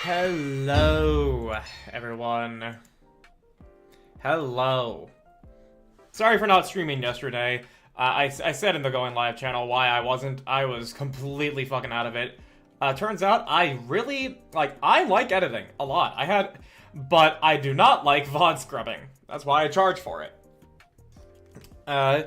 Hello, everyone. Hello. Sorry for not streaming yesterday. I said in the Going Live channel why I wasn't. I was completely fucking out of it. Turns out I really, I like editing a lot. But I do not like VOD scrubbing. That's why I charge for it. I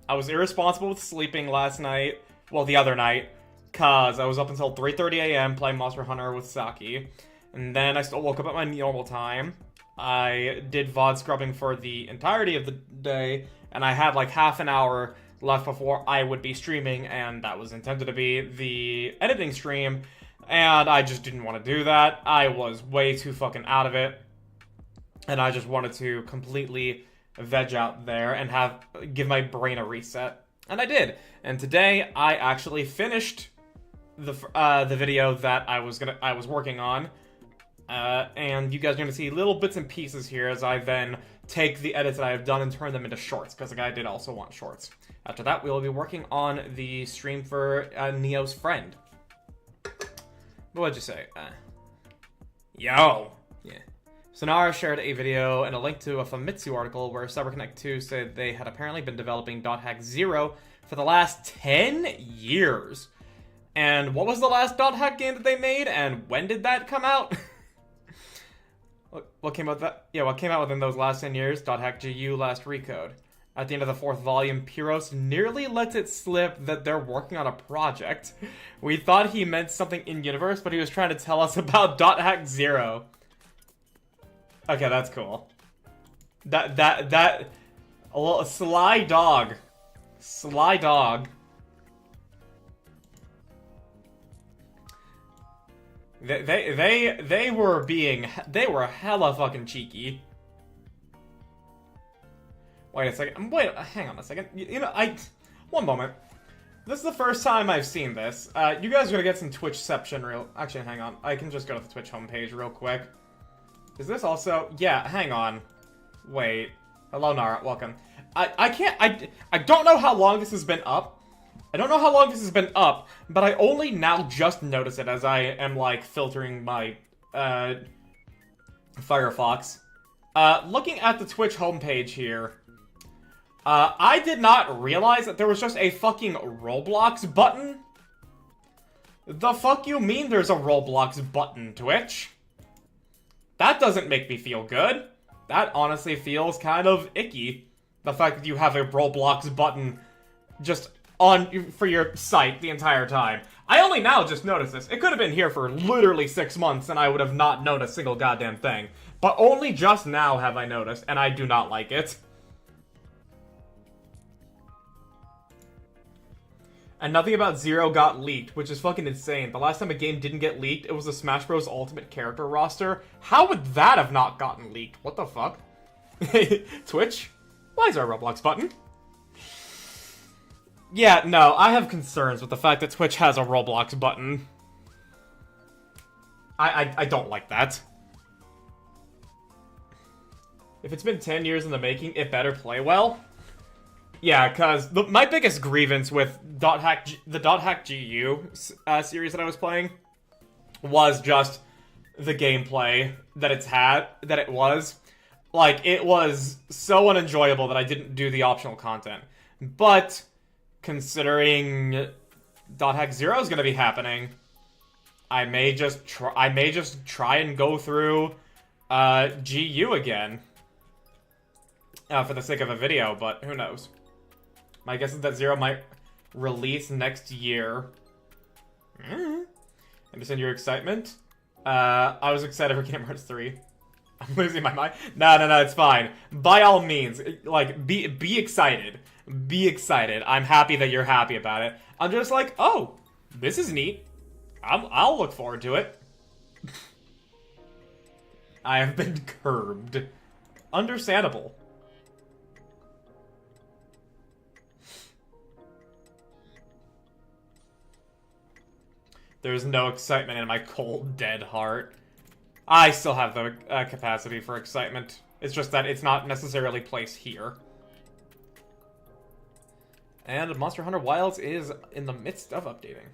was irresponsible with sleeping last night. Well, the other night. Cause I was up until 3:30 a.m. playing Monster Hunter with Saki. And then I still woke up at my normal time. I did VOD scrubbing for the entirety of the day. And I had like half an hour left before I would be streaming. And that was intended to be the editing stream. And I just didn't want to do that. I was way too fucking out of it. And I just wanted to completely veg out there and give my brain a reset. And I did. And today I actually finished the video that I was working on, and you guys are gonna see little bits and pieces here as I then take the edits that I have done and turn them into shorts, because the guy did also want shorts. After that, we will be working on the stream for Neo's friend. What'd you say? Yo! Yeah. Sonara shared a video and a link to a Famitsu article where CyberConnect 2 said they had apparently been developing .hack 0 for the last 10 years. And what was the last .hack game that they made, and when did that come out? What came out what came out within those last 10 years? .hack GU last recode. At the end of the 4th volume, Pyros nearly lets it slip that they're working on a project. We thought he meant something in-universe, but he was trying to tell us about .hack 0. Okay, that's cool. A little sly dog. Sly dog. They were hella fucking cheeky. Wait a second. Wait, hang on a second. One moment. This is the first time I've seen this. You guys are gonna get some Twitchception actually, hang on. I can just go to the Twitch homepage real quick. Is this also? Yeah, hang on. Wait. Hello, Nara. Welcome. I don't know how long this has been up. But I only now just notice it as I am, filtering my, Firefox. Looking at the Twitch homepage here, I did not realize that there was just a fucking Roblox button. The fuck you mean there's a Roblox button, Twitch? That doesn't make me feel good. That honestly feels kind of icky. The fact that you have a Roblox button just for your site the entire time. I only now just noticed this. It could have been here for literally 6 months and I would have not known a single goddamn thing. But only just now have I noticed, and I do not like it. And nothing about Zero got leaked, which is fucking insane. The last time a game didn't get leaked, it was the Smash Bros. Ultimate character roster. How would that have not gotten leaked? What the fuck? Twitch? Why is there a Roblox button? Yeah, no, I have concerns with the fact that Twitch has a Roblox button. I don't like that. If it's been 10 years in the making, it better play well. Yeah, because my biggest grievance with the .hack GU series that I was playing was just the gameplay that it was. It was so unenjoyable that I didn't do the optional content. But considering .hack 0 is going to be happening, I may just try and go through GU again for the sake of a video, but who knows. My guess is that 0 might release next year. Understand your excitement? I was excited for Kingdom Hearts 3. I'm losing my mind. No, it's fine. By all means, be excited. Be excited. I'm happy that you're happy about it. I'm just like, oh, this is neat. I'll look forward to it. I have been curbed. Understandable. There's no excitement in my cold, dead heart. I still have the capacity for excitement. It's just that it's not necessarily placed here. And Monster Hunter Wilds is in the midst of updating.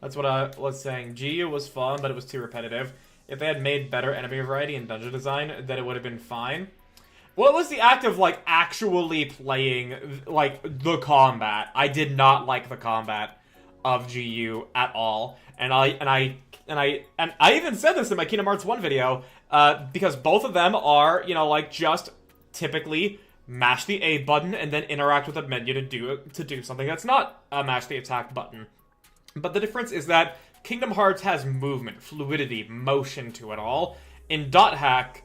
That's what I was saying. GU was fun, but it was too repetitive. If they had made better enemy variety and dungeon design, then it would have been fine. Well, it was the act of, like, actually playing, like, the combat. I did not like the combat of GU at all. And I even said this in my Kingdom Hearts 1 video, because both of them are, you know, like, just typically mash the A button and then interact with the menu to do something that's not a mash the attack button. But the difference is that Kingdom Hearts has movement, fluidity, motion to it all. In Dot Hack,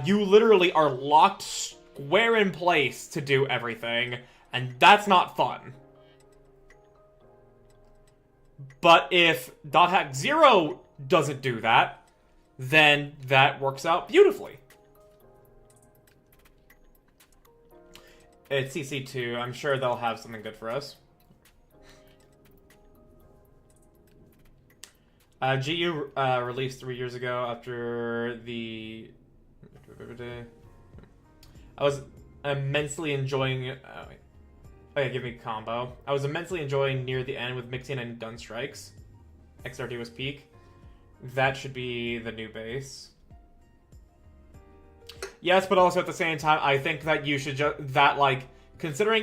you literally are locked square in place to do everything, and that's not fun. But if Dot Hack 0 doesn't do that, then that works out beautifully. It's CC2. I'm sure they'll have something good for us. GU released 3 years ago after the... I was immensely enjoying... Oh yeah, give me combo. I was immensely enjoying near the end with mixing in gun strikes. XRD was peak. That should be the new base. Yes, but also at the same time, I think that you should just... That, like, considering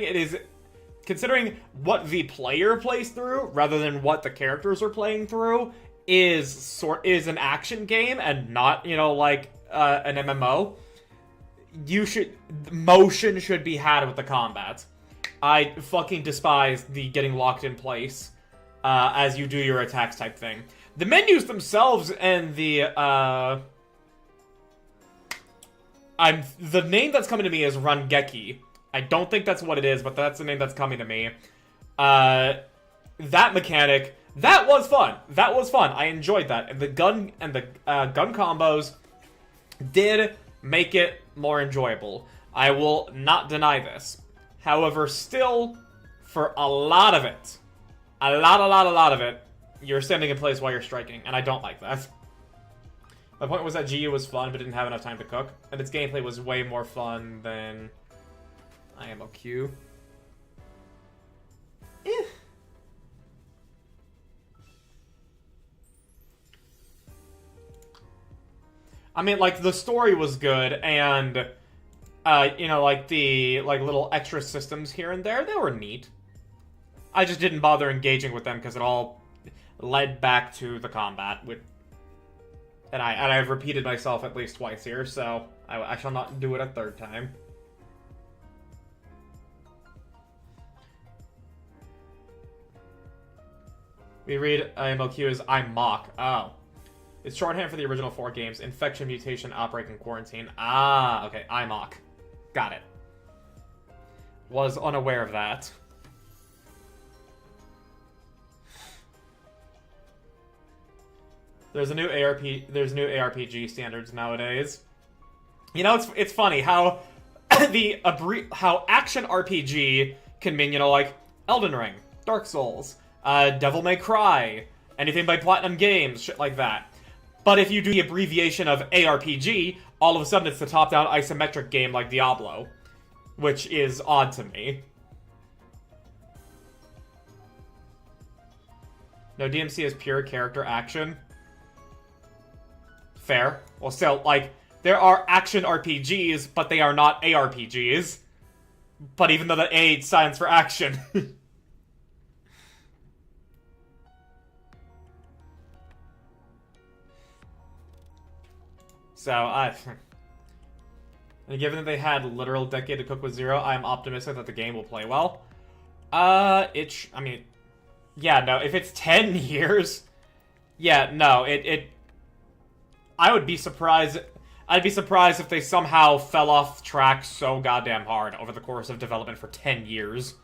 what the player plays through, rather than what the characters are playing through, is an action game and not, you know, like, an MMO. Motion should be had with the combat. I fucking despise the getting locked in place as you do your attacks type thing. The menus themselves and the name that's coming to me is Rangeki. I don't think that's what it is, but that's the name that's coming to me. That mechanic, that was fun. That was fun. I enjoyed that. And the gun combos did make it more enjoyable. I will not deny this. However, still, for a lot of it, a lot of it, you're standing in place while you're striking, and I don't like that. My point was that GU was fun, but didn't have enough time to cook, and its gameplay was way more fun than IMOQ. I mean, like, the story was good, and, you know, like, the, like, little extra systems here and there, they were neat. I just didn't bother engaging with them because it all led back to the combat, and I've repeated myself at least twice here, so I shall not do it a third time. We read IMOQ as I mock. Oh. It's shorthand for the original 4 games: Infection, Mutation, Outbreak, and Quarantine. Ah, okay, I mock. Got it. Was unaware of that. There's new ARPG standards nowadays. You know, it's funny how how action RPG can mean, you know, like Elden Ring, Dark Souls, Devil May Cry, anything by Platinum Games, shit like that. But if you do the abbreviation of ARPG, all of a sudden it's the top-down isometric game like Diablo, which is odd to me. No, DMC is pure character action. Fair. Well, still, like, there are action RPGs, but they are not ARPGs. But even though the A stands for action. So, and given that they had a literal decade to cook with 0, I am optimistic that the game will play well. I mean, yeah, no, if it's 10 years, yeah, no, I would be surprised. I'd be surprised if they somehow fell off track so goddamn hard over the course of development for 10 years.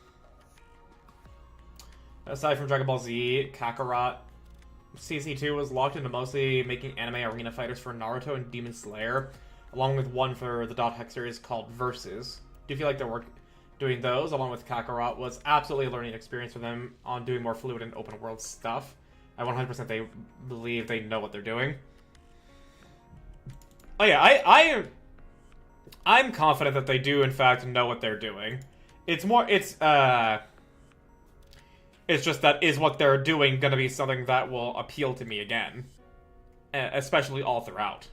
Aside from Dragon Ball Z, Kakarot, CC2 was locked into mostly making anime arena fighters for Naruto and Demon Slayer, along with one for the Dot Hack series called Versus. Do you feel like their work doing those, along with Kakarot, was absolutely a learning experience for them on doing more fluid and open world stuff? I 100% they believe they know what they're doing. Oh yeah, I'm confident that they do in fact know what they're doing. It's It's just that is what they're doing gonna be something that will appeal to me again. Especially all throughout.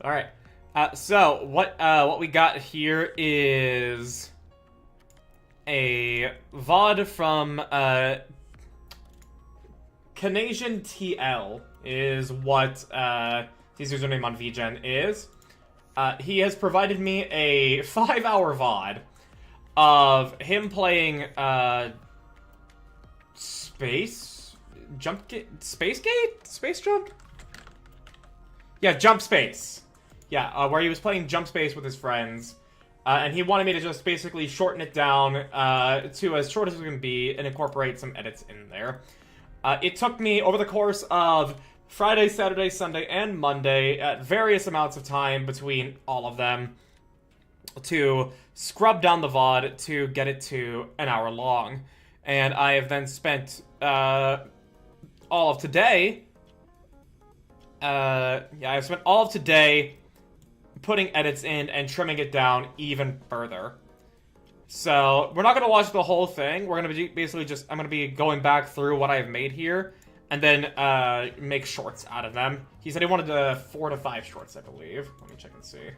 Alright. So, what we got here is a VOD from, Canadian TL is what, his username on VGen is. He has provided me a 5-hour VOD of him playing, Space Jump? Yeah, Jump Space. Yeah, where he was playing Jump Space with his friends. And he wanted me to just basically shorten it down to as short as it can be and incorporate some edits in there. It took me, over the course of Friday, Saturday, Sunday, and Monday, at various amounts of time between all of them, to scrub down the VOD to get it to an hour long. And I have then spent all of today... I've spent all of today putting edits in and trimming it down even further. So, we're not going to watch the whole thing. We're going to be basically just... I'm going to be going back through what I've made here, and then make shorts out of them. He said he wanted 4 to 5 shorts, I believe. Let me check and see.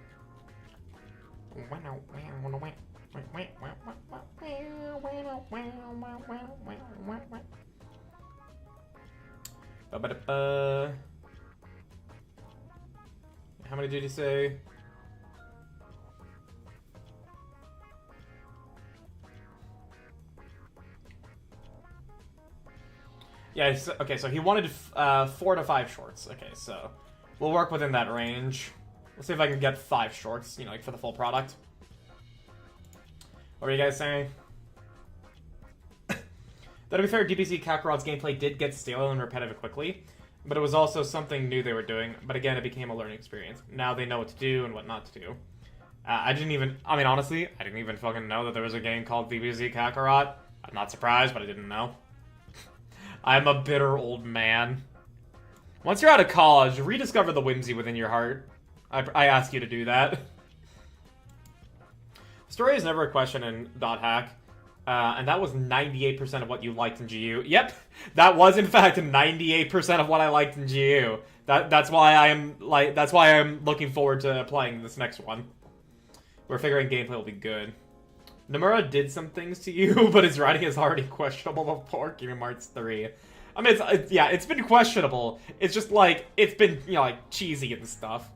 How many did he say? Yeah, okay, so he wanted 4 to 5 shorts. Okay, so we'll work within that range. Let's see if I can get 5 shorts, you know, like for the full product. What were you guys saying? Though to be fair, DBZ Kakarot's gameplay did get stale and repetitive quickly, but it was also something new they were doing. But again, it became a learning experience. Now they know what to do and what not to do. I didn't even fucking know that there was a game called DBZ Kakarot. I'm not surprised, but I didn't know. I'm a bitter old man. Once you're out of college, rediscover the whimsy within your heart. I ask you to do that. Story is never a question in .hack. And that was 98% of what you liked in GU. Yep, that was in fact 98% of what I liked in GU. That's why I'm looking forward to playing this next one. We're figuring gameplay will be good. Nomura did some things to you, but his writing is already questionable before Kingdom Hearts 3. I mean, it's been questionable. It's just like it's been, you know, like cheesy and stuff.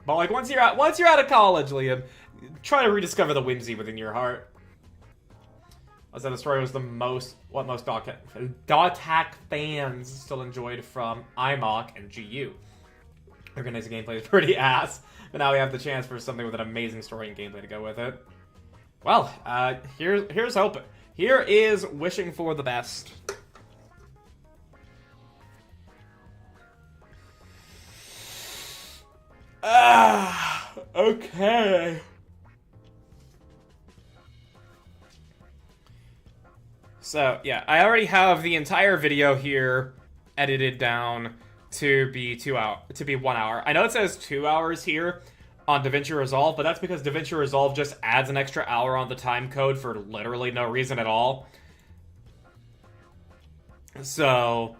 But like once you're out of college, Liam, try to rediscover the whimsy within your heart. I said the story was what most .hack fans still enjoyed from IMOC and GU. Organizing gameplay is pretty ass, but now we have the chance for something with an amazing story and gameplay to go with it. Well, here's hoping. Here is wishing for the best. Okay. So, yeah, I already have the entire video here edited down to be 1 hour. I know it says 2 hours here on DaVinci Resolve, but that's because DaVinci Resolve just adds an extra hour on the time code for literally no reason at all. So,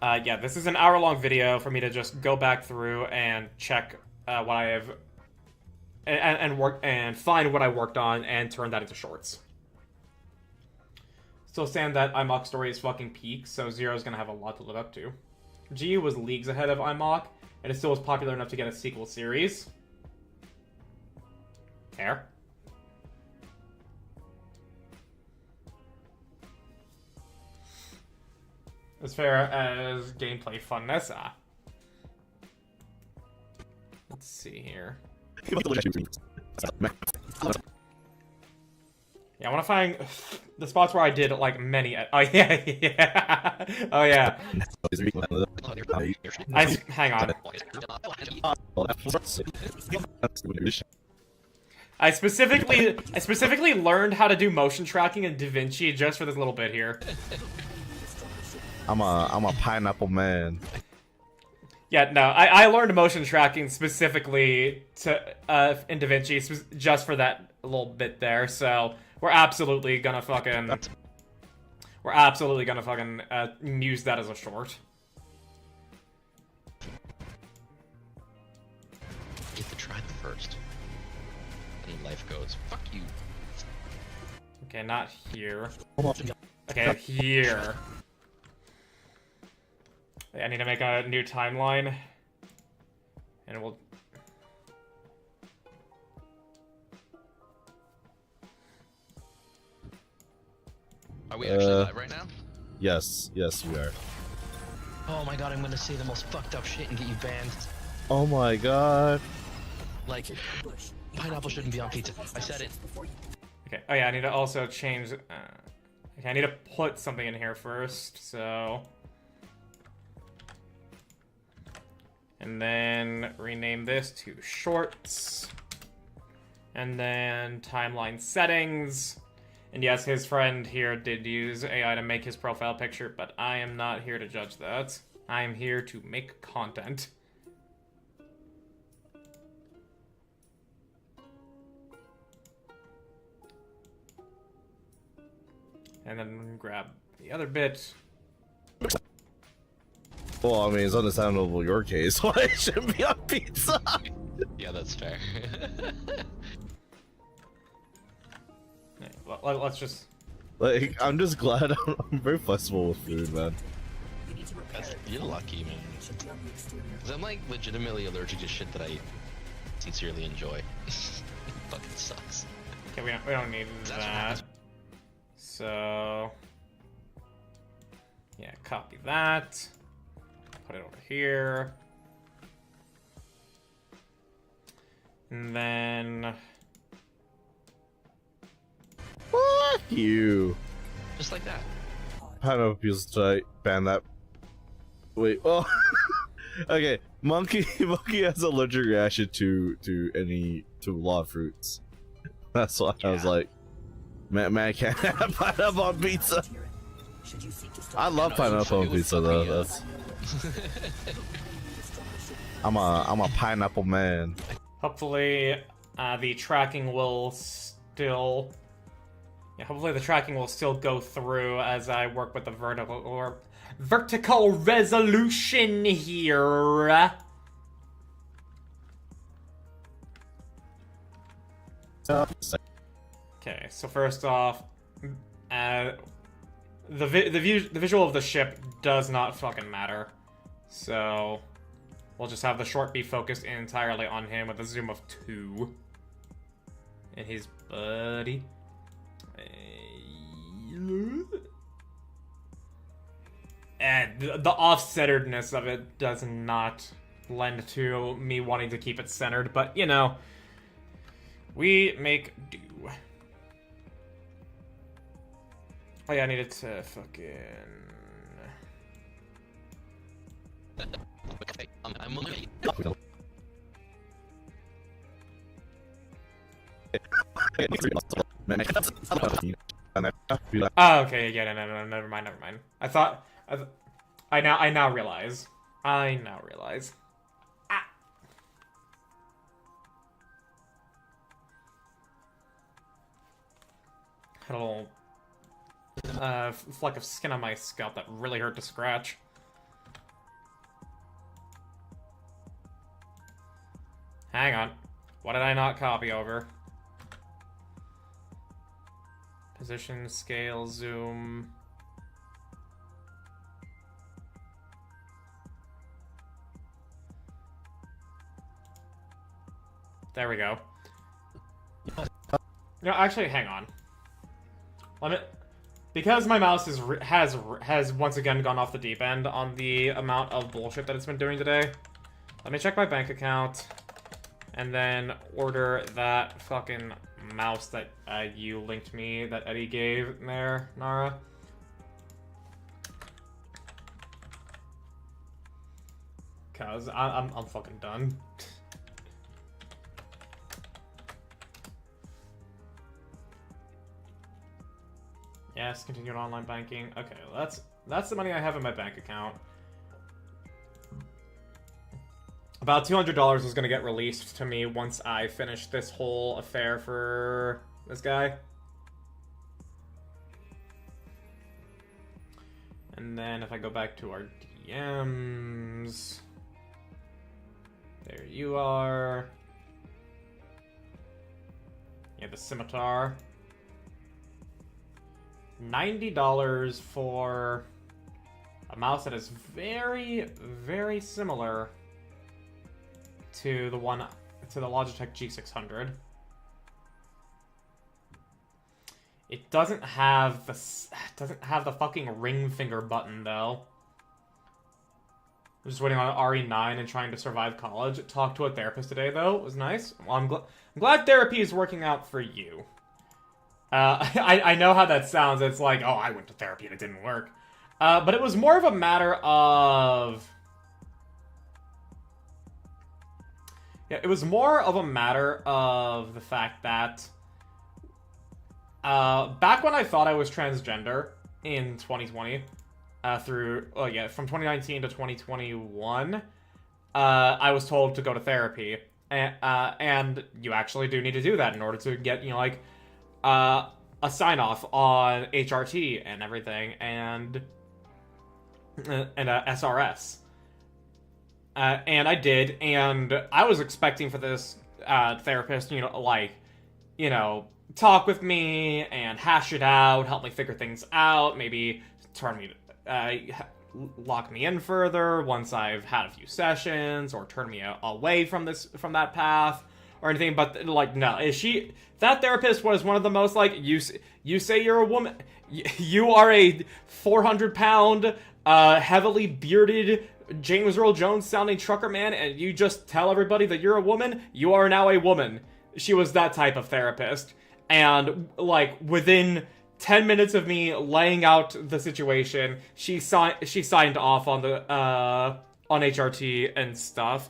yeah, this is an hour-long video for me to just go back through and check what I have and find what I worked on and turn that into shorts. Still saying that IMOC story is fucking peak, so Zero's gonna have a lot to live up to. GU was leagues ahead of IMOC, and it still was popular enough to get a sequel series. Fair. As fair as gameplay funness, Let's see here. Yeah, I want to find the spots where I did, like, many... Oh, yeah, yeah. Oh, yeah. Hang on. I specifically learned how to do motion tracking in DaVinci just for this little bit here. I'm a pineapple man. Yeah, no, I learned motion tracking specifically to in DaVinci just for that little bit there, so we're absolutely gonna fucking use that as a short. You have to try the first. And life goes, fuck you. Okay, not here. Okay, here. I need to make a new timeline. And we'll... Are we actually live right now? Yes, yes, we are. Oh my god, I'm gonna say the most fucked up shit and get you banned. Oh my god. Like, pineapple shouldn't be on pizza. I said it. Okay, oh yeah, I need to also change... okay, I need to put something in here first, so... And then rename this to shorts. And then timeline settings. And yes, his friend here did use AI to make his profile picture, but I am not here to judge that. I am here to make content. And then grab the other bit. Well, I mean, it's understandable your case why it shouldn't be on pizza. Yeah, that's fair. Well, let's just... Like, I'm just glad I'm very flexible with food, man. You're lucky, man. Cause I'm like legitimately allergic to shit that I sincerely enjoy. Fucking sucks. Okay, we don't need that. So... yeah, copy that. Put it over here. And then... Fuck you. Just like that. Pineapple pizza tonight. Ban that. Wait, well... okay, Monkey has allergic reaction to a lot of fruits. That's why I was like, man, I can't have pineapple on pizza. I love pineapple on pizza though. That's... I'm a pineapple man. Hopefully, the tracking will still... yeah, hopefully the tracking will still go through as I work with the vertical resolution here. Okay, so first off, the visual of the ship does not fucking matter. So we'll just have the short be focused entirely on him with a zoom of 2. And his buddy. And the off-centeredness of it does not lend to me wanting to keep it centered, but you know, we make do. Oh yeah, I needed to fucking... Okay, I'm looking. Oh, okay, yeah, no, never mind. I thought... I now realize. Ah. Had a little... fleck of skin on my scalp that really hurt to scratch. Hang on. What did I not copy over? Position, scale, zoom. There we go. No, actually, hang on. Let me... because my mouse has once again gone off the deep end on the amount of bullshit that it's been doing today. Let me check my bank account, and then order that fucking mouse that you linked me, that Eddie gave there, Nara. Cause I'm fucking done. Yes, continued online banking. Okay, well, that's the money I have in my bank account. About $200 is gonna get released to me once I finish this whole affair for this guy. And then if I go back to our DMs... There you are. Yeah, the scimitar. $90 for a mouse that is very, very similar to the Logitech G600. It doesn't have the fucking ring finger button though. I'm just waiting on RE9 and trying to survive college. Talked to a therapist today though. It was nice. Well, I'm glad therapy is working out for you. I know how that sounds. It's like, oh, I went to therapy and it didn't work. But it was more of a matter of... Yeah, it was more of a matter of the fact that... back when I thought I was transgender in 2020, from 2019 to 2021, I was told to go to therapy. And you actually do need to do that in order to get, a sign-off on HRT and everything, and a SRS. And I did, and I was expecting for this therapist, talk with me and hash it out, help me figure things out, maybe lock me in further once I've had a few sessions, or turn me away from that path, or anything. But no, that therapist was one of the most you say you're a woman, you are a 400-pound, heavily bearded James Earl Jones sounding trucker man, and you just tell everybody that you're a woman. You are now a woman. She was that type of therapist, and within 10 minutes of me laying out the situation, she signed off on the on HRT and stuff.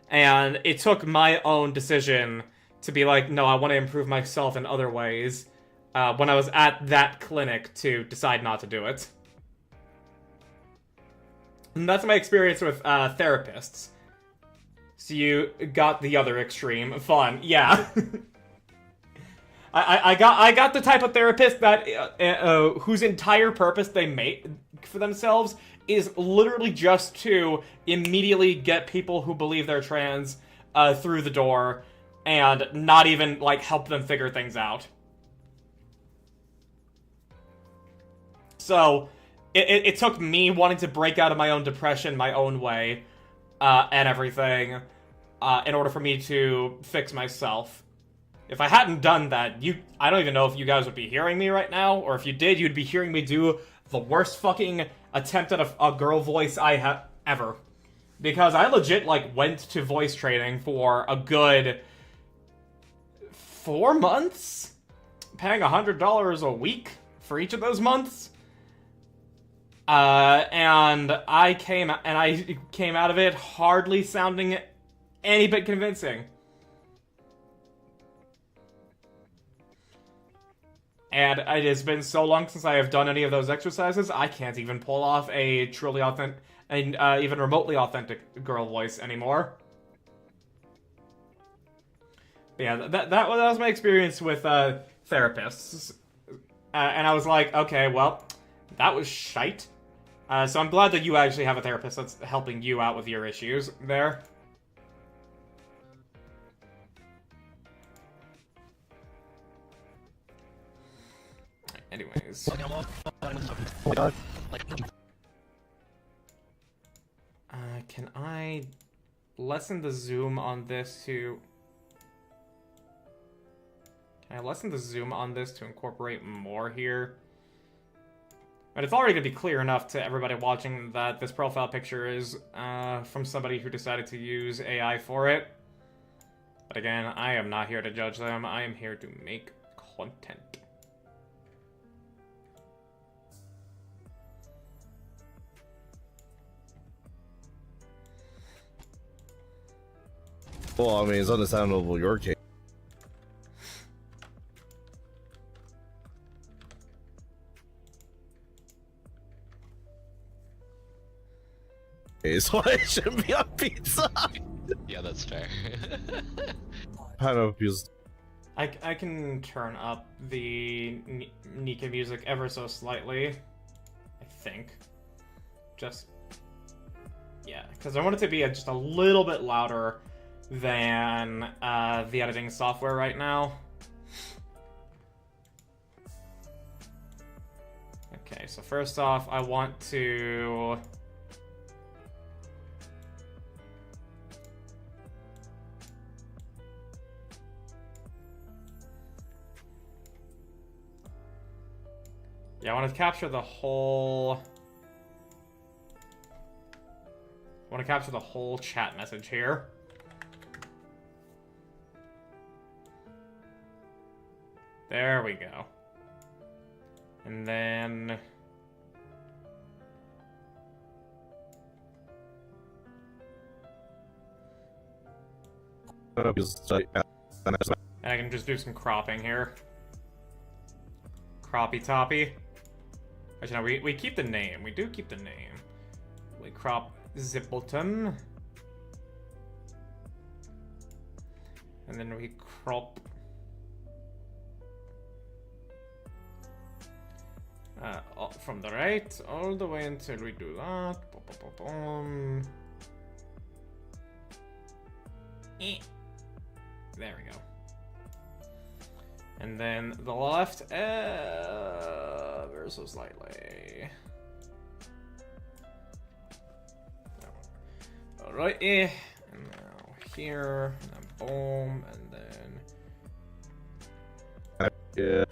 And it took my own decision to be like, no, I want to improve myself in other ways, when I was at that clinic, to decide not to do it. And that's my experience with therapists. So you got the other extreme. Fun. Yeah. I got the type of therapist that whose entire purpose they make for themselves is literally just to immediately get people who believe they're trans through the door, and not even help them figure things out. So it took me wanting to break out of my own depression my own way, and everything, in order for me to fix myself. If I hadn't done that, I don't even know if you guys would be hearing me right now, or if you did, you'd be hearing me do the worst fucking attempt at a girl voice I have ever. Because I legit, went to voice training for a good 4 months? Paying $100 a week for each of those months? And I came out of it hardly sounding any bit convincing. And it has been so long since I have done any of those exercises, I can't even pull off a truly authentic, and even remotely authentic girl voice anymore. But yeah, that was my experience with therapists. And I was like, okay, well, that was shite. So I'm glad that you actually have a therapist that's helping you out with your issues there. Anyways. Can I lessen the zoom on this to... Can I lessen the zoom on this to incorporate more here? But it's already going to be clear enough to everybody watching that this profile picture is from somebody who decided to use AI for it. But again, I am not here to judge them. I am here to make content. Well, I mean, it's understandable your case. So I shouldn't be on pizza. Yeah, that's fair. Kind of abused. I can turn up the Nika music ever so slightly. I think. Just... yeah, because I want it to be just a little bit louder than the editing software right now. Okay, so first off, I want to... yeah, I want to capture the whole... I want to capture the whole chat message here. There we go. And then... and I can just do some cropping here. Croppy toppy. Actually, no, we keep the name. We do keep the name. We crop Zippleton. And then we crop... from the right all the way until we do that. There we go. And then the left ever so slightly. Alright, and now here, and then boom, and then... Yeah.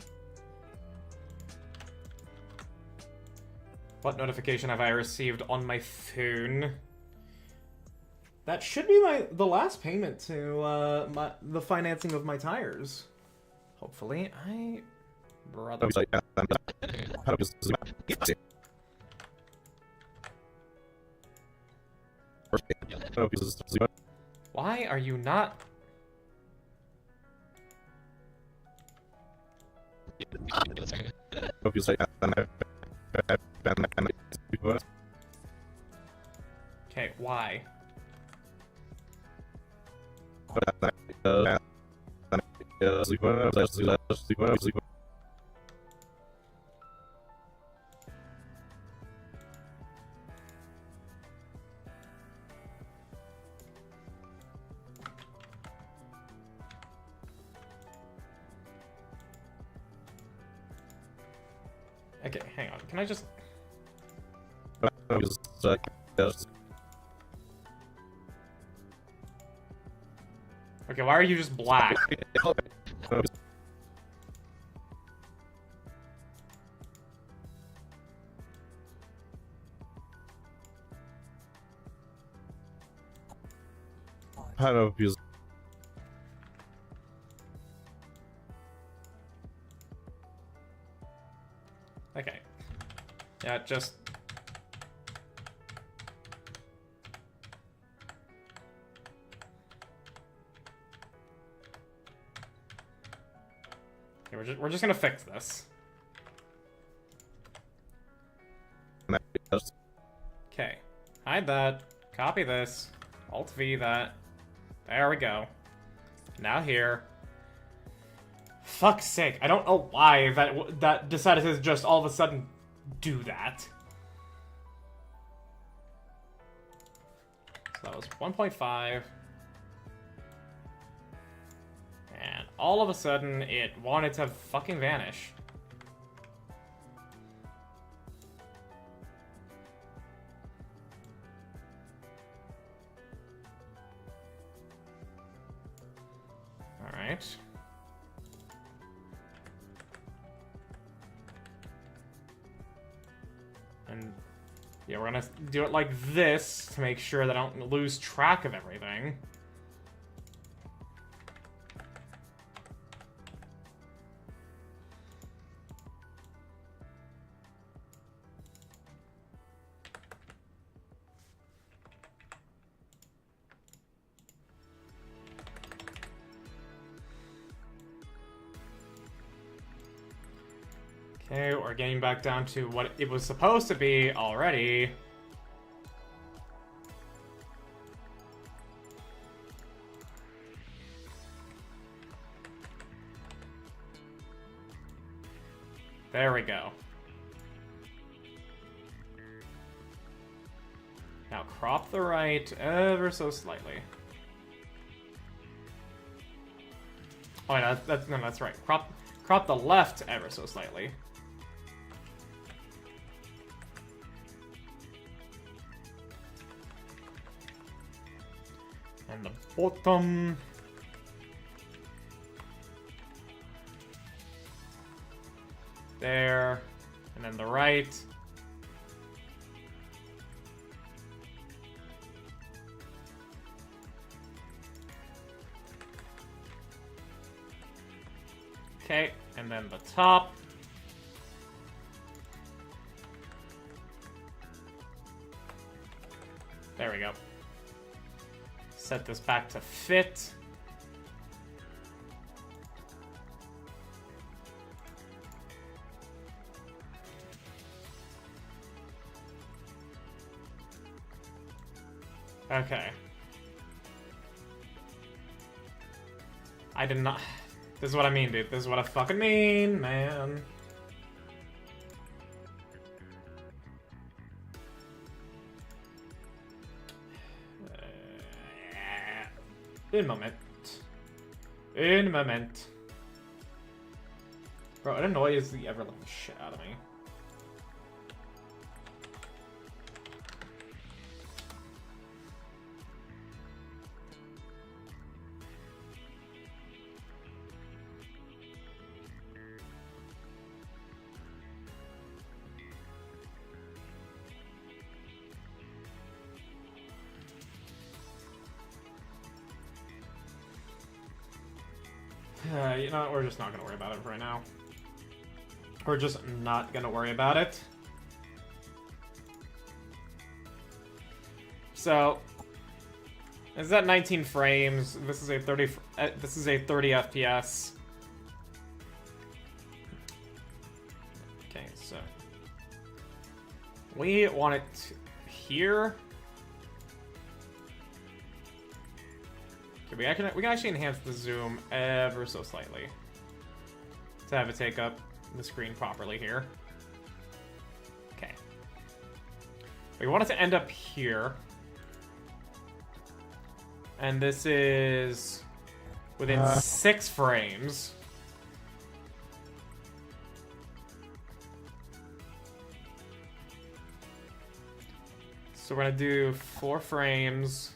What notification have I received on my phone? That should be the last payment to the financing of my tires. Hopefully, brother. Why are you not? Okay, why? Okay, hang on. Can I just... okay, why are you just black? Kind of abused. Okay. Yeah, just... okay, we're just gonna fix this. Okay. Hide that. Copy this. Alt-V that. There we go. Now here. Fuck's sake, I don't know why that decided to just all of a sudden do that. So that was 1.5. And all of a sudden, it wanted to fucking vanish. Alright. And yeah, we're gonna do it like this to make sure that I don't lose track of everything. Okay, we're getting back down to what it was supposed to be already. There we go. Now crop the right ever so slightly. Oh, no, that's right. Crop the left ever so slightly. And the bottom. There. And then the right. Okay, and then the top. There we go. Set this back to fit. Okay. I did not... This is what I mean, dude. This is what I fucking mean, man. Un moment. Un moment. Bro, it annoys the ever-living shit out of me. You know what? We're just not gonna worry about it right now. We're just not gonna worry about it. So, this is at 19 frames. This is a 30. This is a 30 FPS. Okay, so we want it here. Okay, we can actually enhance the zoom ever so slightly to have it take up the screen properly here. Okay. We want it to end up here. And this is within 6 frames. So we're gonna do 4 frames.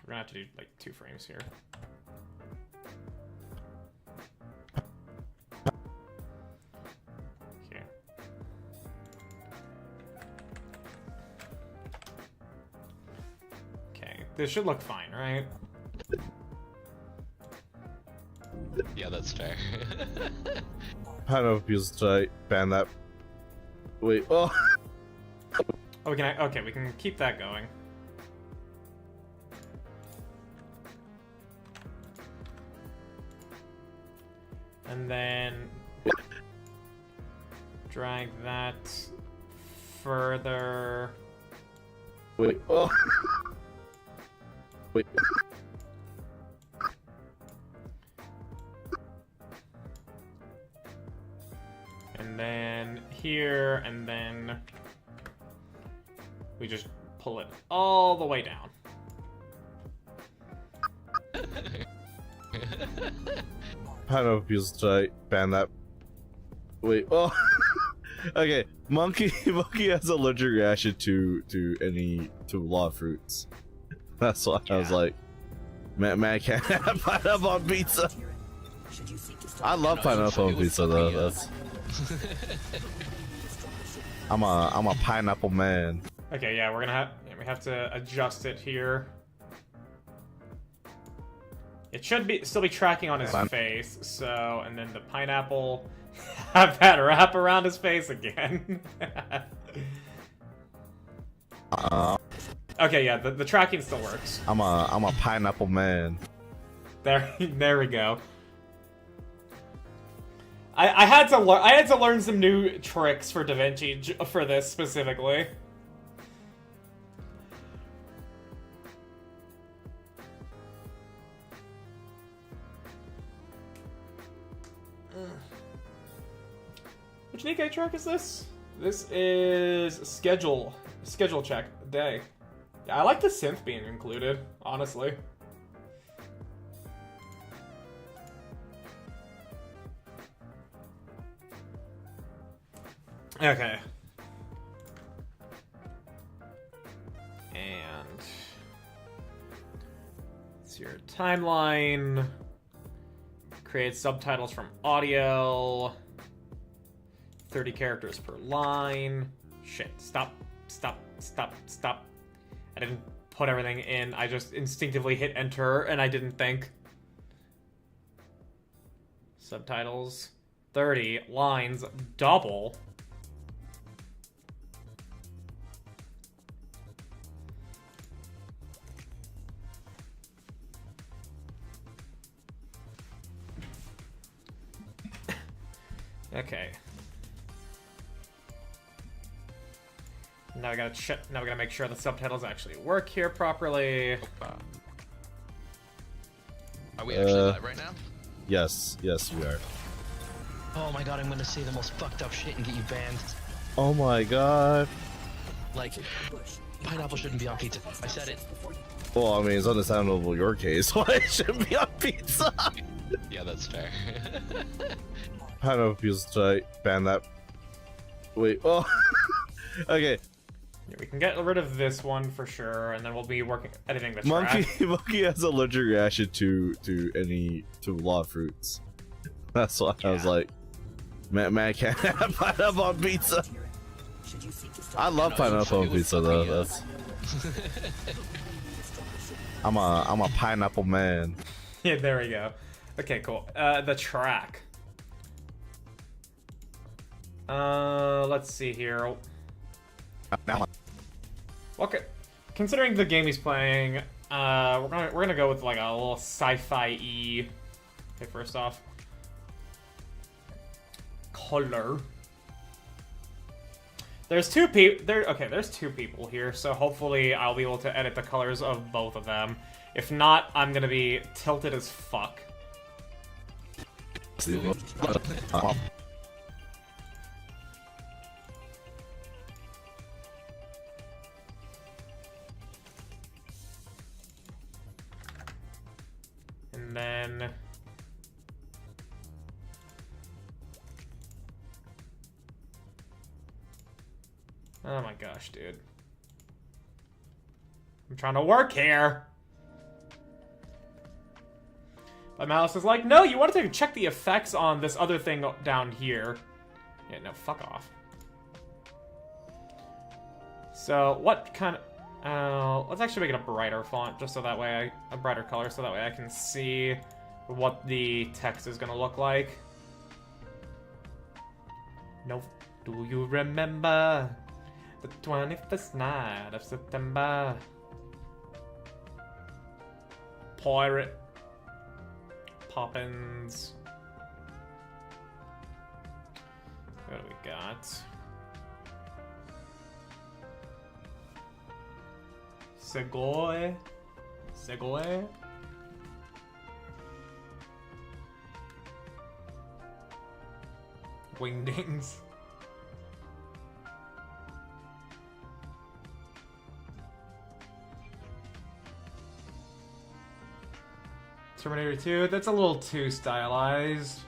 We're gonna have to do like 2 frames here. Okay. Okay, this should look fine, right? Yeah, that's fair. I don't know if feels to ban that. Wait, oh. Oh, okay, we can keep that going. And then drag that further. Wait, oh. Wait. And then here, and then we just pull it all the way down. I don't know if feels to ban that. Wait, oh. Okay, monkey has allergic reaction to a lot of fruits. That's why I was like, man, I can't have pineapple on pizza. I love pineapple on pizza though. That's... I'm a pineapple man. Okay, yeah, we have to adjust it here. It should still be tracking on his face, so, and then the pineapple have that wrap around his face again. Okay, yeah, the tracking still works. I'm a pineapple man. There we go. I had to learn some new tricks for DaVinci for this specifically. Which Nikkei track is this? This is schedule check day. Yeah, I like the synth being included, honestly. Okay. And it's your timeline. Create subtitles from audio. 30 characters per line. Shit, stop. I didn't put everything in. I just instinctively hit enter and I didn't think. Subtitles. 30 lines, double. Okay. Now we gotta check. Now we gotta make sure the subtitles actually work here properly. Are we actually live right now? Yes, yes, we are. Oh my god, I'm gonna say the most fucked up shit and get you banned. Oh my god. Like, pineapple shouldn't be on pizza. I said it. Well, I mean, it's understandable your case. Why it shouldn't be on pizza? Yeah, that's fair. Pineapple pizza, ban that. Wait, oh. Okay. Yeah, we can get rid of this one for sure, and then we'll be editing the track. Monkey has allergic reaction to a lot of fruits. That's why I was like, man, I can't have pineapple on pizza. I love pineapple on pizza though. That's I'm a pineapple man. Yeah, there we go. Okay, cool. The track. Let's see here. Okay, considering the game he's playing, we're gonna go with like a little sci-fi-y. Okay, first off, color. There's two people. There's two people here, so hopefully I'll be able to edit the colors of both of them. If not, I'm gonna be tilted as fuck. And then oh my gosh, dude. I'm trying to work here. My mouse is like, no, you want to check the effects on this other thing down here. Yeah, no, fuck off. So, what kind of... let's actually make it a brighter font, just so that way a brighter color, so that way I can see what the text is gonna look like. No, do you remember the 21st night of September? Pirate Poppins. What do we got? Segoy. Wingdings. Terminator 2, that's a little too stylized.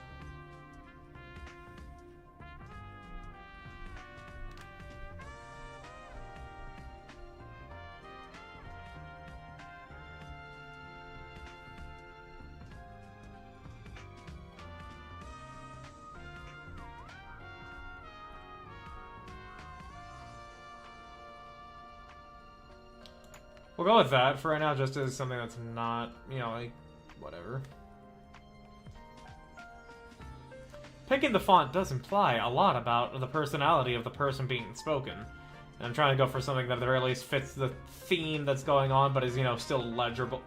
We'll go with that for right now, just as something that's not, you know, like, whatever. Picking the font does imply a lot about the personality of the person being spoken. And I'm trying to go for something that at the very least fits the theme that's going on, but is, you know, still legible.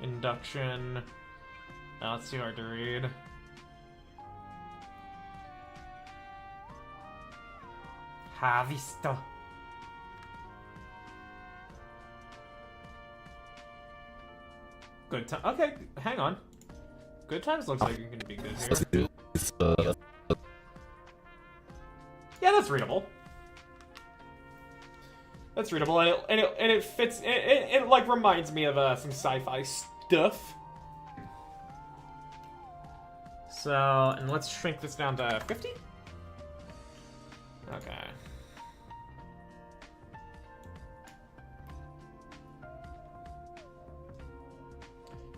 Induction. Oh, it's too hard to read. Harvester. Good time. Okay, hang on. Good times looks like it can be good here. Yeah, that's readable. That's readable, and it fits. It like reminds me of some sci-fi stuff. So, and let's shrink this down to 50. Okay.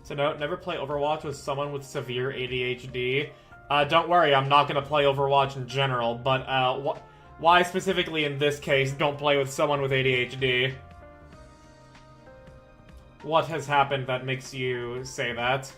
So no, never play Overwatch with someone with severe ADHD. Don't worry, I'm not gonna play Overwatch in general, but why specifically in this case don't play with someone with ADHD? What has happened that makes you say that?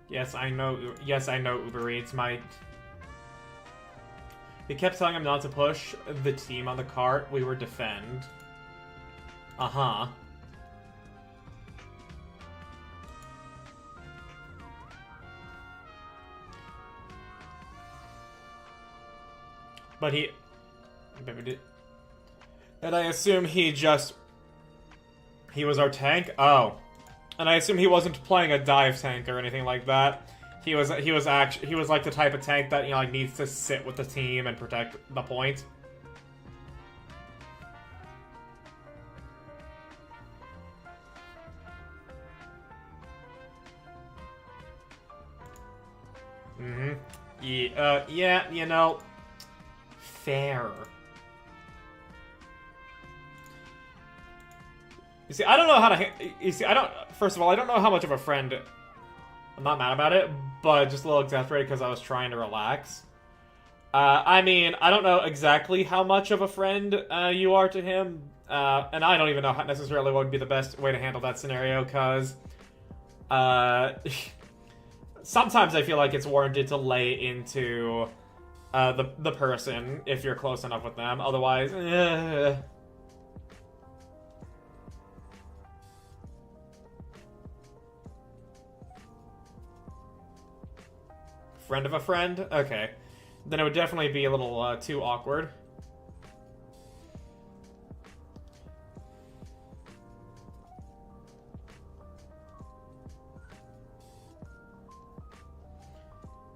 Yes, I know. Yes, I know. Uber Eats might. He kept telling him not to push the team on the cart. We were defend. Uh-huh. But he... And I assume he just... He was our tank? Oh. And I assume he wasn't playing a dive tank or anything like that. He was like the type of tank that, you know, like needs to sit with the team and protect the point. Mm-hmm. Yeah, you know, fair. You see, I don't know how to... You see, I don't... First of all, I don't know how much of a friend... I'm not mad about it, but just a little exasperated because I was trying to relax. I mean, I don't know exactly how much of a friend you are to him, and I don't even know how necessarily what would be the best way to handle that scenario, because... sometimes I feel like it's warranted to lay into the person if you're close enough with them, otherwise... Friend of a friend? Okay. Then it would definitely be a little too awkward.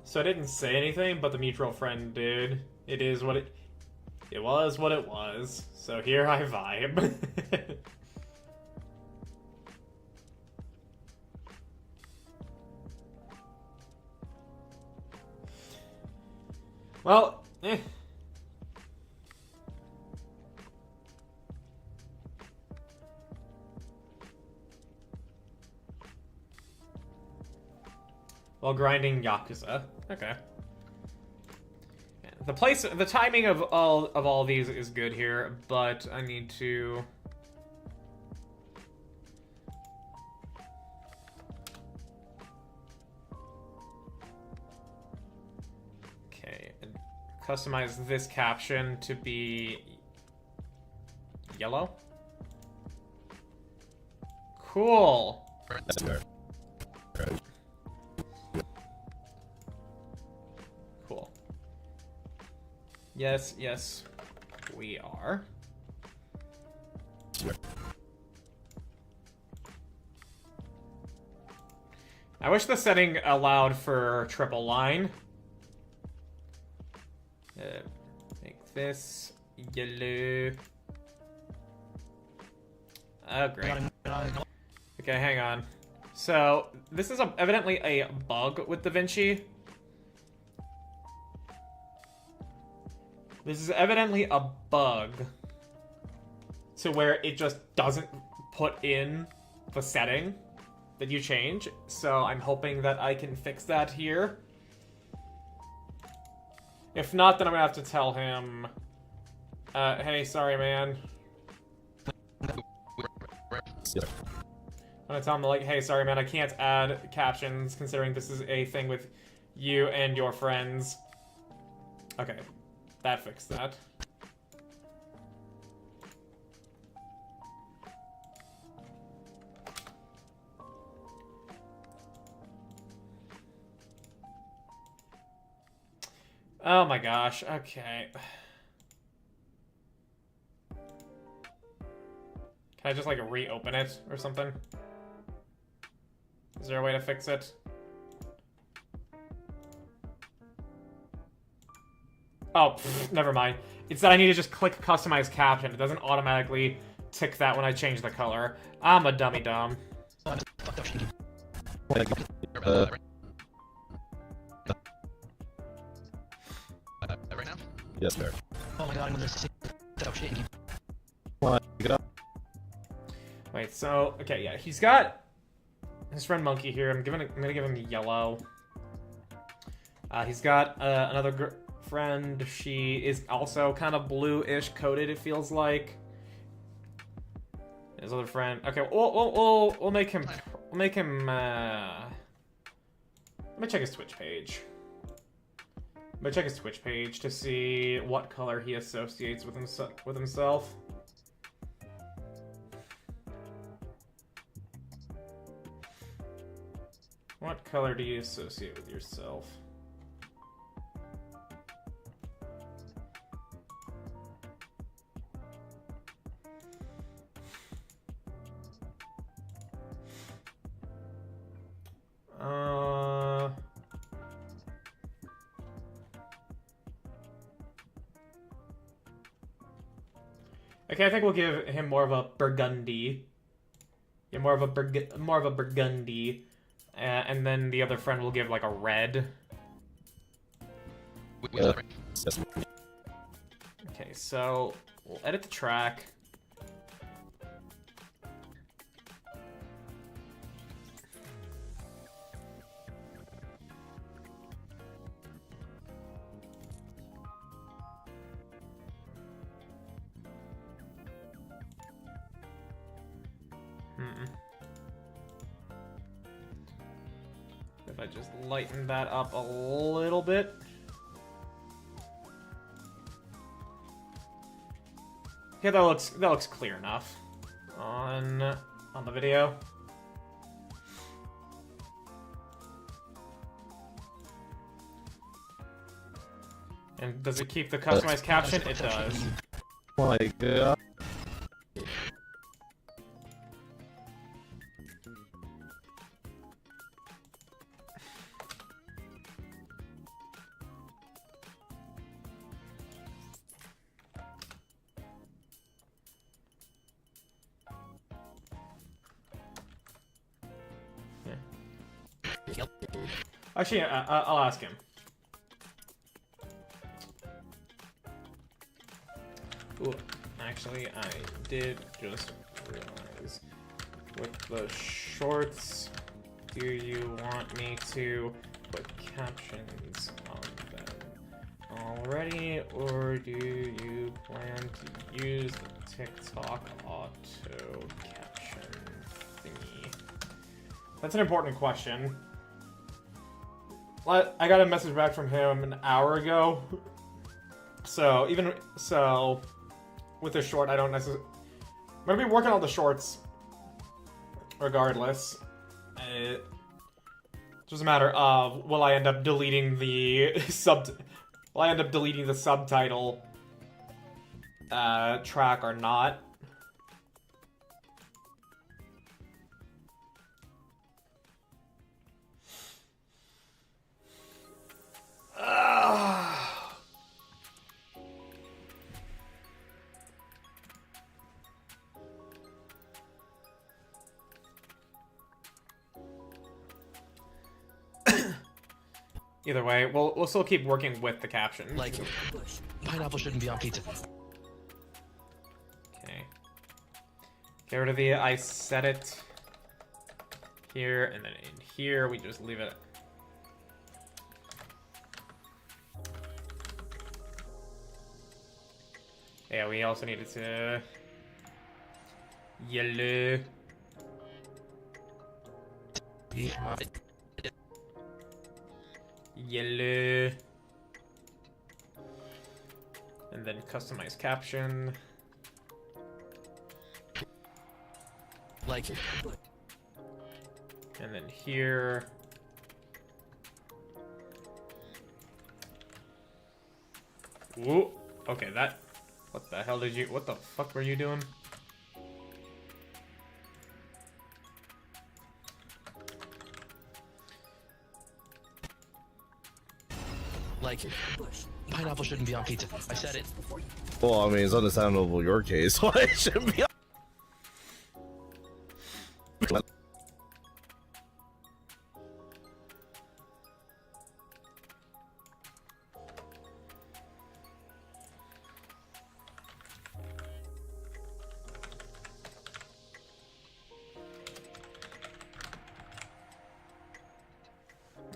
So I didn't say anything, but the mutual friend did. It is what it... It was what it was. So here I vibe. Well, eh. While grinding Yakuza. Okay. The timing of all these is good here, but I need to... Customize this caption to be yellow. Cool. Cool. Yes, yes, we are. I wish the setting allowed for triple line. Make this yellow. Oh, great. Okay, hang on. So, this is evidently a bug with DaVinci. This is evidently a bug to where it just doesn't put in the setting that you change. So, I'm hoping that I can fix that here. If not, then I'm gonna have to tell him, hey, sorry, man. I'm gonna tell him, like, hey, sorry, man, I can't add captions considering this is a thing with you and your friends. Okay, that fixed that. Oh my gosh, okay. Can I just, like, reopen it or something? Is there a way to fix it? Oh, pfft, never mind. It's that I need to just click customize caption. It doesn't automatically tick that when I change the color. I'm a dummy dumb. Right now? Yes, sir. Oh my god, I'm gonna sit up shit. Wait, so okay, yeah, he's got his friend Monkey here. I'm gonna give him yellow. He's got another friend. She is also kind of blue-ish coated. It feels like. His other friend. Okay, we'll make him. We'll make him. Let me check his Twitch page. Let me check his Twitch page to see what color he associates with himself. What color do you associate with yourself? Okay, I think we'll give him more of a burgundy. Yeah, more of a burgundy. And then the other friend will give like a red. Okay, so we'll edit the track. If I just lighten that up a little bit. Okay, that looks clear enough on the video. And does it keep the customized caption? It does. Oh my god. Actually, I'll ask him. Ooh, actually, I did just realize with the shorts, do you want me to put captions on them already, or do you plan to use the TikTok auto caption thingy? That's an important question. I got a message back from him an hour ago. So, with the short, I don't necessarily... I'm gonna be working on the shorts regardless. It's just a matter of, will I end up deleting the subtitle track or not? Either way, we'll still keep working with the caption. Like, pineapple shouldn't be on pizza. Okay. Get rid of the I said it here, and then in here we just leave it. Yeah, we also needed to yellow. Yellow. And then customize caption. Like, and then here. Ooh. Okay, that... What the hell did you... What the fuck were you doing? Like, pineapple shouldn't be on pizza. I said it. Well, I mean, it's understandable in your case. Why it shouldn't be on...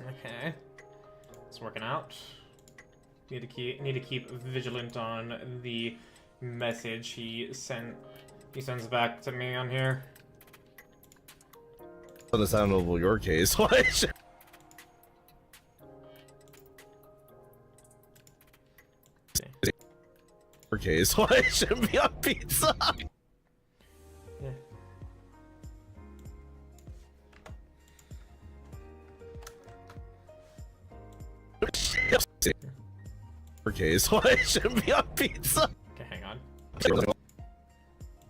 Okay. It's working out. Need to keep vigilant on the message he sends back to me on here. It's understandable in your case. Why it should... Your case. Why it shouldn't be on pizza? Yeah. Your case. Why it shouldn't be on pizza? Okay, hang on.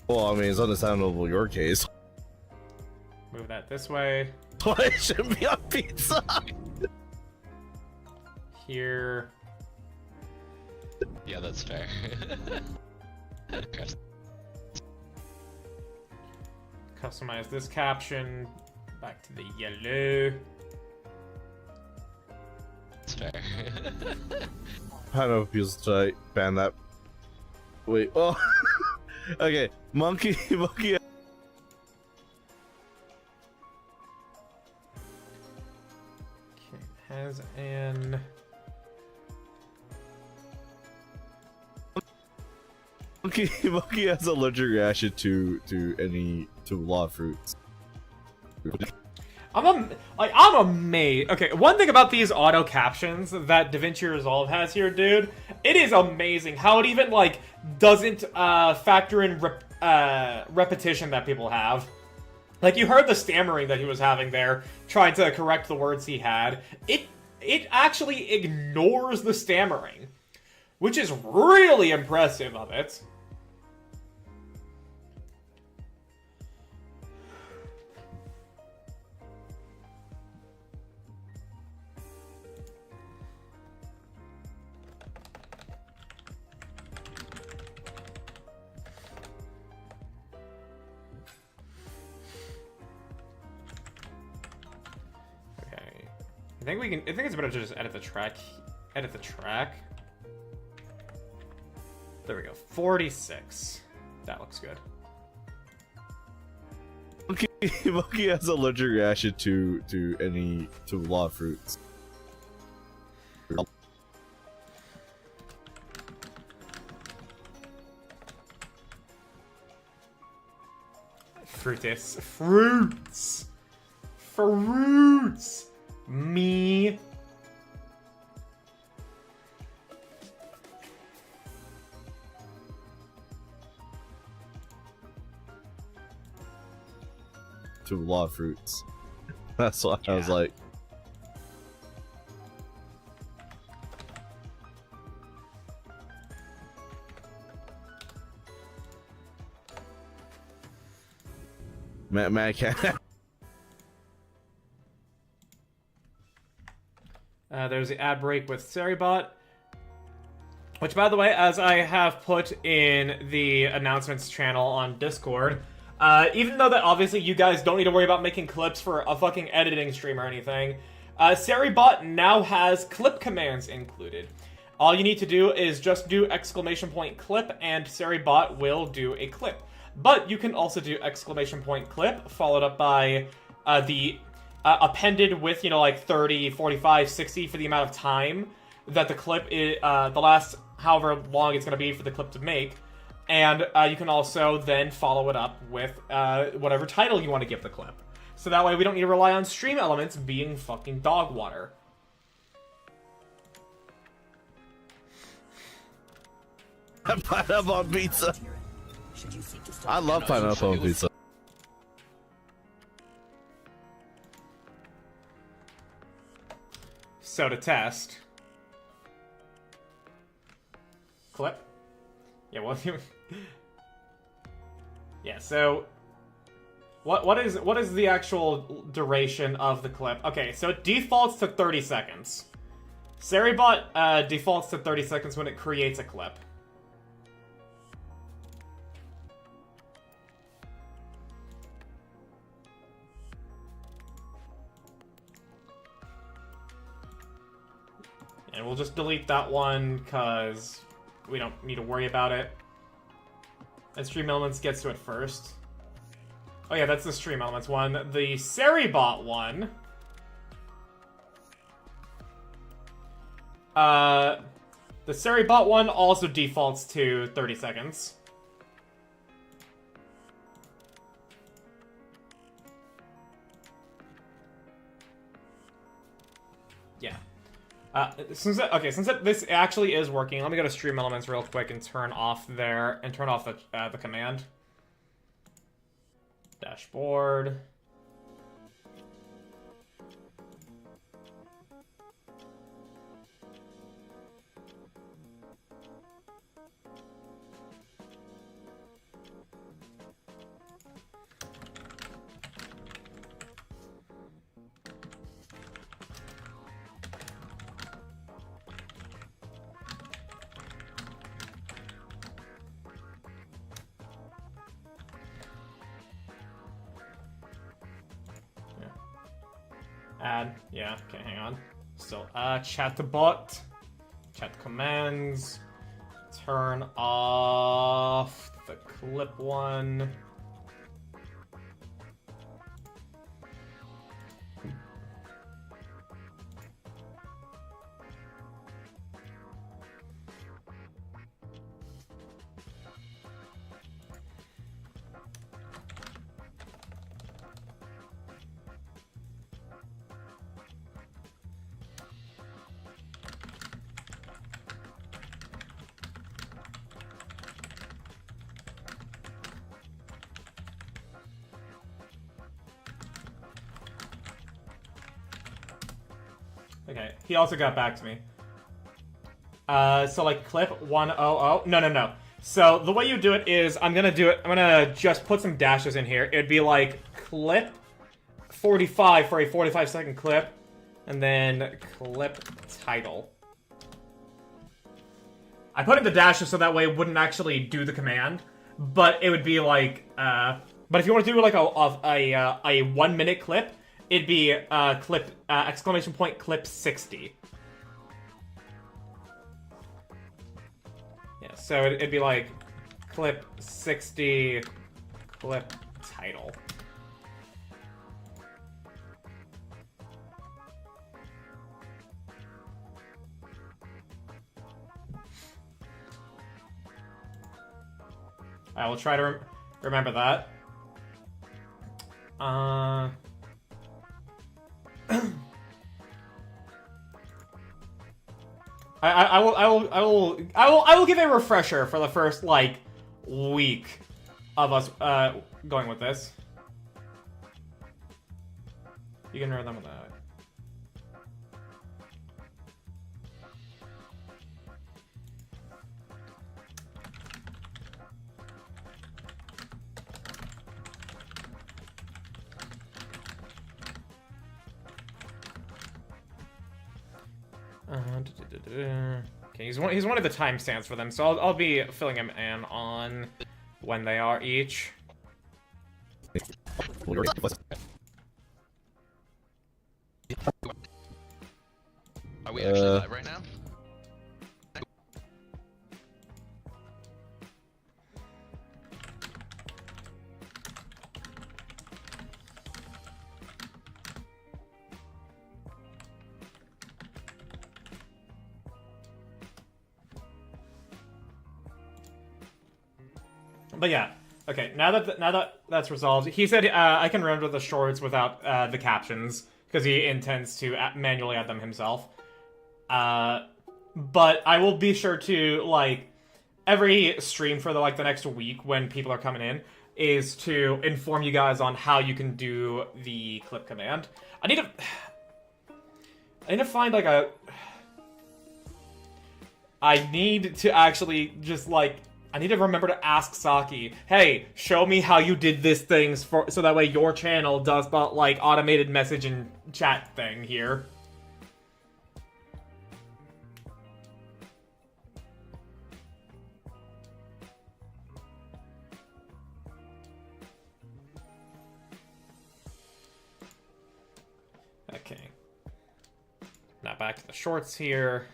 Well, I mean, it's understandable in your case. Move that this way. Why it shouldn't be on pizza? Here. Yeah, that's fair. Customize this caption. Back to the yellow. That's fair. Pineapple pizza tonight. Ban that. Wait. Oh. Okay. Monkey. Okay, has an... Monkey has allergic reaction to a lot of fruits. I'm amazed. Okay, one thing about these auto captions that DaVinci Resolve has here, dude, it is amazing how it even like doesn't factor in repetition that people have. Like, you heard the stammering that he was having there, trying to correct the words he had. It actually ignores the stammering, which is really impressive of it. I think it's better to just edit the track. Edit the track. There we go. 46. That looks good. Monkey has allergic reaction to a lot of fruits. Fruitus. Fruits! Fruits! Me. To a lot of fruits. That's what I was like. Mad Cat. There's the ad break with Seribot. Which, by the way, as I have put in the announcements channel on Discord, even though that obviously you guys don't need to worry about making clips for a fucking editing stream or anything, Seribot now has clip commands included. All you need to do is just do !clip and Seribot will do a clip. But you can also do !clip followed up by the appended with, you know, like 30, 45, 60 for the amount of time that the clip is, the last however long it's going to be for the clip to make. And you can also then follow it up with whatever title you want to give the clip. So that way we don't need to rely on stream elements being fucking dog water. Pineapple on pizza. I love pineapple on pizza. So to test. Clip. Yeah, well, yeah. So, what is the actual duration of the clip? Okay, so it defaults to 30 seconds. Seribot defaults to 30 seconds when it creates a clip. And we'll just delete that one, because we don't need to worry about it. And Stream Elements gets to it first. Oh yeah, that's the Stream Elements one. The Seribot one... the Seribot one also defaults to 30 seconds. Yeah. Since this actually is working, let me go to Stream Elements real quick and turn off the command. Dashboard. Add, yeah, okay, hang on. Still, chat to bot, chat to commands, turn off the clip one. Okay, he also got back to me. So like clip 100. No. So the way you do it is I'm gonna just put some dashes in here. It'd be like clip 45 for a 45-second clip, and then clip title. I put in the dashes so that way it wouldn't actually do the command, but it would be like but if you want to do like a 1 minute clip, it'd be clip exclamation point clip 60. Yeah, so it'd be like clip 60 clip title. I will try to remember that. I will give a refresher for the first like week of us going with this. You can remember that. Okay, he's one of the timestamps for them, so I'll be filling him in on when they are each. Are we actually live right now? But yeah, okay. Now that that's resolved, he said I can render the shorts without the captions because he intends to manually add them himself. But I will be sure to like every stream for the next week when people are coming in is to inform you guys on how you can do the clip command. I need to find like a. I need to actually just like I need to remember to ask Saki, hey, show me how you did this things for so that way your channel does that like automated message and chat thing here. Okay. Now back to the shorts here.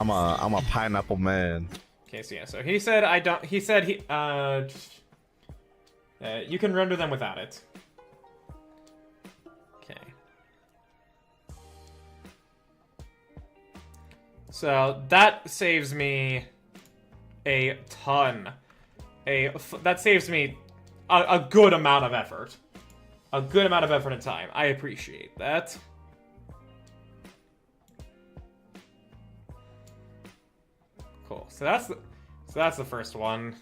I'm a pineapple man. Okay, so yeah, so he said you can render them without it. Okay. So that saves me a ton. That saves me a good amount of effort. A good amount of effort and time. I appreciate that. Cool. So that's the first one.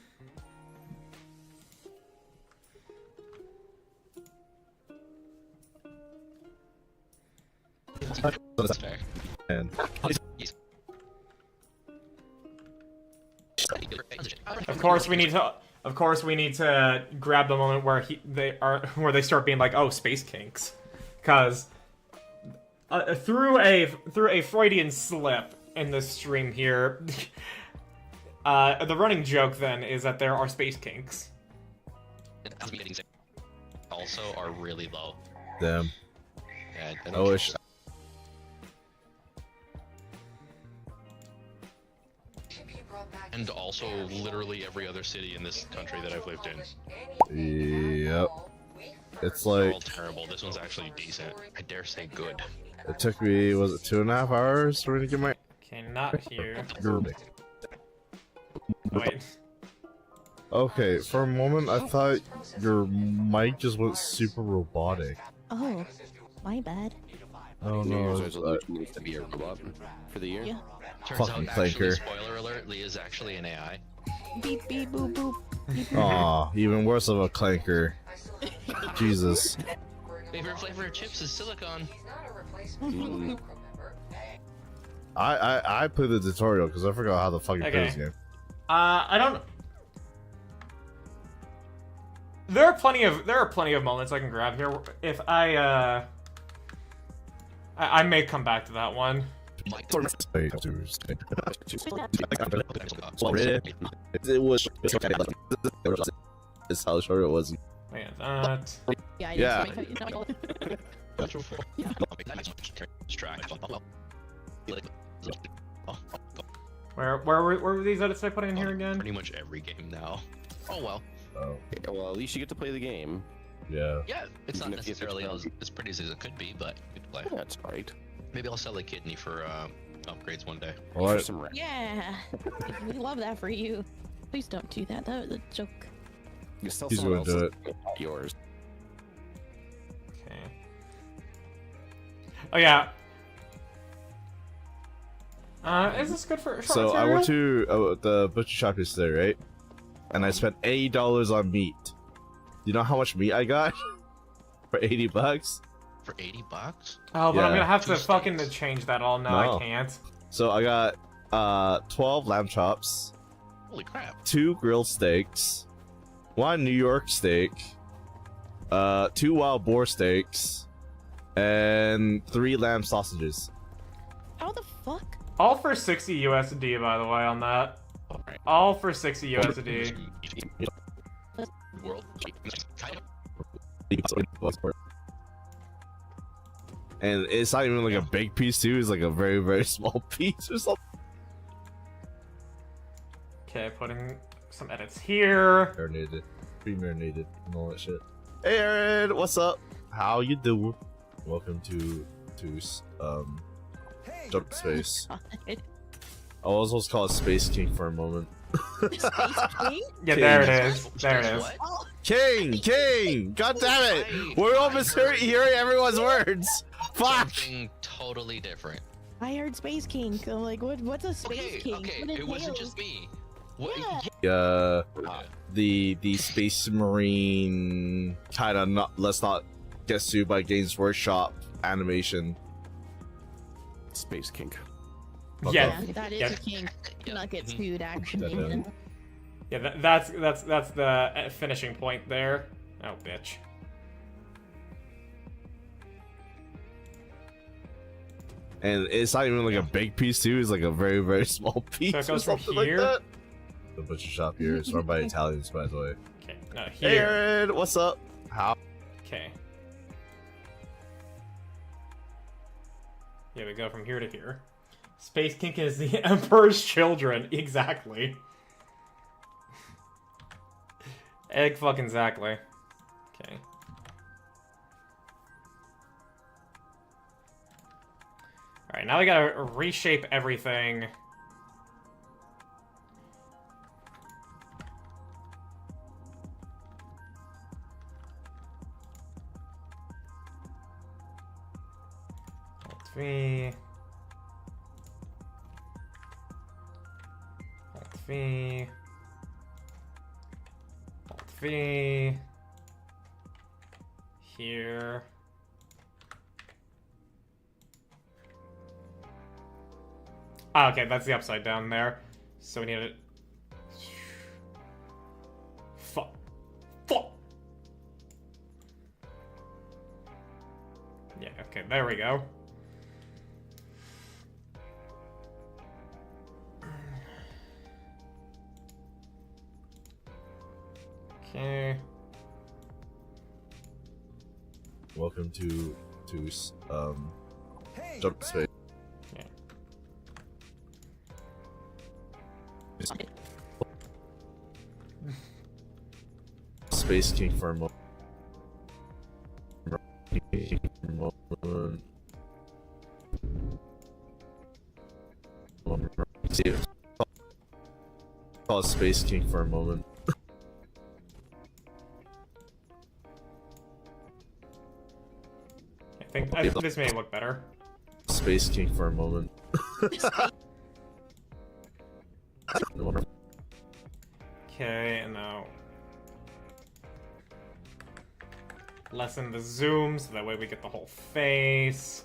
That's fair. And Of course we need to grab the moment where they start being like, oh, space kinks, because through a Freudian slip in the stream here, the running joke then is that there are space kinks. Also are really low. damn. Yeah, I wish. And also literally every other city in this country that I've lived in. Yep. It's They're like all terrible. This one's actually decent. I dare say good. it took me, was it 2.5 hours for me to get my? Okay, not here. Girl. Wait. Okay, for a moment I thought your mic just went super robotic. Oh, my bad. Oh New no. Year's resolution needs to be a robot for the year. Yeah. Turns Fucking out, actually, clanker. spoiler alert, Leah's actually an AI. Beep beep boop boop. Beep, boop. Aw, even worse of a clanker. Jesus. Favorite flavor of chips is silicone. Mm. I played the tutorial because I forgot how the fucking play this Okay. game. I don't. There are plenty of moments I can grab here. If I may come back to that one. It was. It's how short it was. Wait, that. Yeah. Yeah. Where were these edits I put in here again? Pretty much every game now. Oh well. Oh, Yeah, well, at least you get to play the game. yeah. Yeah, it's not Even if you necessarily fix as pretty as it could be, but good to play. That's right. Maybe I'll sell a kidney for upgrades one day. For Alright. some rent. Yeah. We love that for you. Please don't do that. That was a joke. You sell He's someone gonna do else's, not yours. Okay. Oh yeah. Is this good for short So I material? went to the butcher shop yesterday, right? And I spent $80 on meat. You know how much meat I got for $80? For 80 bucks? Oh, but I'm Yeah. gonna have 2 to fucking steaks. change that all. No, No. I can't. So I got 12 lamb chops, Holy crap. 2 grilled steaks, 1 New York steak, 2 wild boar steaks, and 3 lamb sausages. How the fuck? All for 60 USD, by the way, on that. Alright. All for 60 USD. World. Kind of. And it's not even like a big piece too, it's like a very, very small piece or something. Okay, putting some edits here. Marinated. Pre-marinated and all that shit. Hey Aaron, what's up? How you doing? Welcome to Jump Space. God. I was supposed to call it Space King for a moment. Space King? Yeah, there it is. There it is. What? Oh, King! God damn it! Right. We're all mishearing everyone's words! Fuck! Something totally different. I heard Space King. I'm like, what's a Space Okay, King? okay, What it wasn't entails? just me. What? Yeah. The Space Marine kind of not. Let's not get sued by Games Workshop animation. Space kink. Yeah, Yeah, that is yeah. a kink. Yeah. Not get sued, actually. Yeah. You know? Yeah, that's the finishing point there. Oh, bitch. And it's not even like a big piece too. It's like a very, very small piece. So it or goes from something here? Like that. The butcher shop here is run by Italians, by the way. Okay, no, Hey, here. Aaron, what's up? How? Okay. Yeah, we go from here to here. Space Kink is the Emperor's children. Exactly. Egg fucking exactly. Okay. Alright, now we gotta reshape everything. Alt V. Alt V. Alt V. Here. Ah, okay, that's the upside down there. So we need it. Fuck. Fuck. Yeah, okay, there we go. Okay. Welcome to jump space. Yeah. Space King for a moment. See, call it Space King for a moment. I think this may look better. Space King for a moment. Okay, and now lessen the zoom so that way we get the whole face.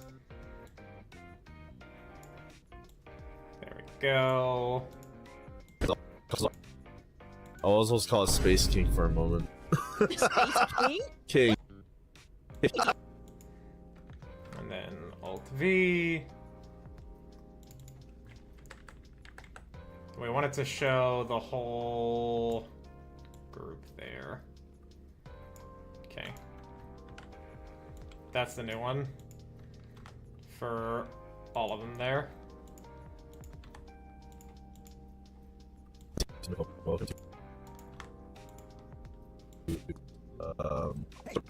There we go. I'll also call it Space King for a moment. King. And then Alt V. We want it to show the whole group there. Okay. That's the new one. For all of them there.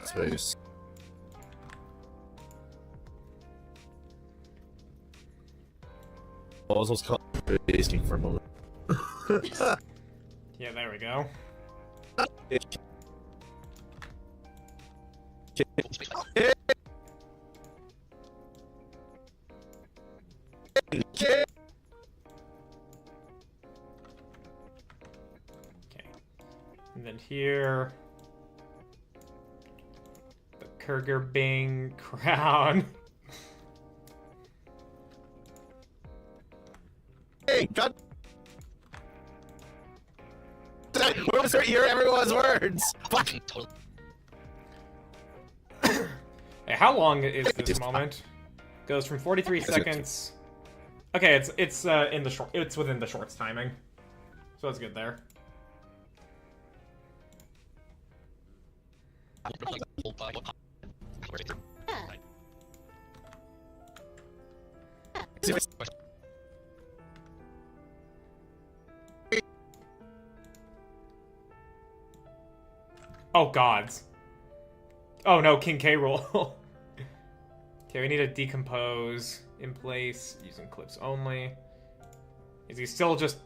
Space. I'll also call it Space King for a moment. Yeah, there we go. Okay. And then here, the Kurger Bing crown. Hey, God! Where was hear everyone's words? Fuck! Hey, how long is this moment? Goes from 43 seconds. Okay, it's in the short. It's within the shorts timing, so that's good there. Oh gods. Oh no, King K roll. Okay, we need to decompose in place using clips only. Is he still just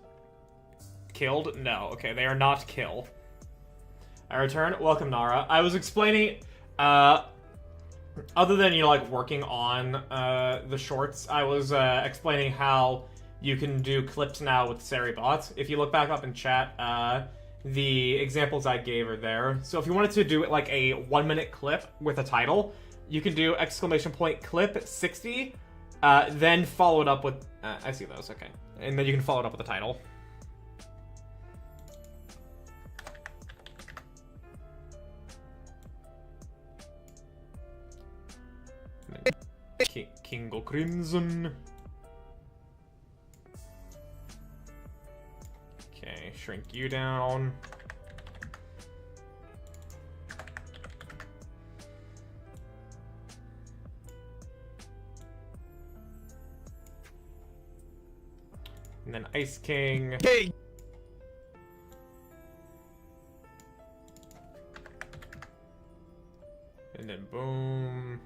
killed? No. Okay, they are not kill. I return. Welcome, Nara. I was explaining, other than, you know, like, working on the shorts, I was explaining how you can do clips now with Seribot. If you look back up in chat, the examples I gave are there. So if you wanted to do it like a 1-minute clip with a title, you can do !clip 60, then follow it up with, I see those, okay. And then you can follow it up with a title. King of Crimson. Okay, shrink you down. And then Ice King. Hey! And then boom.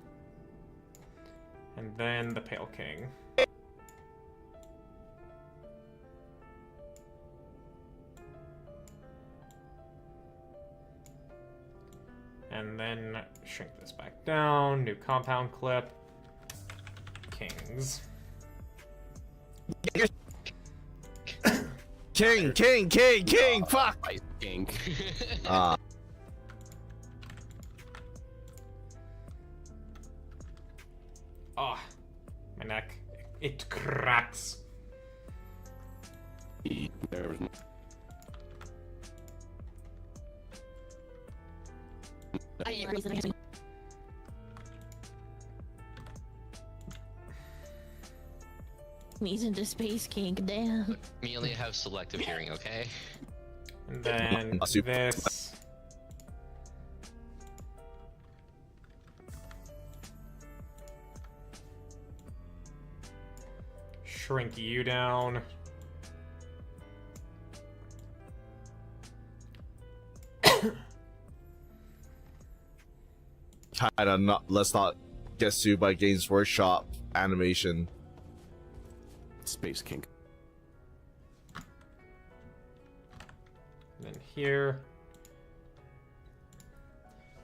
And then the Pale King. And then shrink this back down. New compound clip. Kings. King! Fuck! Ice King. Ah. Ah, my neck. It cracks. There was no... He's into Space King, damn. Me only have selective hearing, okay? And then this. Shrink you down. Kinda not. Let's not get sued by Games Workshop animation. Space King. And then here.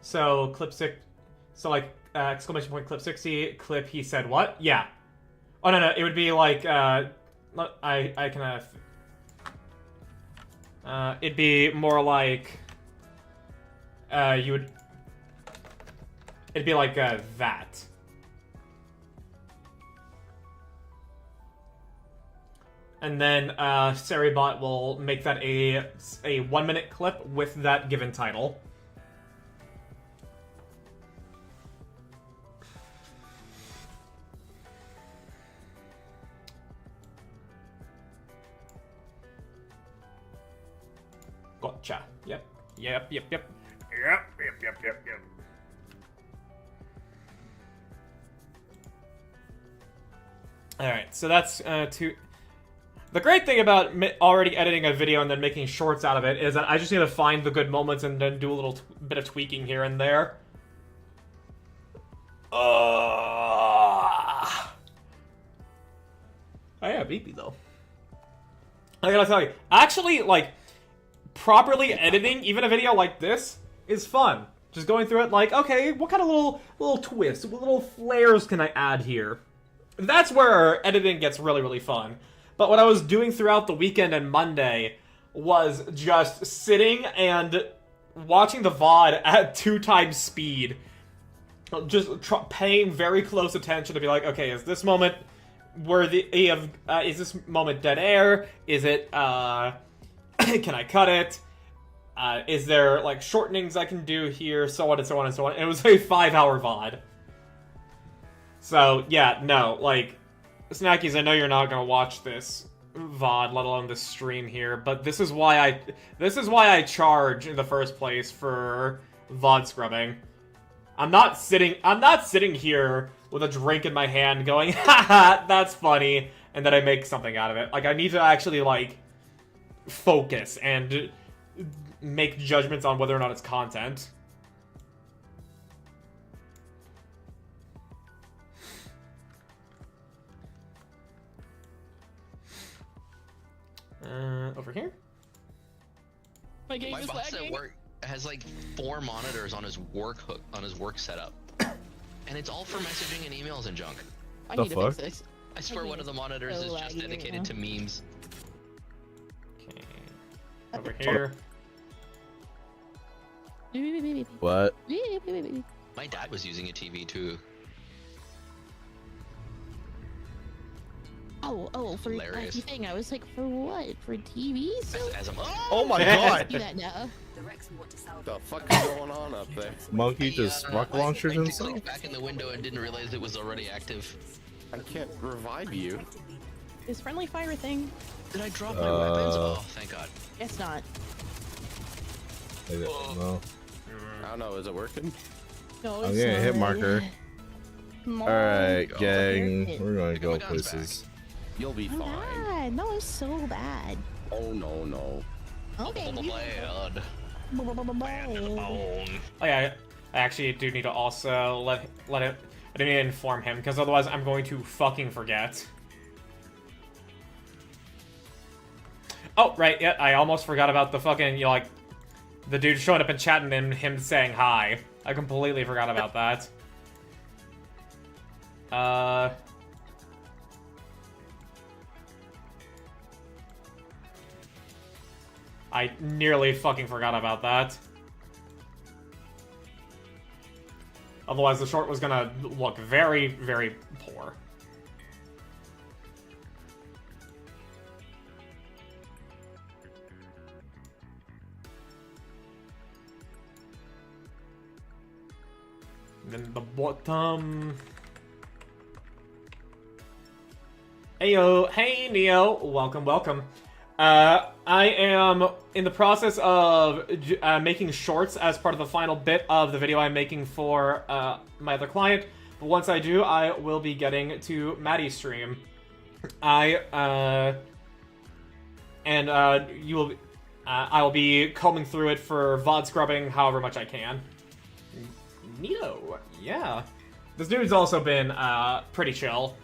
So clip 6. So like !clip 60. Clip. He said what? Yeah. Oh no. It would be like I can. It'd be more like. You would. It'd be like that. And then Seribot will make that a 1-minute clip with that given title. Gotcha. Yep. Alright, so that's two. The great thing about already editing a video and then making shorts out of it is that I just need to find the good moments and then do a little bit of tweaking here and there. I am beepy though. I gotta tell you, actually, like, properly editing even a video like this is fun. Just going through it like, okay, what kind of little twists, what little flares can I add here? That's where editing gets really, really fun. But what I was doing throughout the weekend and Monday was just sitting and watching the VOD at 2x speed. Just paying very close attention to be like, okay, is this moment worthy of, is this moment dead air? Is it, can I cut it? Is there, like, shortenings I can do here? So on and so on and so on. And it was a 5-hour VOD. So, yeah, no, like, Snackies, I know you're not gonna watch this VOD, let alone this stream here, but this is why I charge in the first place for VOD scrubbing. I'm not sitting here with a drink in my hand going, haha, that's funny, and then I make something out of it. Like, I need to actually, like, focus and make judgments on whether or not it's content. Over here? My game My is boss lagging. at work has like 4 monitors on his work setup, and it's all for messaging and emails and junk. I The need to fix fuck? this. I swear My one of the game monitors so is just laggy dedicated right to memes. Okay. Over here. What? My dad was using a TV too. Oh, for Hilarious. wacky thing. I was like, for what? For TV? So As I'm, Oh my do god! that now. The fuck is going on up there? Monkey just rocket launchered I himself? clicked back in the window and didn't realize it was already active. I can't revive you. Is friendly fire thing? Did I drop my weapons? Oh, thank God. Guess not. No. I don't know, is it working? No, I'm it's getting a hit not. marker. No. Alright, go. gang. Okay. We're gonna Pick go up my guns places. You'll be I'm fine. bad. No, it's so bad. Oh no. Okay. you- Blood. Bye. Bone. Oh yeah, I actually do need to also let it. I do need to inform him because otherwise I'm going to fucking forget. Oh right, yeah, I almost forgot about the fucking like the dude showing up in chat and then him saying hi. I completely forgot about that. I nearly fucking forgot about that. Otherwise, the short was gonna look very, very poor. Then the bottom. Heyo, hey Neo, welcome. I am in the process of making shorts as part of the final bit of the video I'm making for my other client. But once I do, I will be getting to Maddie's stream. I will be combing through it for VOD scrubbing however much I can. Neato, yeah. This dude's also been pretty chill.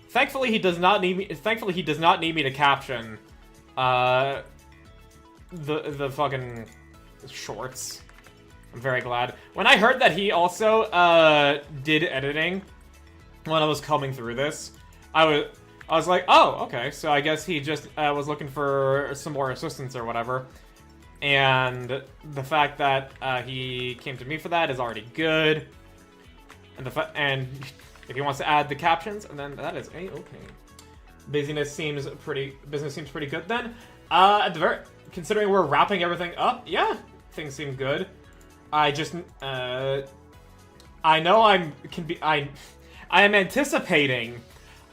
Thankfully, he does not need me. Thankfully, he does not need me to caption the fucking shorts. I'm very glad. When I heard that he also did editing when I was combing through this, I was like, oh, okay. So I guess he just was looking for some more assistance or whatever. And the fact that he came to me for that is already good. And if he wants to add the captions, and then that is a-okay. Business seems pretty good then. At the very, considering we're wrapping everything up, yeah, things seem good. I just I know I am anticipating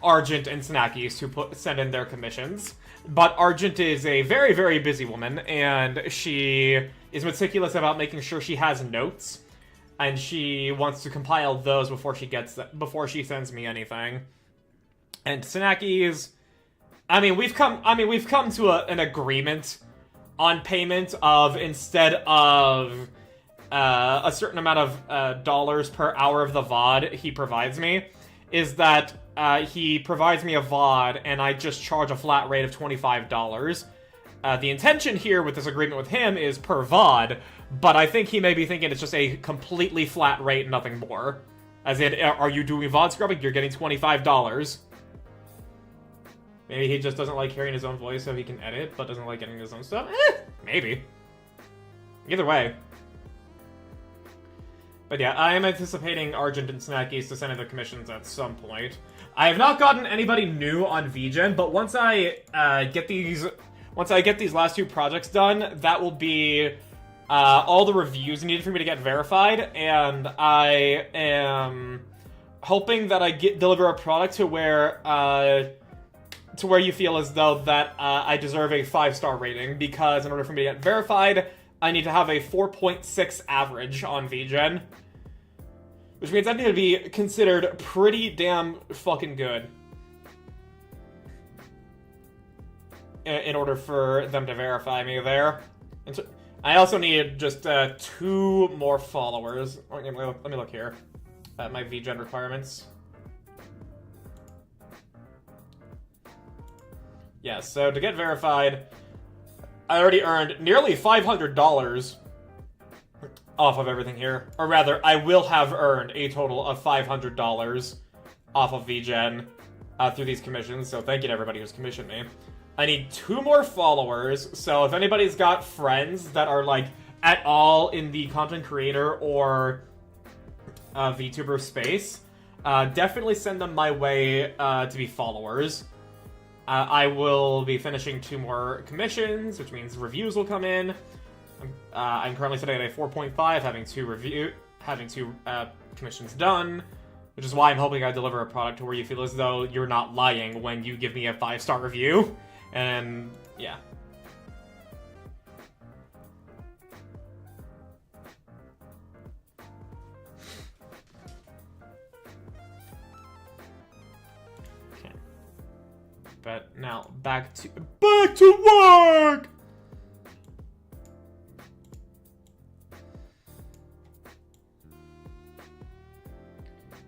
Argent and Snackies to send in their commissions, but Argent is a very, very busy woman, and she is meticulous about making sure she has notes. And she wants to compile those before she sends me anything. And Snackies, we've come to an agreement on payment of, instead of a certain amount of dollars per hour of the VOD he provides me, is that he provides me a VOD and I just charge a flat rate of $25. The intention here with this agreement with him is per VOD, but I think he may be thinking it's just a completely flat rate, nothing more. As in, are you doing VOD scrubbing? You're getting $25. Maybe he just doesn't like hearing his own voice so he can edit, but doesn't like getting his own stuff? Maybe. Either way. But yeah, I am anticipating Argent and Snackies to send in the commissions at some point. I have not gotten anybody new on VGen, but once I get these last two projects done, that will be all the reviews needed for me to get verified, and I am hoping that I deliver a product to where you feel as though that I deserve a 5-star rating, because in order for me to get verified, I need to have a 4.6 average on VGen, which means I need to be considered pretty damn fucking good in order for them to verify me there. And so I also need just 2 more followers. Let me look here at my VGen requirements. Yeah, so to get verified, I already earned nearly $500 off of everything here. Or rather, I will have earned a total of $500 off of VGen through these commissions, so thank you to everybody who's commissioned me. I need 2 more followers, so if anybody's got friends that are, like, at all in the content creator or VTuber space, definitely send them my way to be followers. I will be finishing 2 more commissions, which means reviews will come in. I'm currently sitting at a 4.5, having 2 commissions done, which is why I'm hoping I deliver a product to where you feel as though you're not lying when you give me a 5-star review. And yeah. Okay. But now back to work.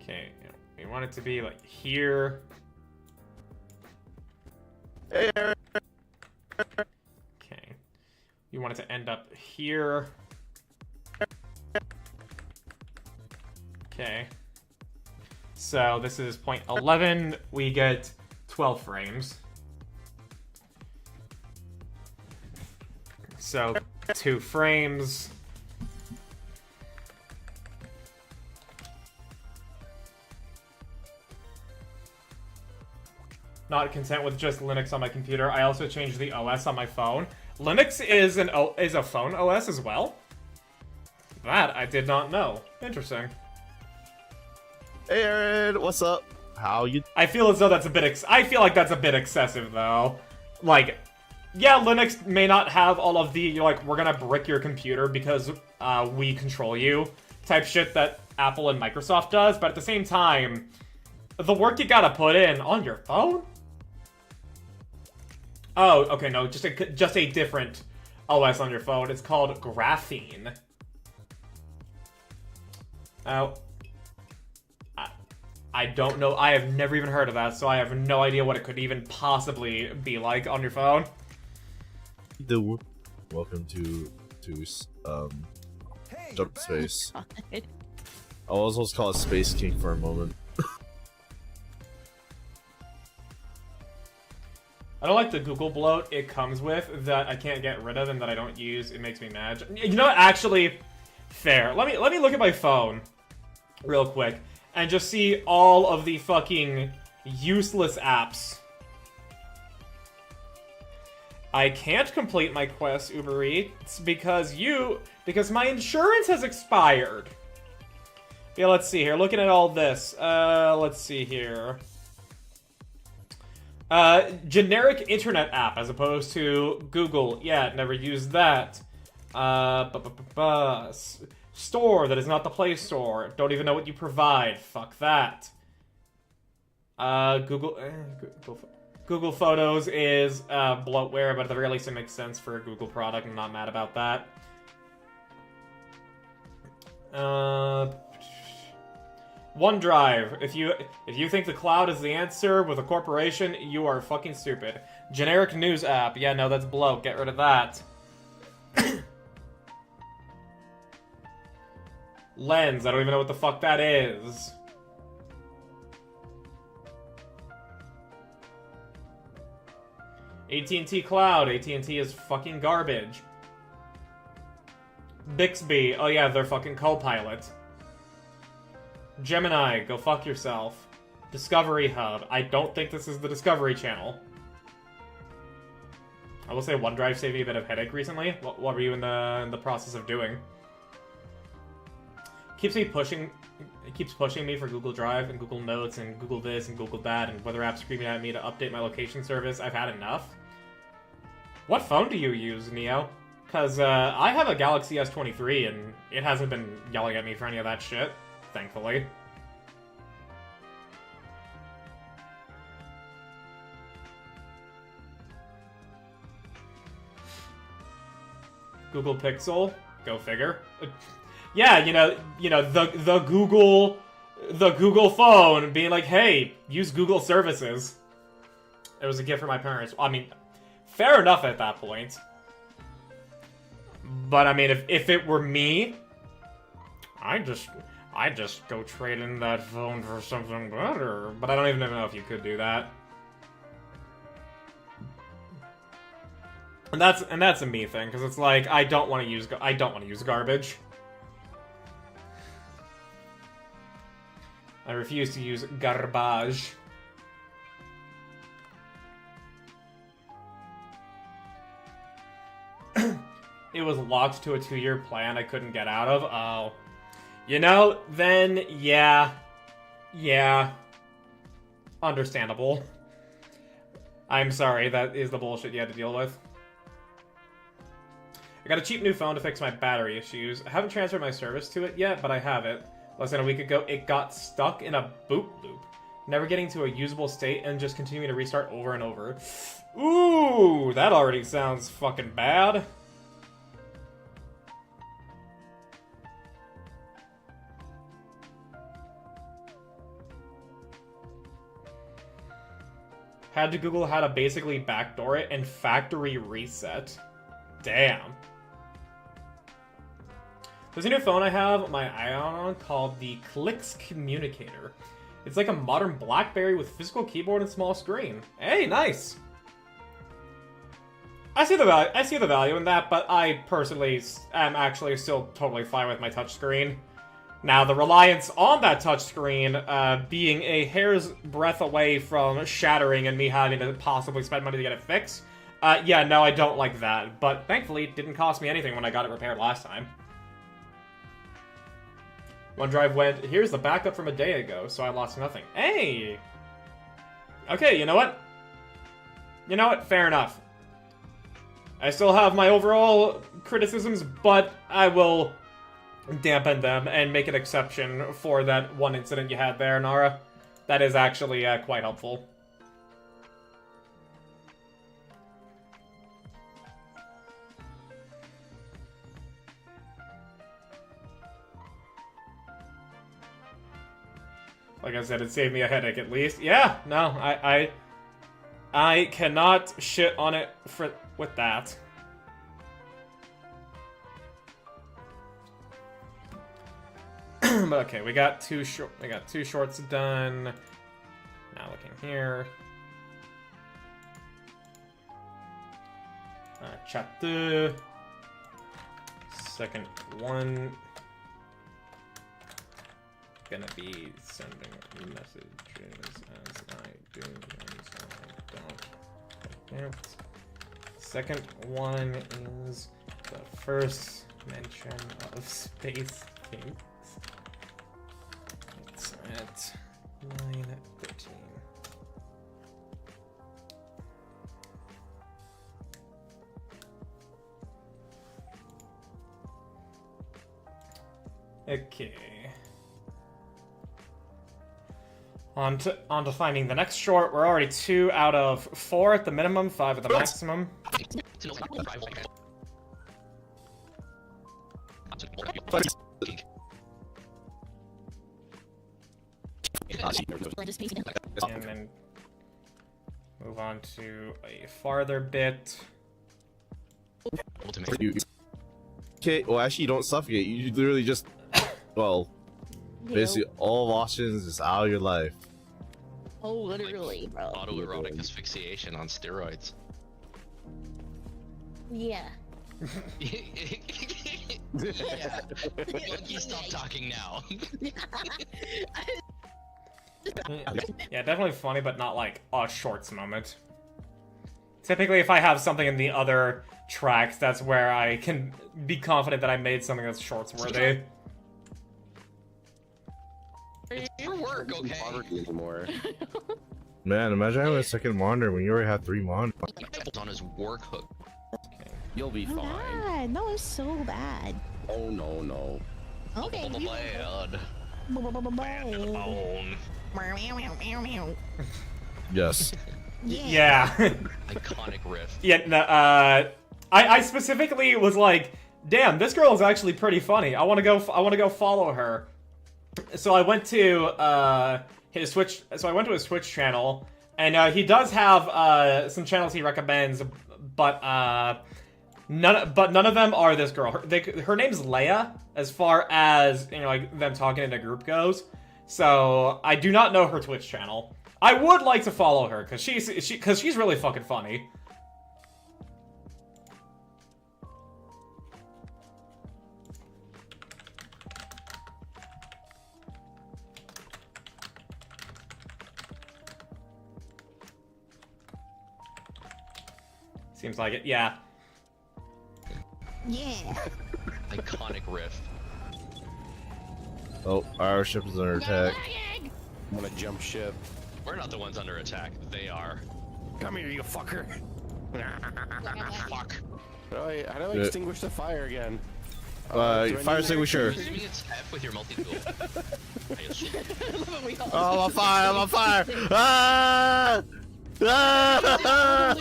Okay, we want it to be like here. Hey, Aaron. Okay. You want it to end up here. Okay. So this is point 11. We get 12 frames. So 2 frames. Not content with just Linux on my computer, I also changed the OS on my phone. Linux is a phone OS as well? That I did not know. Interesting. Hey, Aaron. What's up? How you? I feel as though that's a bit. I feel like that's a bit excessive, though. Like, yeah, Linux may not have all of the like we're gonna brick your computer because we control you type shit that Apple and Microsoft does, but at the same time, the work you gotta put in on your phone. Oh, okay, no, just a different OS on your phone. It's called Graphene. Oh. I don't know. I have never even heard of that, so I have no idea what it could even possibly be like on your phone. Welcome to Jump Space. God. I was supposed to call it Space King for a moment. I don't like the Google bloat it comes with that I can't get rid of and that I don't use. It makes me mad. You know what? Actually, fair. Let me look at my phone real quick and just see all of the fucking useless apps. I can't complete my quest Uber Eats because my insurance has expired. Yeah, let's see here. Looking at all this. Let's see here. Generic internet app as opposed to Google. Yeah, never used that. Store that is not the Play Store. Don't even know what you provide. Fuck that. Google Photos is bloatware, but at the very least it makes sense for a Google product. I'm not mad about that. OneDrive. If you think the cloud is the answer with a corporation, you are fucking stupid. Generic news app. Yeah, no, that's bloat. Get rid of that. Lens. I don't even know what the fuck that is. AT&T Cloud. AT&T is fucking garbage. Bixby. Oh yeah, they're fucking Copilot. Gemini, go fuck yourself. Discovery Hub. I don't think this is the Discovery Channel. I will say OneDrive saved me a bit of headache recently. What were you in the process of doing? It keeps pushing me for Google Drive and Google Notes and Google this and Google that and weather apps screaming at me to update my location service. I've had enough. What phone do you use, Neo? Because I have a Galaxy S23 and it hasn't been yelling at me for any of that shit, thankfully. Google Pixel, go figure. Yeah, you know the Google phone being like, hey, use Google services. It was a gift for my parents. I mean, fair enough at that point. But I mean, if it were me, I just go trade in that phone for something better. But I don't even know if you could do that. And that's a me thing, because it's like I don't want to use garbage. I refuse to use garbage. It was locked to a 2-year plan I couldn't get out of. Oh. You know, then, yeah. Yeah. Understandable. I'm sorry, that is the bullshit you had to deal with. I got a cheap new phone to fix my battery issues. I haven't transferred my service to it yet, but I have it. Less than a week ago, it got stuck in a boot loop. Never getting to a usable state and just continuing to restart over and over. Ooh, that already sounds fucking bad. Had to Google how to basically backdoor it and factory reset. Damn. There's a new phone I have my eye on called the Clicks Communicator. It's like a modern BlackBerry with physical keyboard and small screen. Hey, nice! I see the value in that, but I personally am actually still totally fine with my touchscreen. Now, the reliance on that touchscreen being a hair's breadth away from shattering and me having to possibly spend money to get it fixed, yeah, no, I don't like that. But thankfully, it didn't cost me anything when I got it repaired last time. OneDrive went, here's the backup from a day ago, so I lost nothing. Hey! Okay, you know what? You know what? Fair enough. I still have my overall criticisms, but I will dampen them and make an exception for that one incident you had there, Nara. That is actually quite helpful. Like I said, it saved me a headache at least. Yeah, no, I cannot shit on it with that. But okay, we got two shorts done. Now looking here. Chat 2. Second one. Gonna be sending messages as I do ones I don't. Second one is the first mention of Space Kinks. It's at 9:13. Okay. On to finding the next short. We're already 2 out of 4 at the minimum, 5 at the maximum. And then move on to a farther bit. Okay, well actually you don't suffocate, you literally just, well, basically all options is out of your life. Oh, literally, bro. Autoerotic asphyxiation on steroids. Yeah. You stop talking now. Yeah, definitely funny, but not like a shorts moment. Typically, if I have something in the other tracks, that's where I can be confident that I made something that's shorts worthy. For work, okay? Anymore. Man, imagine having a second monitor when you already have 3 monitors. On his work hook. You'll be Oh, fine. God. No, it's so bad. Oh no. Okay. Bad. Bone. Yes. Yeah. Iconic riff. Yeah, no, I specifically was like, damn, this girl is actually pretty funny. I want to go follow her. So I went to his Twitch. So I went to his Twitch channel, and he does have some channels he recommends, but none of them are this girl. Her name's Leia, as far as like them talking in a group goes. So I do not know her Twitch channel. I would like to follow her because she's really fucking funny. Seems like it. Yeah. Yeah. Iconic riff. Oh, our ship is under attack. I'm gonna jump ship. We're not the ones under attack. They are. Come here, you fucker. Fuck. How do I extinguish the fire again? Fire extinguisher. Assuming it's F with your multi-tool. I assume. Oh, I'm on fire! I'm on fire! Ah! Ah!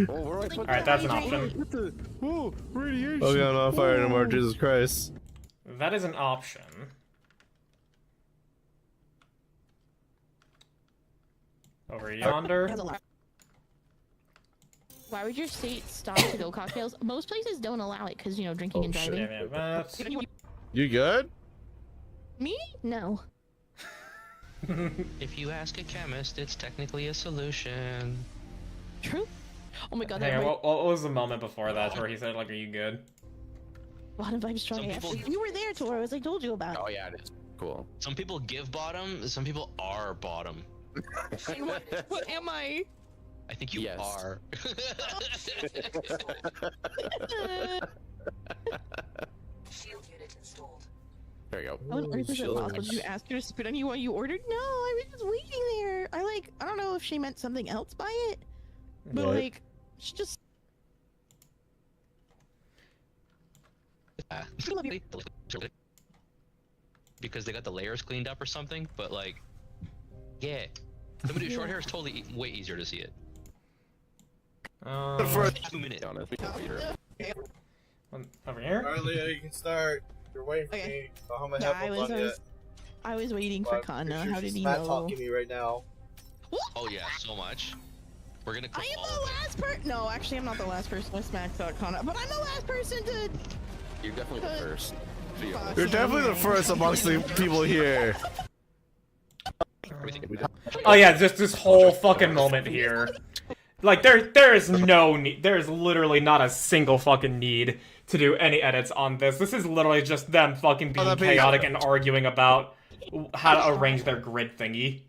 Oh, where do I put Alright, that's an option. What the? Whoa, radiation. Okay, I'm not on fire anymore. Jesus Christ. That is an option. Over yonder. Why would your state stop to go cocktails? Most places don't allow it because, you know, drinking Oh, and shit. driving. Yeah, that's... You good? Me? No. If you ask a chemist, it's technically a solution. True. Oh my god, Hang that on, might... what was the moment before that where he said, like, are you good? a lot of vibes strong. Some people- You were there, Tor, as I told you about. Oh yeah, it is. Cool. Some people give bottom, some people are bottom. What am I? I think you Yes. are. There you go. How on earth is it Shield. possible? Did you ask her to spit on you while you ordered? No, I was just waiting there. I don't know if she meant something else by it, but Right. like, she just. Because they got the layers cleaned up or something, but like, yeah. Somebody with short hair is totally way easier to see it. For 2 minutes. Honest. Over here? Earlier, you can start. You're waiting for Okay. me. I don't have my Yeah, headphones on yet. I was waiting for Kana. How did he Not know? talking to me right now. Oh yeah, so much. We're gonna I cook am all the of it. last person. No, actually, I'm not the last person to smack Kana, but I'm the last person to. You're definitely the first. To be honest. You're definitely the first amongst the people here. Everything. Oh yeah, just this whole fucking moment here. Like, there is no need, there is literally not a single fucking need to do any edits on this. This is literally just them fucking being that being- chaotic and arguing about how to arrange their grid thingy.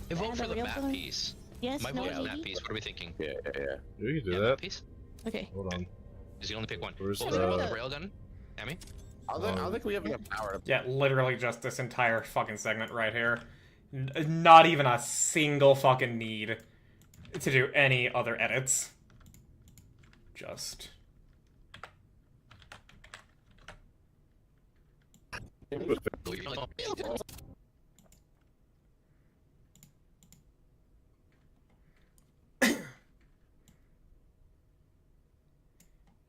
Hey, vote Yeah, for the the real map one? piece. Yes. My no. vote is maybe? map piece. What are we thinking? Yeah. You can do Yeah, that. map piece. Okay. Hold on. Is he only pick one? Where's What was it about the- the railgun? Amy? I don't think we have enough power. Yeah, literally just this entire fucking segment right here. Not even a single fucking need to do any other edits. Just...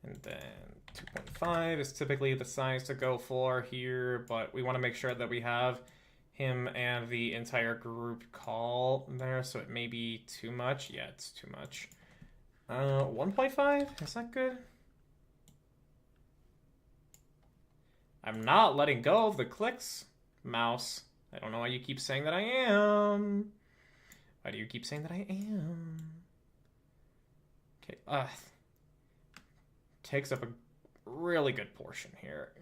And then 2.5 is typically the size to go for here, but we want to make sure that we have him and the entire group call there, so it may be too much. Yeah, it's too much. 1.5? Is that good? I'm not letting go of the clicks, mouse. I don't know why you keep saying that I am. Why do you keep saying that I am? Okay, takes up a really good portion here.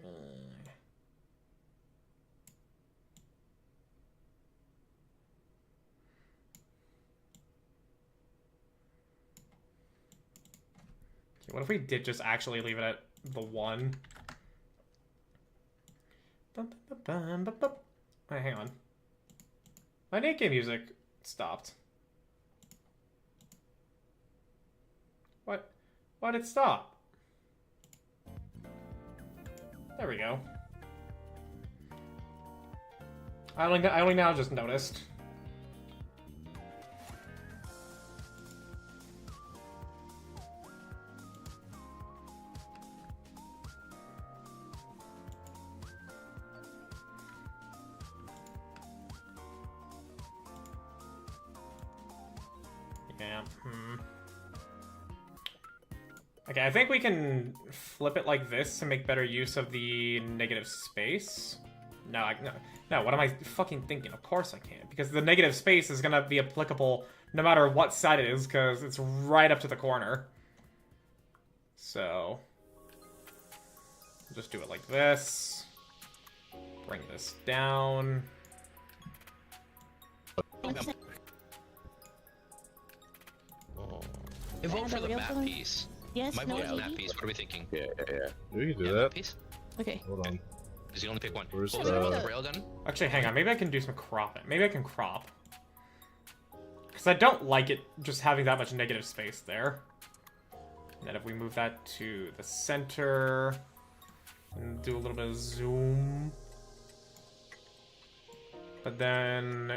Okay, what if we did just actually leave it at the 1? Wait, hang on. My naked music stopped. What? Why did it stop? There we go. I only now just noticed. Yeah. Okay, I think we can flip it like this to make better use of the negative space. No, what am I fucking thinking? Of course I can't, because the negative space is gonna be applicable no matter what side it is, because it's right up to the corner. So, just do it like this. Bring this down. Oh. Hey, vote for the map piece. Yes, My no, vote is maybe? map piece. What are we thinking? Yeah. We can do Yeah, that. map piece? Okay. Hold on. Because you only pick one. Where's Oh, the- is that railgun? Actually, hang on. Maybe I can do some cropping. Maybe I can crop. Because I don't like it just having that much negative space there. And then if we move that to the center and do a little bit of zoom. But then,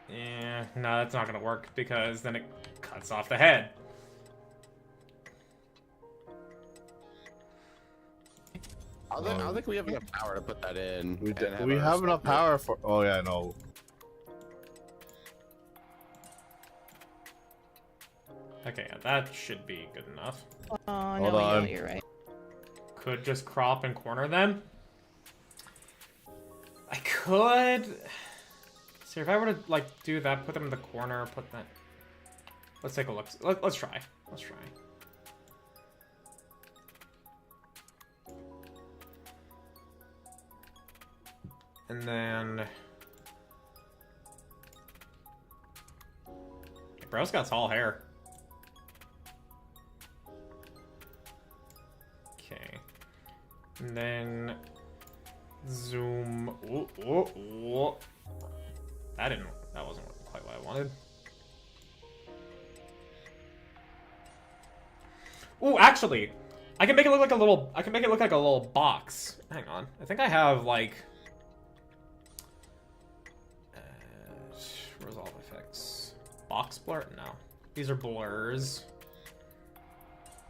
no, that's not going to work because then it cuts off the head. I don't think we have enough power to put that in. We have enough power for. Oh yeah, no. Okay, yeah, that should be good enough. Oh, Hold no, on. you're right. Could just crop and corner then. I could. See, if I were to like do that, put them in the corner, put that. Let's take a look. Let's try. Let's try. And then. Bro's got tall hair. Okay. And then zoom. Ooh, ooh, ooh. That wasn't quite what I wanted. Ooh, actually, I can make it look like a little. I can make it look like a little box. Hang on. I think I have like. Resolve effects. Box blur? No. These are blurs.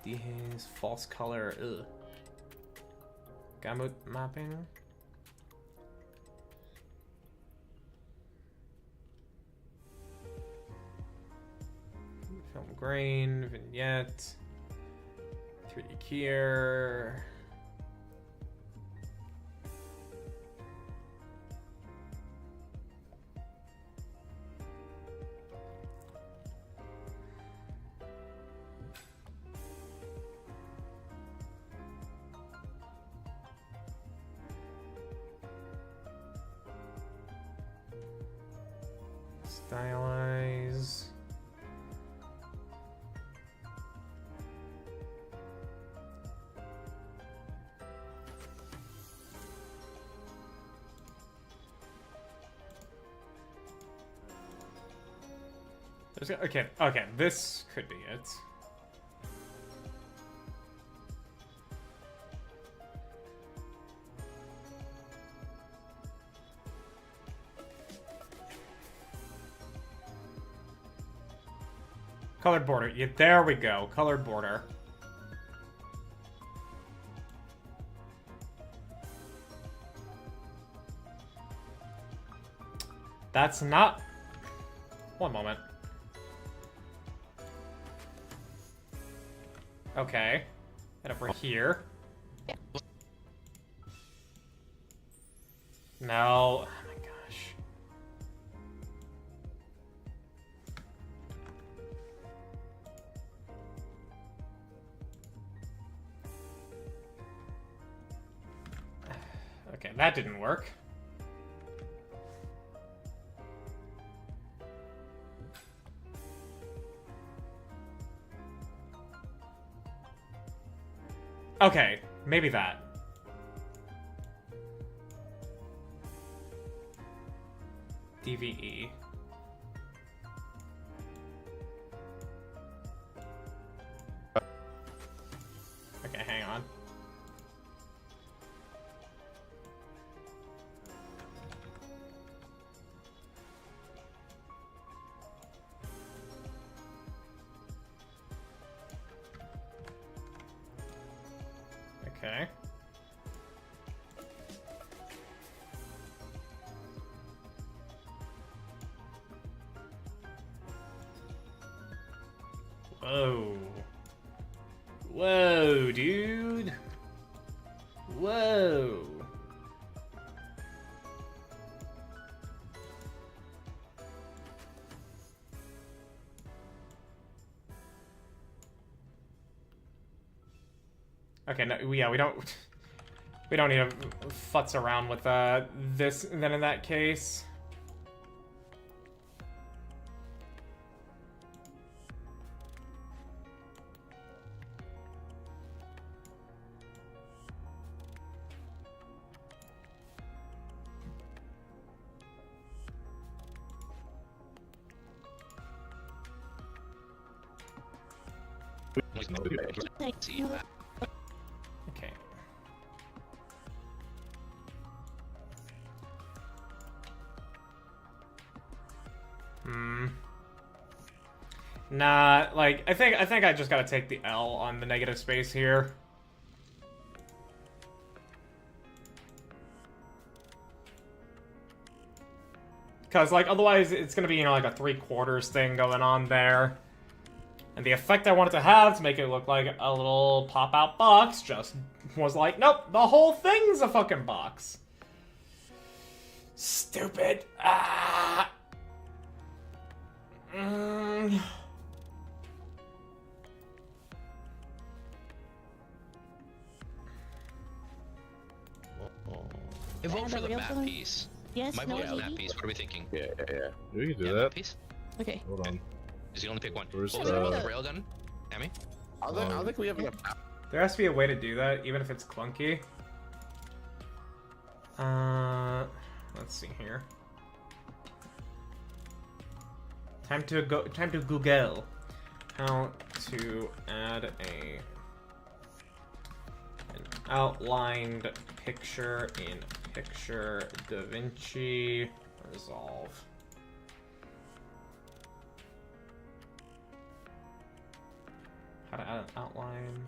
Dehaze, false color. Ugh. Gamut mapping. Film grain, vignette. 3D keyer. Stylize. Okay, this could be it. Colored border. Yeah, there we go. Colored border. That's not... One moment. Okay. And over here. No. Oh my gosh. Okay, that didn't work. Okay, maybe that. DVE. Okay, hang on. Okay. Whoa. Whoa, dude. Whoa. Okay, no, yeah, we don't need to futz around with this. Then in that case, See that. okay. Nah, like I think I just gotta take the L on the negative space here. Cause like otherwise it's gonna be, you know, like a 3/4 thing going on there. And the effect I wanted to have to make it look like a little pop-out box just was like, nope, the whole thing's a fucking box. Stupid. Ah. I vote for the map piece. Yes, My no, vote is maybe? map piece. What are we thinking? Yeah. We can do Yeah, that. map piece? Okay. Hold on. Just you only pick one. Where's What was it about the- the railgun? Amy? I don't think we have enough power. There has to be a way to do that, even if it's clunky. Let's see here. Time to Google how to add an outlined picture in Picture DaVinci Resolve. How to add an outline.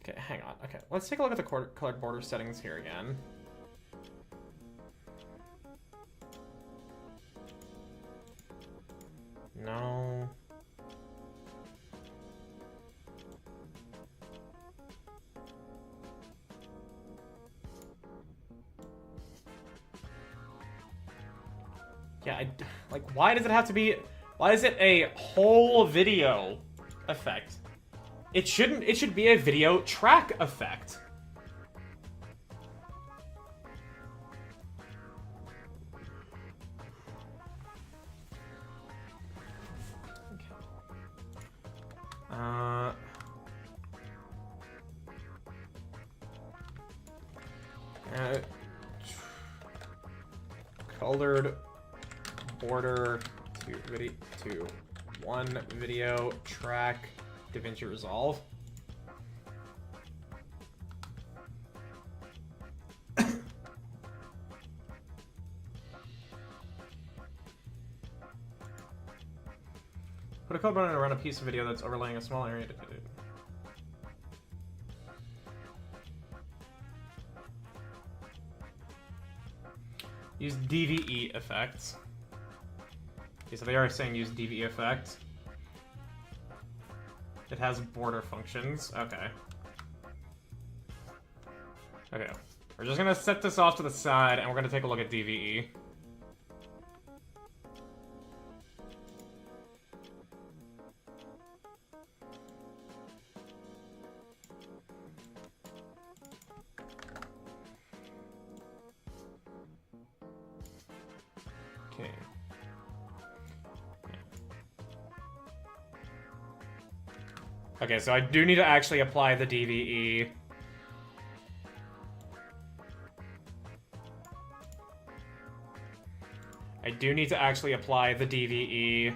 Okay, hang on. Okay, let's take a look at the colored border settings here again. No. Yeah, like, why does it have to be... Why is it a whole video effect? It shouldn't... It should be a video track effect. Colored border to one video track DaVinci Resolve. Put a code button around a piece of video that's overlaying a small area. Use DVE effects. Okay, so they are saying use DVE effect. It has border functions. Okay. Okay. We're just gonna set this off to the side and we're gonna take a look at DVE. Okay. Okay, so I do need to actually apply the DVE. I do need to actually apply the DVE.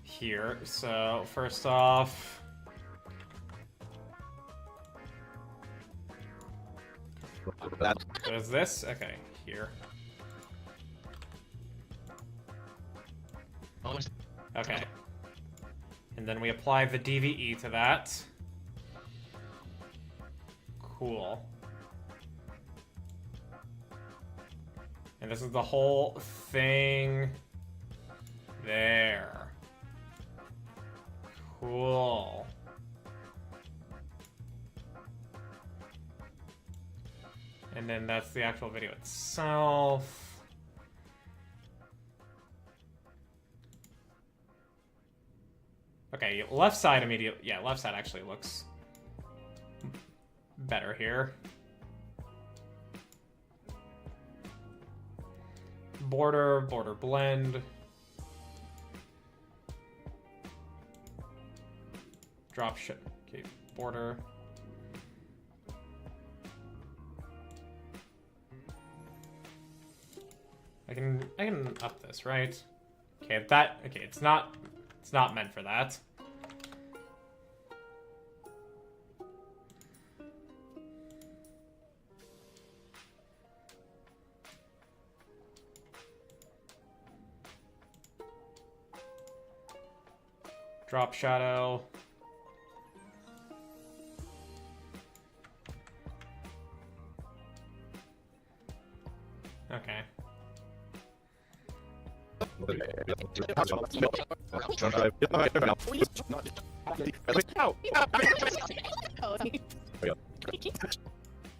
Here, so first off... There's this? Okay, here. Okay. And then we apply the DVE to that. Cool. And this is the whole thing there. Cool. And then that's the actual video itself. Okay, left side immediately. Yeah, left side actually looks better here. Border blend. Drop ship. Okay, border. I can up this, right? Okay, it's not meant for that. Drop shadow. Okay.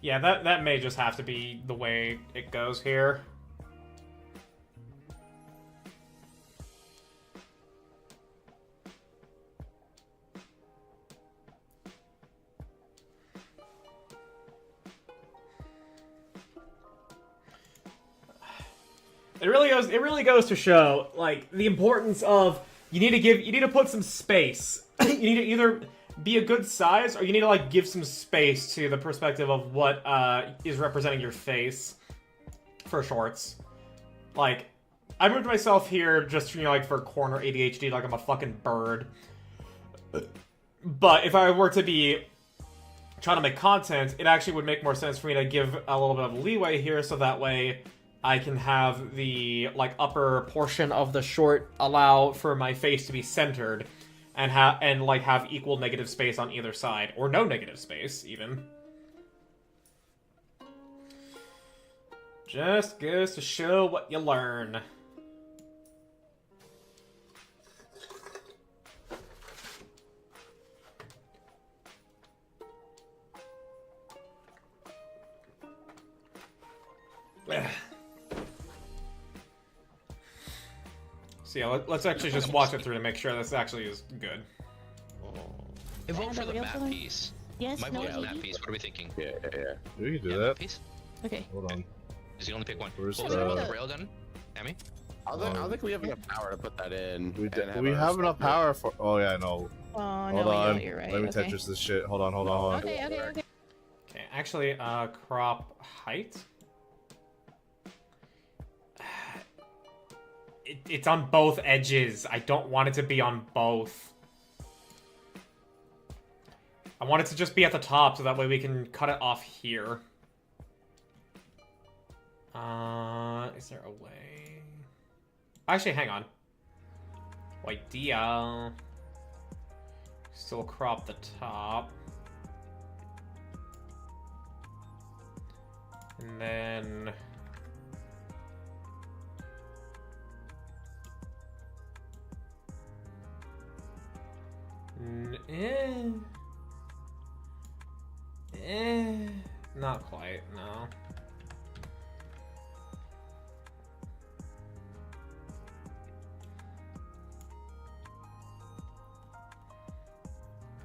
Yeah, that may just have to be the way it goes here. It really goes to show, like, the importance of you need to put some space. You need to either be a good size, or you need to, like, give some space to the perspective of what is representing your face for shorts. Like, I moved myself here just, you know, like, for corner ADHD, like I'm a fucking bird. But if I were to be trying to make content, it actually would make more sense for me to give a little bit of leeway here, so that way I can have the, like, upper portion of the short allow for my face to be centered and have equal negative space on either side, or no negative space even. Just goes to show what you learn. So yeah, let's actually just watch it through to make sure this actually is good. I vote for the map piece. Yes, My no, vote is you- map piece. What are we thinking? Yeah. We can do Map that. piece? Okay. Hold on. Just you only pick one. Where's What was it the- about the railgun? Amy? I don't think we have enough power to put that in. We have enough power for. Oh yeah, no. Oh, Hold no, on. wait, you're right. Let me okay. Tetris this shit. Hold on. Okay. Okay, actually, crop height. It's on both edges. I don't want it to be on both. I want it to just be at the top, so that way we can cut it off here. Is there a way? Actually, hang on. White DL. Still crop the top. And then... Not quite, no.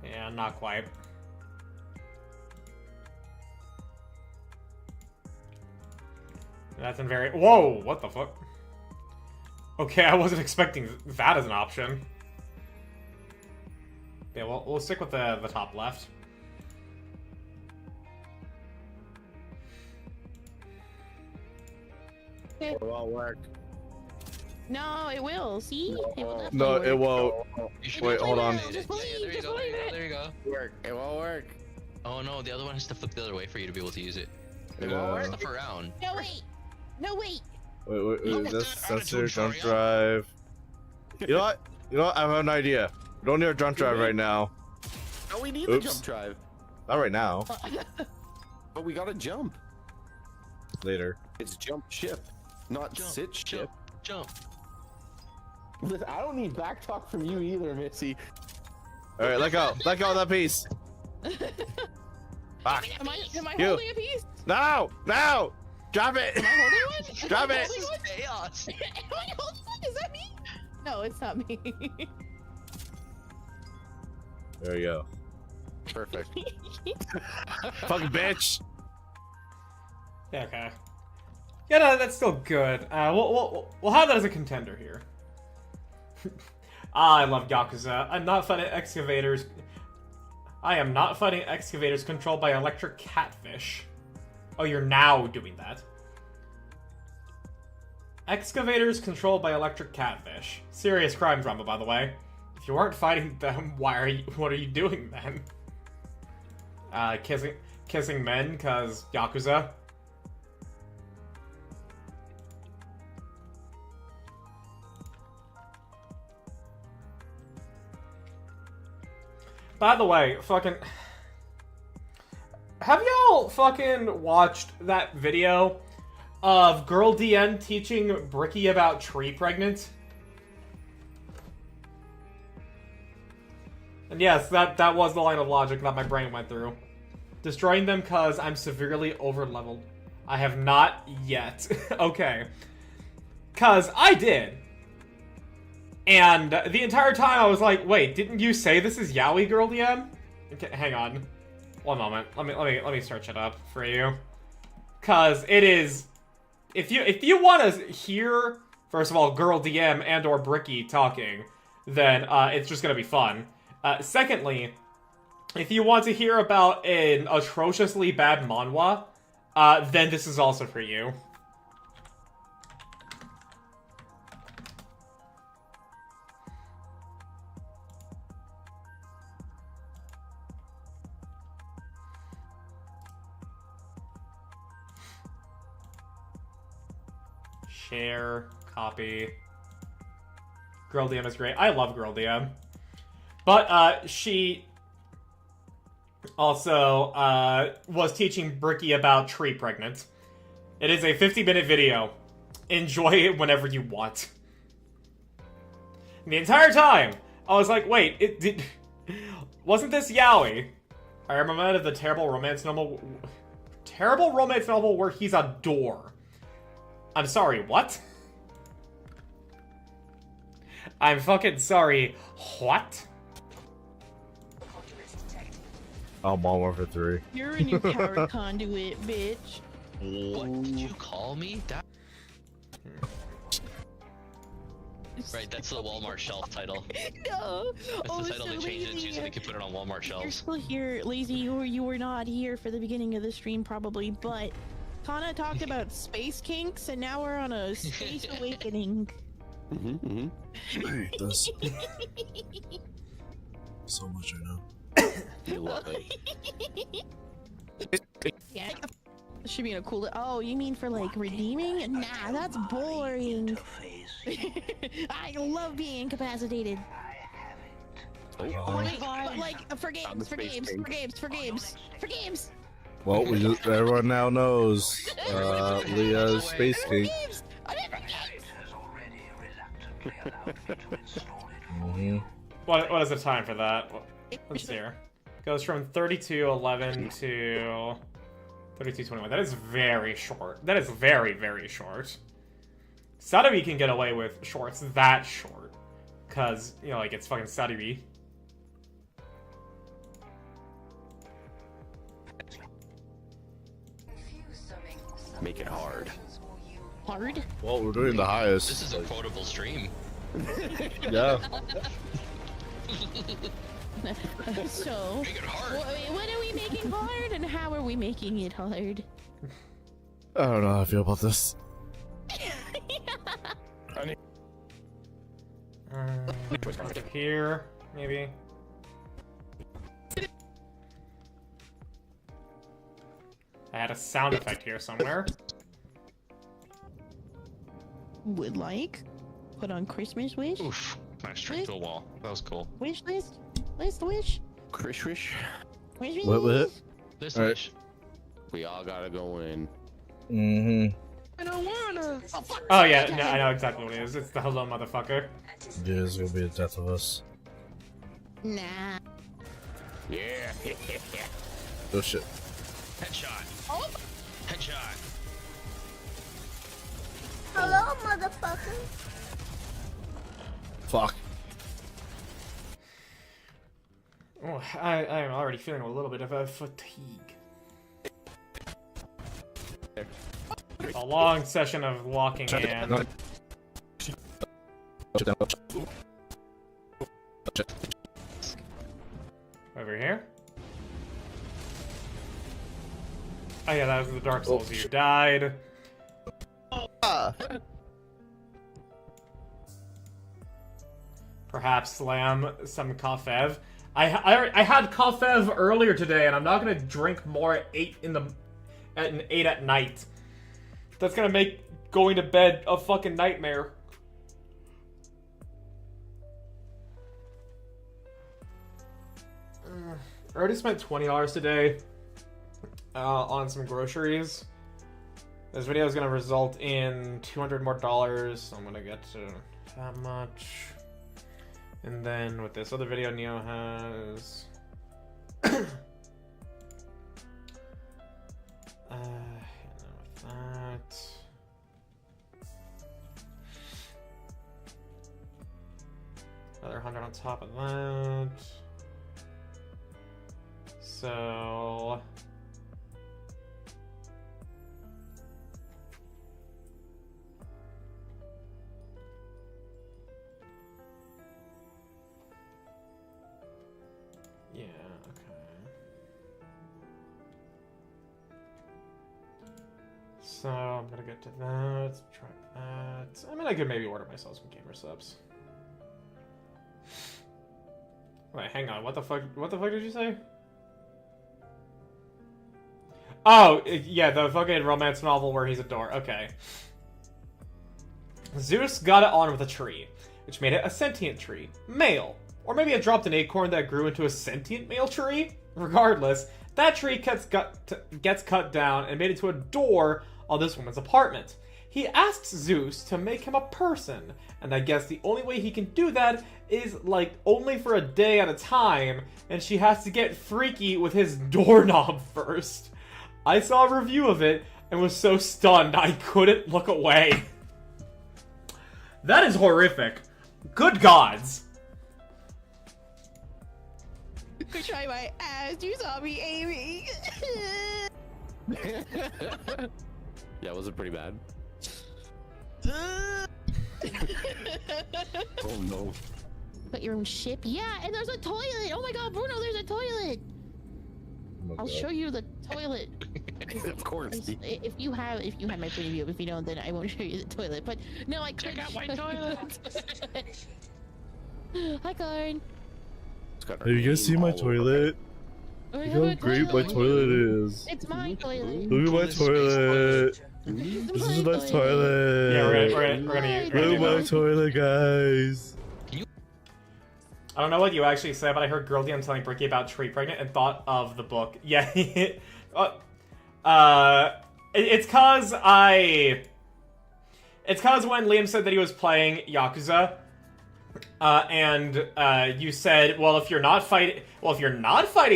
Yeah, not quite. That's in very... Whoa! What the fuck? Okay, I wasn't expecting that as an option. Yeah, we'll stick with the top left. Okay. It won't work. No, it will. See? It will definitely No, work. it won't. You should Wait, hold on. Just believe, there you just go, there you believe go, it. there you go. Work. It won't work. Oh no, the other one has to flip the other way for you to be able to use it. It Yeah. won't work. Stuff around. No, wait. No, wait. Wait, that's sensor, attitude, jump Faria. drive. You know what? I have an idea. We don't need a jump drive right now. No, we need Oops. the jump drive. Not right now. But we gotta jump. Later. It's jump ship, not Jump, sit ship. Jump. Listen, I don't need back talk from you either, Missy. All right, let go. Let go of that piece. Fuck. Am I You. holding a piece? No! No! Drop it! Am I holding one? Drop Am I it! holding one? Chaos. Am I holding one? Is that me? No, it's not me. There you go. Perfect. Fucking bitch! Yeah, okay. Yeah, no, that's still good. We'll have that as a contender here. I love Yakuza. I'm not fighting excavators. I am not fighting excavators controlled by electric catfish. Oh, you're now doing that. Excavators controlled by electric catfish. Serious crime drama, by the way. If you aren't fighting them, what are you doing then? Kissing men, cause Yakuza. By the way, fucking... Have y'all fucking watched that video of Girl DN teaching Bricky about tree pregnant? And yes, that was the line of logic that my brain went through. Destroying them cause I'm severely over-leveled. I have not yet. Okay. Cause I did. And the entire time I was like, wait, didn't you say this is Yaoi Girl DM? Okay, hang on. One moment. Let me search it up for you. Cause it is if you want to hear, first of all, Girl DM and or Bricky talking, then it's just gonna be fun. Secondly, if you want to hear about an atrociously bad manhwa, then this is also for you. Share, copy. Girl DM is great. I love Girl DM. But, she also, was teaching Bricky about tree pregnant. It is a 50-minute video. Enjoy it whenever you want. And the entire time, I was like, wait, wasn't this Yaoi? I remember the terrible romance novel where he's a door. I'm sorry, what? I'm fucking sorry, what? I'm on for 3. You're a new power conduit, bitch. What did you call me? That... Right, that's the Walmart shelf title. No. That's the title they changed it to so they could put it on Walmart You're shelves. still here, Lazy. You were not here for the beginning of the stream, probably, but Kana talked about space kinks, and now we're on a space awakening. Hey, that's so much I know. You love it. Yeah. Should be in a cool. Oh, you mean for like redeeming? Nah, that's boring. I love being incapacitated. Oh, But like for games, for games, for games, for games, for games. Well, everyone now knows Leah's space For king. games. I mean, for games. What is the time for that? Let's see here. Goes from 32:11 to 32:21. That is very short. That is very, very short. Sadabi can get away with shorts that short. Cause, you know, like, it's fucking Sadabi. Make it hard. Hard. Well, we're doing the highest. This is a quotable stream. Yeah. So, Make it hard. what are we making hard, and how are we making it hard? I don't know how I feel about this. Here, maybe. I had a sound effect here somewhere. Would like put on Christmas wish. Oof. Nice string to a wall. That was cool. Wish list. List wish. Krish wish. Wish wish. What? This All right. wish. We all gotta go in. Mm-hmm. I don't wanna. Oh yeah, no, I know exactly what it is. It's the hello motherfucker. Yeah, it's gonna be the death of us. Nah. Yeah. Oh shit. Headshot. Oh, Headshot. Hello, motherfucker. Fuck. Oh, I'm already feeling a little bit of a fatigue. A long session of walking in. Over here? Oh yeah, that was the Dark Souls. You died. Perhaps slam some Kafev. I had Kafev earlier today, and I'm not gonna drink more at 8 at night. That's gonna make going to bed a fucking nightmare. I already spent $20 today on some groceries. This video is gonna result in $200 more, so I'm gonna get to that much. And then with this other video Neo has... and then with that... Another 100 on top of that. So... yeah, okay. So I'm gonna get to that, try that. I mean, I could maybe order myself some gamer subs. Wait, hang on. What the fuck did you say? Oh, yeah, the fucking romance novel where he's a door. Okay. Zeus got it on with a tree, which made it a sentient tree. Male. Or maybe it dropped an acorn that grew into a sentient male tree? Regardless, that tree gets cut down and made into a door on this woman's apartment. He asks Zeus to make him a person, and I guess the only way he can do that is, like, only for a day at a time, and she has to get freaky with his doorknob first. I saw a review of it and was so stunned I couldn't look away. That is horrific. Good gods. could try my ass. You saw me aiming. Yeah, was it pretty bad? Oh no. Put your own ship. Yeah, and there's a toilet. Oh my god, Bruno, there's a toilet. Oh I'll show you the toilet. Of course. If you have my point of view, if you don't, then I won't show you the toilet. But no, I could Check out my show you toilet. the- Hi, Karn. Have you guys seen my toilet? I Look have how a great my toilet is. It's my toilet. Look at my toilet. It's This my is a nice toilet. Yeah, we're gonna Look do at my that. toilet, guys. I don't know what you actually said, but I heard Girl DM telling Bricky about Tree Pregnant and thought of the book. Yeah, it's cause when Liam said that he was playing Yakuza, and you said, well, if you're not fighting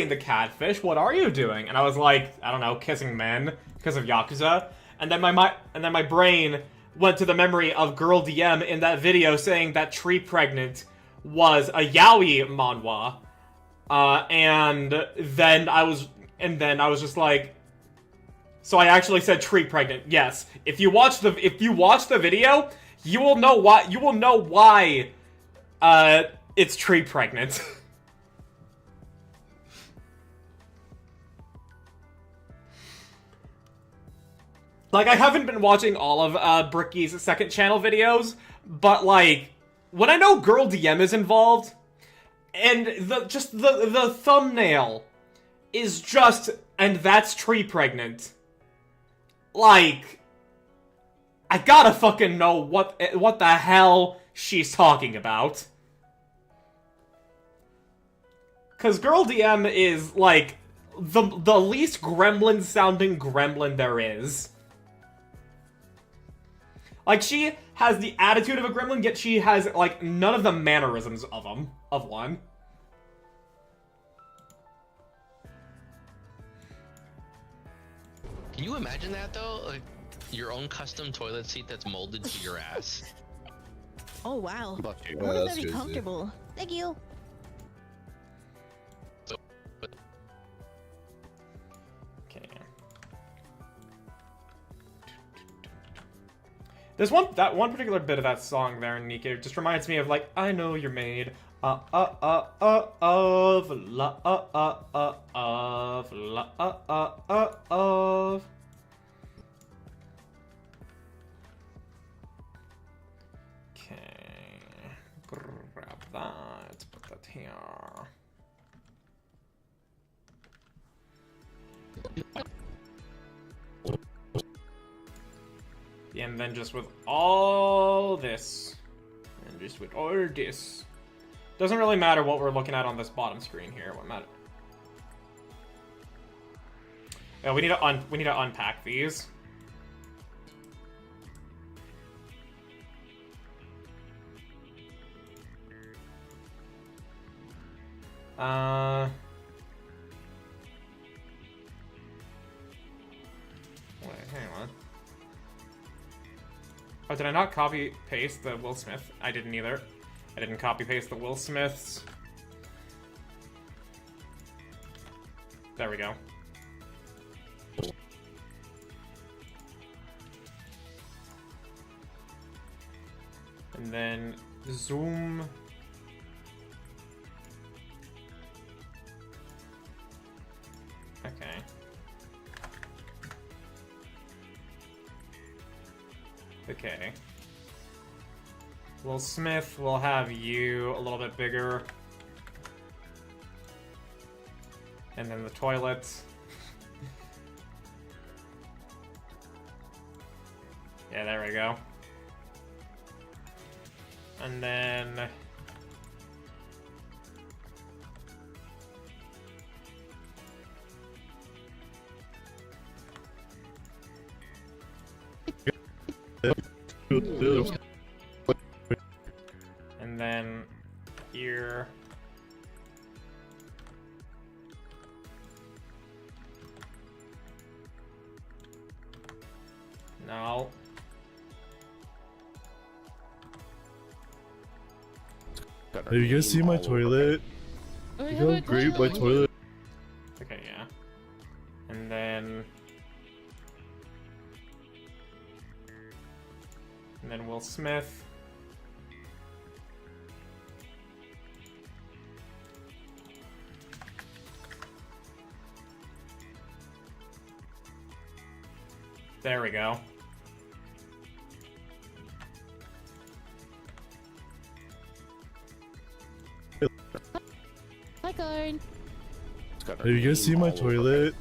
the catfish, what are you doing? And I was like, I don't know, kissing men because of Yakuza. And then my brain went to the memory of Girl DM in that video saying that Tree Pregnant was a yaoi manhwa, and then I was just like, so I actually said Tree Pregnant. Yes, if you watch the video, you will know why it's Tree Pregnant. Like, I haven't been watching all of Bricky's second channel videos, but like, when I know Girl DM is involved, and the thumbnail is just, and that's Tree Pregnant, like, I gotta fucking know what the hell she's talking about. Cause Girl DM is, like, the least gremlin sounding gremlin there is. Like, she has the attitude of a gremlin, yet she has, like, none of the mannerisms of one. Can you imagine that though? Like your own custom toilet seat that's molded to your ass. Oh wow. Love you. I wonder if that's that'd be crazy. comfortable. Thank you. Okay. There's one particular bit of that song there, Nico, just reminds me of like I know you're made of love of. Okay, grab that, put that here. And then just with all this, and just with all this, doesn't really matter what we're looking at on this bottom screen here. What matter? Yeah, we need to unpack these. Wait, hang on. Oh, did I not copy paste the Will Smith? I didn't either. I didn't copy paste the Will Smiths. There we go. And then zoom. Okay. Okay. Will Smith, we'll have you a little bit bigger. And then the toilets. Yeah, there we go. And then... And then here. No. Have you guys seen my toilet? We Look have how a great my toilet. toilet. Okay, yeah. And then... And then Will Smith. There we go. Hi, Corn. Have you guys seen my toilet?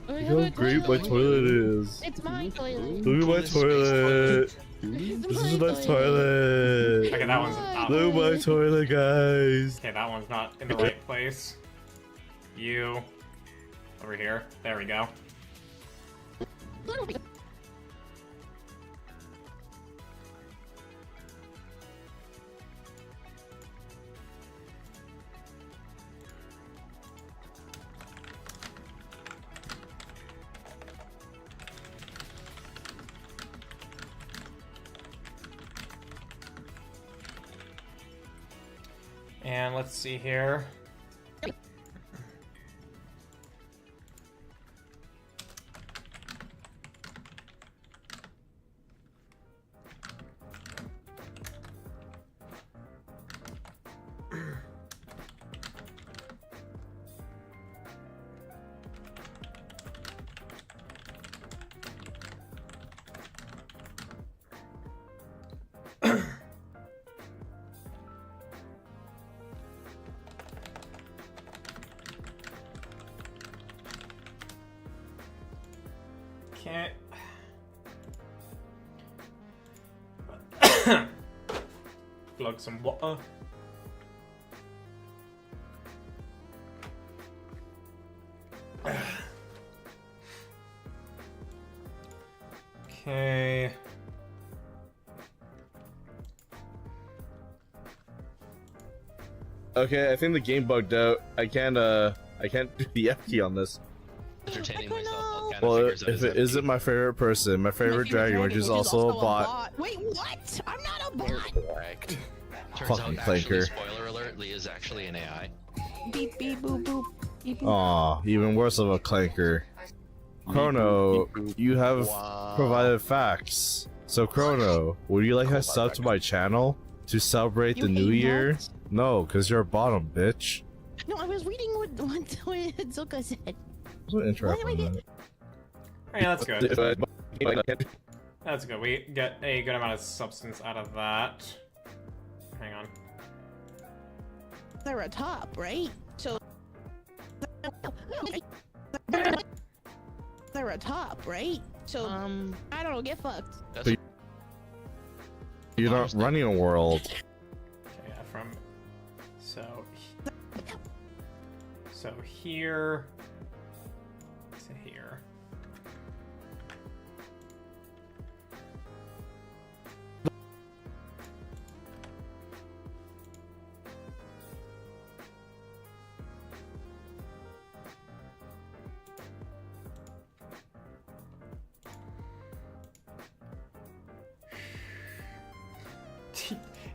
We Look have how a great my toilet is. It's my toilet. Look at my toilet. It's This my is my toilet. Okay, that one's out. Look at my toilet, guys. Okay, that one's not in the right place. You. Over here. There we go. And let's see here. Can't. Plug some water. Okay. Okay, I think the game bugged out. I can't do the F key on this. Entertaining I myself while kind Well, of figures out if as it empty. isn't my favorite person, my favorite dragon, which is also a bot. Wait, what? I'm not a bot. Correct. Turns fucking out, actually, clanker. spoiler alert, Lee is actually an AI. Beep beep boop boop. Beep, boop. Aw, even worse of a clanker. Chrono, you have Wow. provided facts. So Chrono, would you like a sub to my channel to celebrate You the new hate year? bots? No, cause you're a bottom, bitch. No, I was reading what Zuka said. What interrupt Why on do I that? Yeah, that's good. That's good. We get a good amount of substance out of that. Hang on. They're a top, right? So they're a top, right? So I don't know, get fucked. That's You're not running a world. Okay, yeah, from so here to here.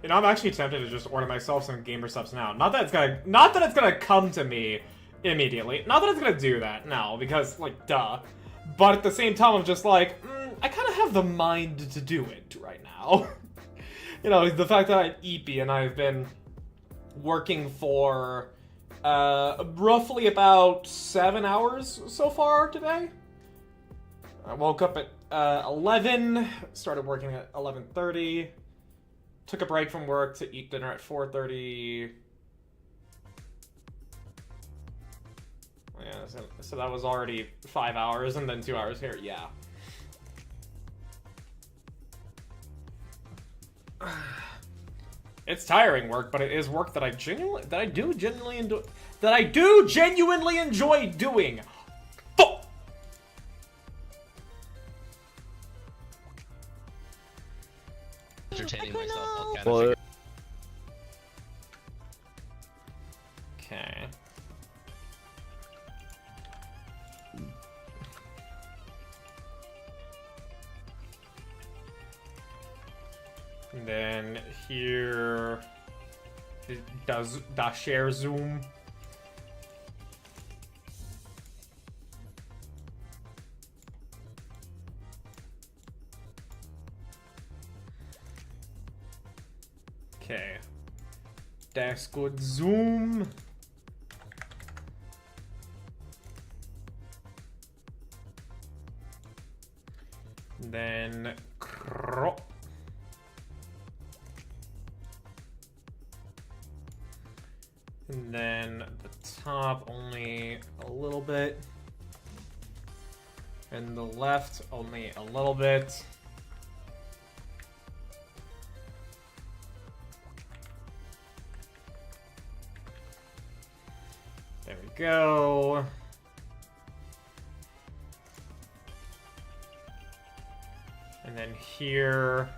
You know, I'm actually tempted to just order myself some gamer subs now. Not that it's gonna come to me immediately. Not that it's gonna do that, no, because like, duh. But at the same time, I'm just like, I kind of have the mind to do it right now. You know, the fact that I'm EP and I've been working for roughly about 7 hours so far today. I woke up at 11, started working at 11:30. Took a break from work to eat dinner at 4:30. Yeah, so that was already 5 hours, and then 2 hours here. Yeah. It's tiring work, but it is work that I do genuinely enjoy doing. Fuck. entertaining myself while kind Well, of Okay. And then here does share zoom. Okay. That's good zoom. Then crop. And then the top only a little bit. And the left only a little bit. There we go. And then here.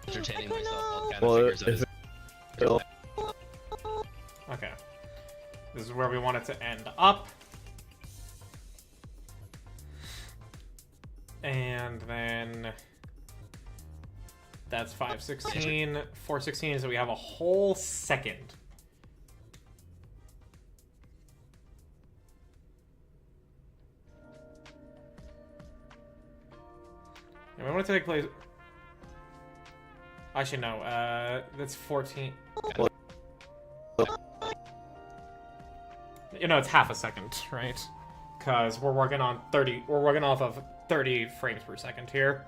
entertaining myself while kind of Well, figures out if his Okay. This is where we want it to end up. And then that's 516, 416, so we have a whole second. And we want to take place. Actually, no. That's 14. You know, it's half a second, right? Because we're working on 30. We're working off of 30 frames per second here.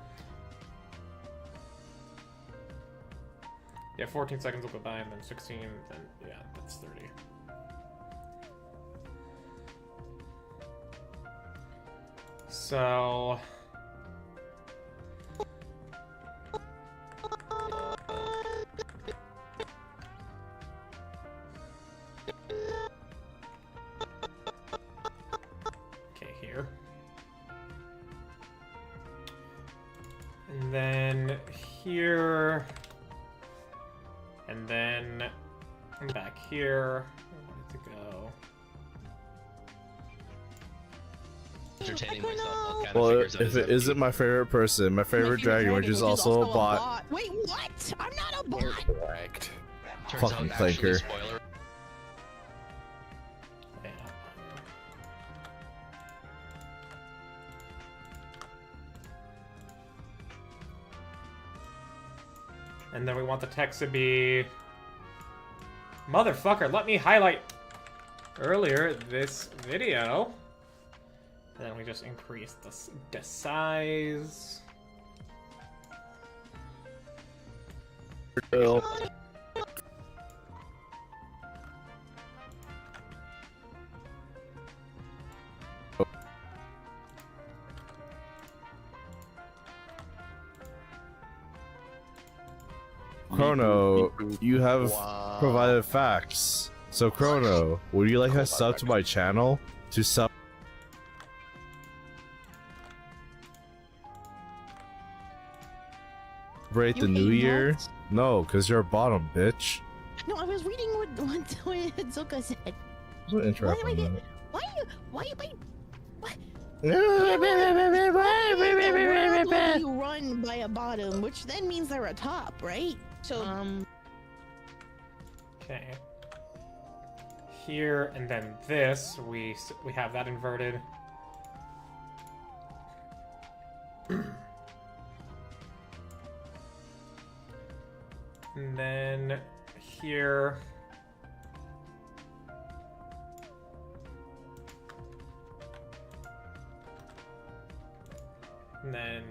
Yeah, 14 seconds will go by, and then 16, then yeah, that's 30. So. Okay, here. And then here. And then back here. I want it to go. entertaining I myself while kind Well, of figures out if his it empty. isn't my favorite person, my favorite dragon, which is also a bot. Wait, what? I'm not a bot. Correct. Turns fucking out, actually, clanker. spoiler. Yeah. And then we want the text to be... Motherfucker, let me highlight earlier this video. And then we just increase the size. Chrono, you have Wow. provided facts. So Chrono, would you like a sub to my channel to celebrate the You new hate year? bots? No, cause you're a bottom, bitch. No, I was reading what Zuka said. Don't interrupt Why me. am I Why you run by a bottom, which then means they're a top, right? So Okay. Here and then this, we have that inverted. And then here. And then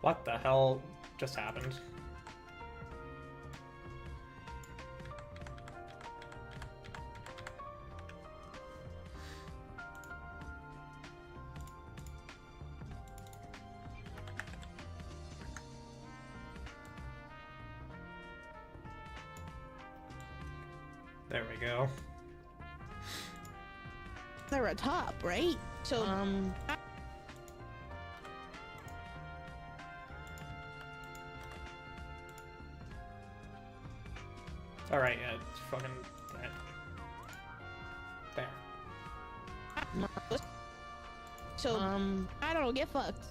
what the hell just happened? There we go. they're a top, right? So Alright, yeah, it's fucking... There. so I don't know, get fucked.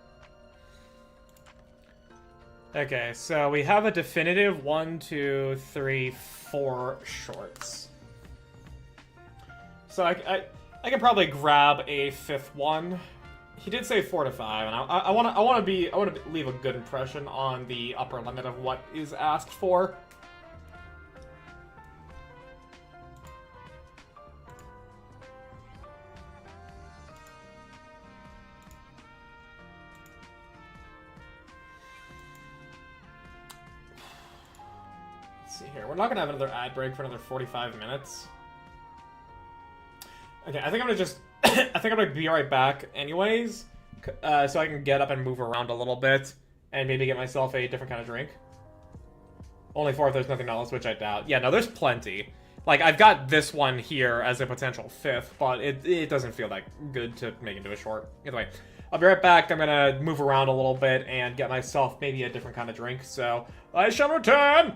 Okay, so we have a definitive 1, 2, 3, 4 shorts. So I can probably grab a fifth one. He did say 4 to 5, and I want to leave a good impression on the upper limit of what is asked for. Let's see here. We're not gonna have another ad break for another 45 minutes. Okay, I think I'm gonna just... I think I'm gonna be right back anyways, so I can get up and move around a little bit, and maybe get myself a different kind of drink. Only for if there's nothing else, which I doubt. Yeah, no, there's plenty. Like, I've got this one here as a potential fifth, but it doesn't feel that good to make into a short. Either way, I'll be right back. I'm gonna move around a little bit and get myself maybe a different kind of drink, so I shall return!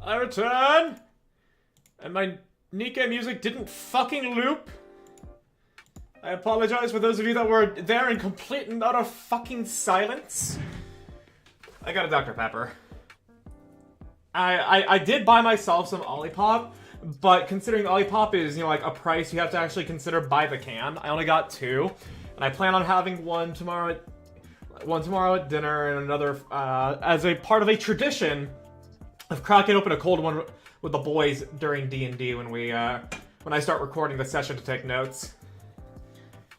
I return! And my Nikke music didn't fucking loop. I apologize for those of you that were there in complete and utter fucking silence. I got a Dr. Pepper. I did buy myself some Olipop, but considering the Olipop is, you know, like a price you have to actually consider by the can, I only got 2. And I plan on having one tomorrow at dinner and another as a part of a tradition of cracking open a cold one with the boys during D&D when I start recording the session to take notes.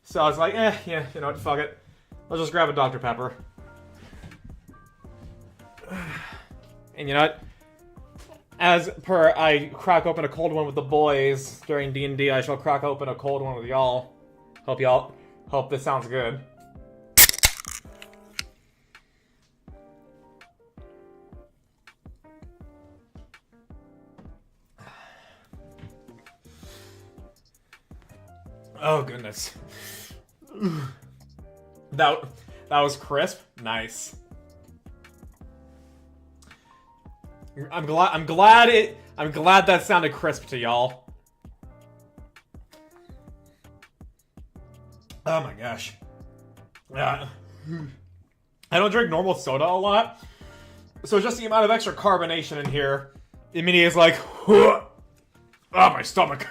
So I was like, yeah, you know what, fuck it. I'll just grab a Dr. Pepper. And you know what? As per I crack open a cold one with the boys during D&D, I shall crack open a cold one with y'all. Hope this sounds good. Oh goodness. That was crisp. Nice. I'm glad that sounded crisp to y'all. Oh my gosh. I don't drink normal soda a lot, so just the amount of extra carbonation in here immediately is like, oh, my stomach.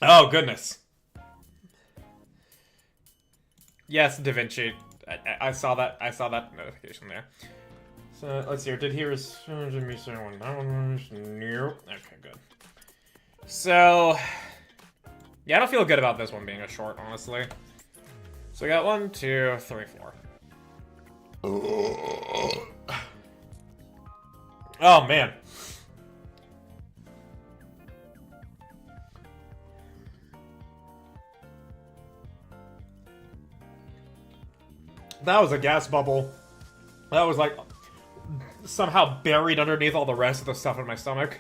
Oh goodness. Yes, Da Vinci. I saw that notification there. So let's see here. Did he respond to me saying that one? No. Okay, good. So yeah, I don't feel good about this one being a short, honestly. So we got 1, 2, 3, 4. Oh man. That was a gas bubble. That was like somehow buried underneath all the rest of the stuff in my stomach.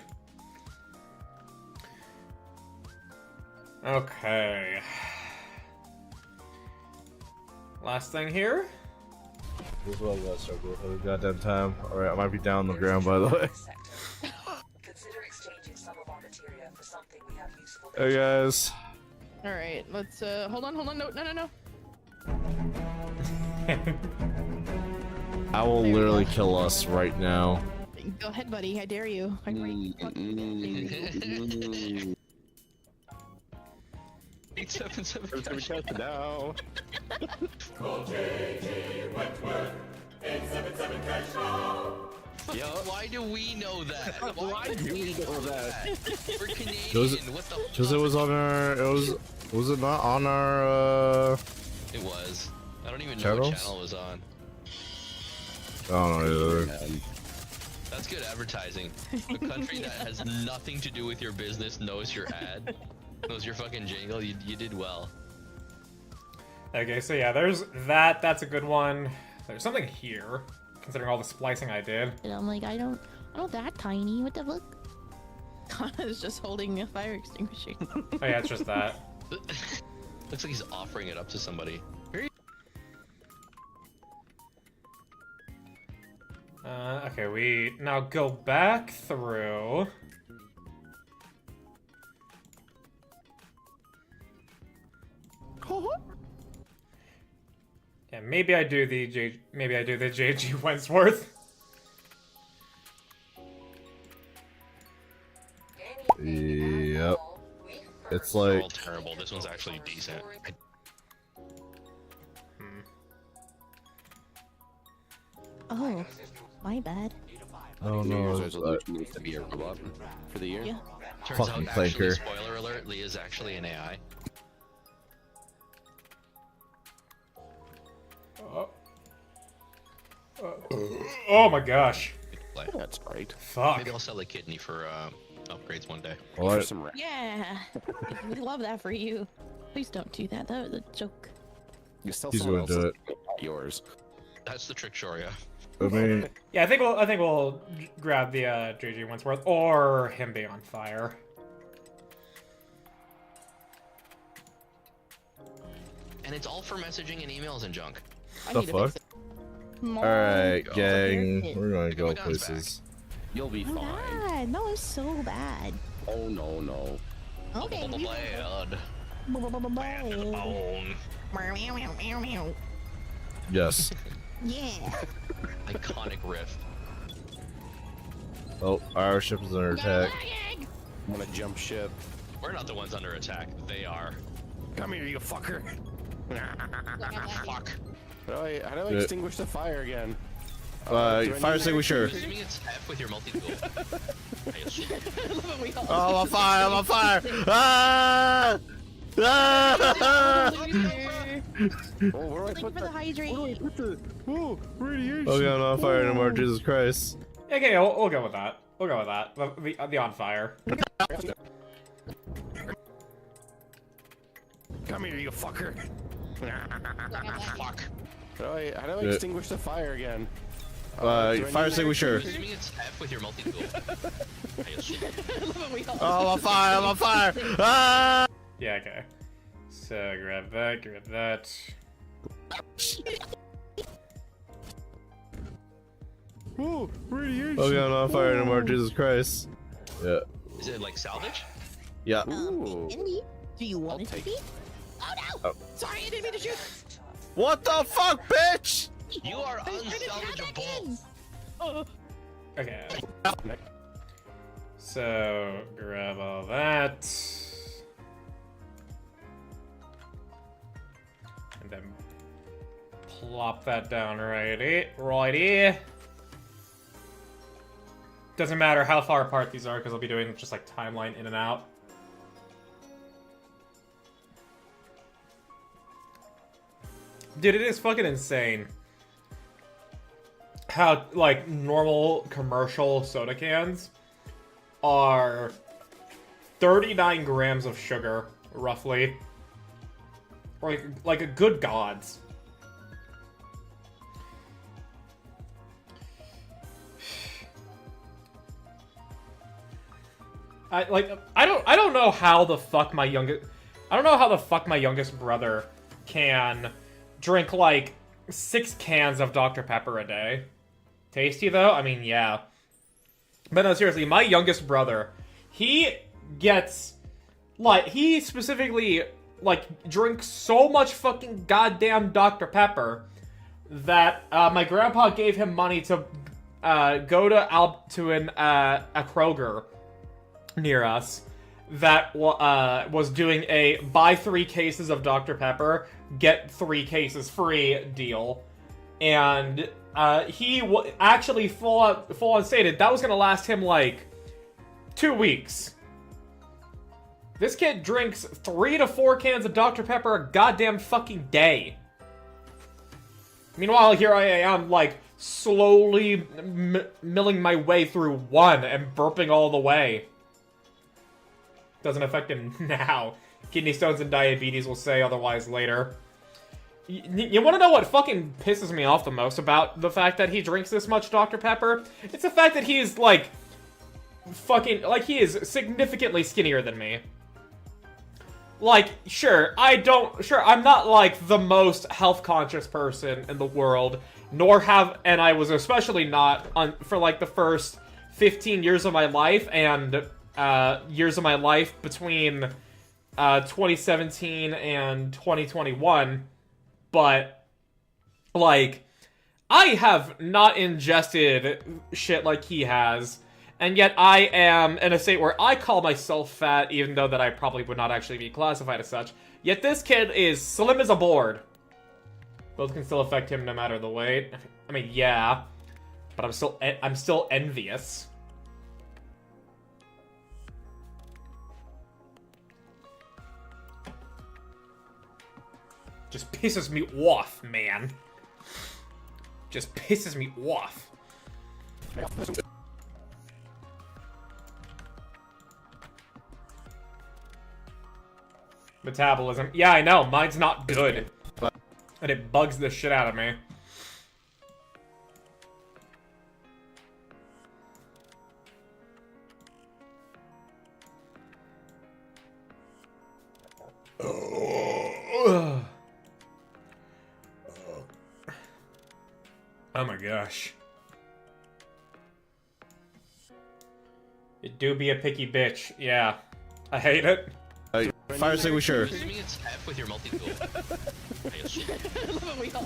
Okay. Last thing here. This is what I gotta struggle for the goddamn time. Alright, I might be down on the ground, by the way. Consider exchanging some of our materia for something we have useful. Hey guys. All right, let's hold on. No. I will literally kill us right now. Go ahead, buddy. I dare you. Eight, 7, 7, No. Yo, why do we know that? Why do we know that? We're Canadian. What the fuck? Because it was on our. Was it not on our? It was. I don't even know what Channels? channel it was on. I don't know either. That's good advertising. A country that has nothing to do with your business knows your ad, knows your fucking jingle. You did well. Okay, so yeah, there's that. That's a good one. There's something here, considering all the splicing I did. And I'm like, I'm not that tiny. What the fuck? I was just holding a fire extinguisher. Oh yeah, it's just that. Looks like he's offering it up to somebody. Okay, we now go back through. Yeah, maybe I do the JG Wentworth. Yep. It's They're like all terrible. This one's actually decent. Oh, my bad. oh New Year's no. resolution needs to be a robot for the year. Yeah. Turns Fucking out, actually, clanker. spoiler alert, Leah's actually an AI. Oh my gosh. Play. That's great. Fuck. Maybe I'll sell a kidney for upgrades one day. For What? some Yeah. We love that for you. Please don't do that. That was a joke. you sell He's someone gonna do else's, not yours. That's the trick, Shoria. I mean, Yeah, I think we'll grab the JG Wentworth or him being on fire. And it's all for messaging and emails and junk. I The need to fuck? fix it. Alright, More gang. shit. We're gonna go my guns places. You'll be Oh, fine. God. No, it's so bad. Oh no no. Okay. you- Blood. Bone. Yes. Yeah. Iconic riff. Oh, our ship is under attack. I'm gonna jump ship. We're not the ones under attack. They are. Come here, you fucker. Fuck. How do I Yeah. extinguish the fire again? Do I Fire need- extinguisher. Assuming it's F with your multi-tool. I assume. Oh, I'm on fire! I'm on fire! Ah! Ah! Oh, where do I Looking put for the hydrate. Where do I put the? Oh, radiation. Okay, I'm not on fire anymore. Jesus Christ. Okay, we'll go with that. We'll go with that. The on fire. Come here, you fucker. Fuck. How do I Yeah. extinguish the fire again? Do I Fire need- extinguisher. Assuming it's F with your multi-tool. I assume. Oh, I'm on fire! I'm on fire! Ah! Yeah, okay. So grab that, grab that. Oh, radiation. Okay, I'm not on fire anymore. Jesus Christ. Yeah. Is it like salvage? Yeah. Ooh. Indy, do you want I'll it to take be? Oh no! Oh. Sorry, I didn't mean to shoot. What the fuck, bitch? You are I didn't have that in. unsalvageable. Oh, Okay. So grab all that. And then plop that down righty. Doesn't matter how far apart these are, because I'll be doing just like timeline in and out. Dude, it is fucking insane how, like, normal commercial soda cans are 39 grams of sugar, roughly. Or, like a good gods. I don't know how the fuck my youngest brother can drink like 6 cans of Dr. Pepper a day. Tasty though? I mean, yeah. But no, seriously, my youngest brother, he gets like he specifically like drinks so much fucking goddamn Dr. Pepper that my grandpa gave him money to go to a Kroger near us that was doing a buy 3 cases of Dr. Pepper, get 3 cases free deal. And he actually full on stated that was going to last him like 2 weeks. This kid drinks 3 to 4 cans of Dr. Pepper a goddamn fucking day. Meanwhile, here I am, like, slowly milling my way through 1 and burping all the way. Doesn't affect him now. Kidney stones and diabetes will say otherwise later. You want to know what fucking pisses me off the most about the fact that he drinks this much Dr. Pepper? It's the fact that he's, like, he is significantly skinnier than me. Like, sure, I'm not, like, the most health-conscious person in the world, and I was especially not for, like, the first 15 years of my life, and, years of my life between, 2017 and 2021, but, like, I have not ingested shit like he has, and yet I am in a state where I call myself fat, even though that I probably would not actually be classified as such. Yet this kid is slim as a board. Both can still affect him no matter the weight. I mean, yeah, but I'm still envious. Just pisses me off, man. Just pisses me off. Metabolism. Yeah, I know. Mine's not good. And it bugs the shit out of me. Oh my gosh. It do be a picky bitch. Yeah. I hate it. Fire extinguisher. Does it mean it's F with your multi-tool? I guess so.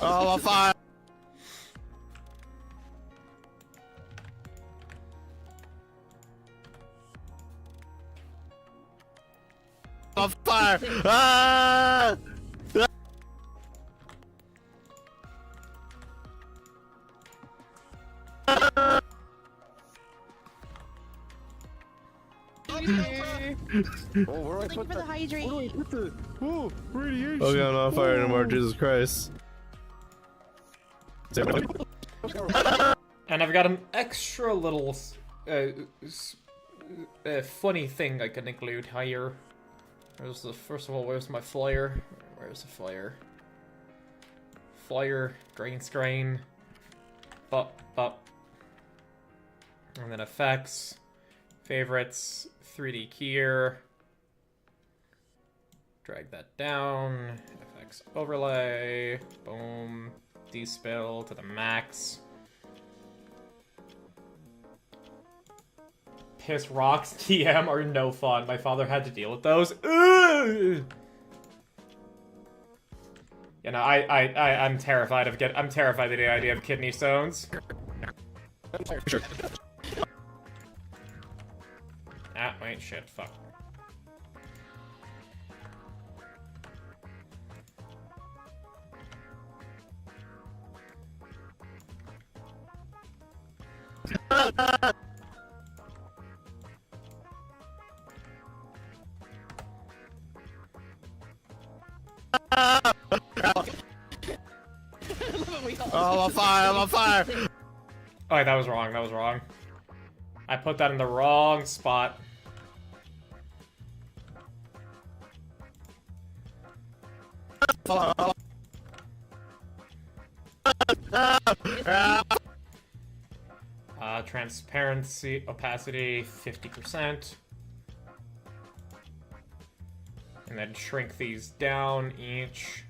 Oh, on fire! On fire! Ah! Oh, where do I Looking put for the that? hydrate. Where do I put the? Oh, radiation. Okay, I'm not on fire anymore. Jesus Christ. And I've got an extra little funny thing I can include here. There's the first of all, where's my flyer? Where's the flyer? Flyer, green screen, but, and then effects, favorites, 3D keyer. Drag that down. FX overlay. Boom. Despill to the max. Piss rocks TM are no fun. My father had to deal with those. Ugh! You know, I'm terrified of I'm terrified of the idea of kidney stones. Sure. Ah, wait, shit, fuck. Oh, I'm on fire! I'm on fire! Oh, that was wrong, that was wrong. I put that in the wrong spot. Transparency, opacity, 50%. And then shrink these down each.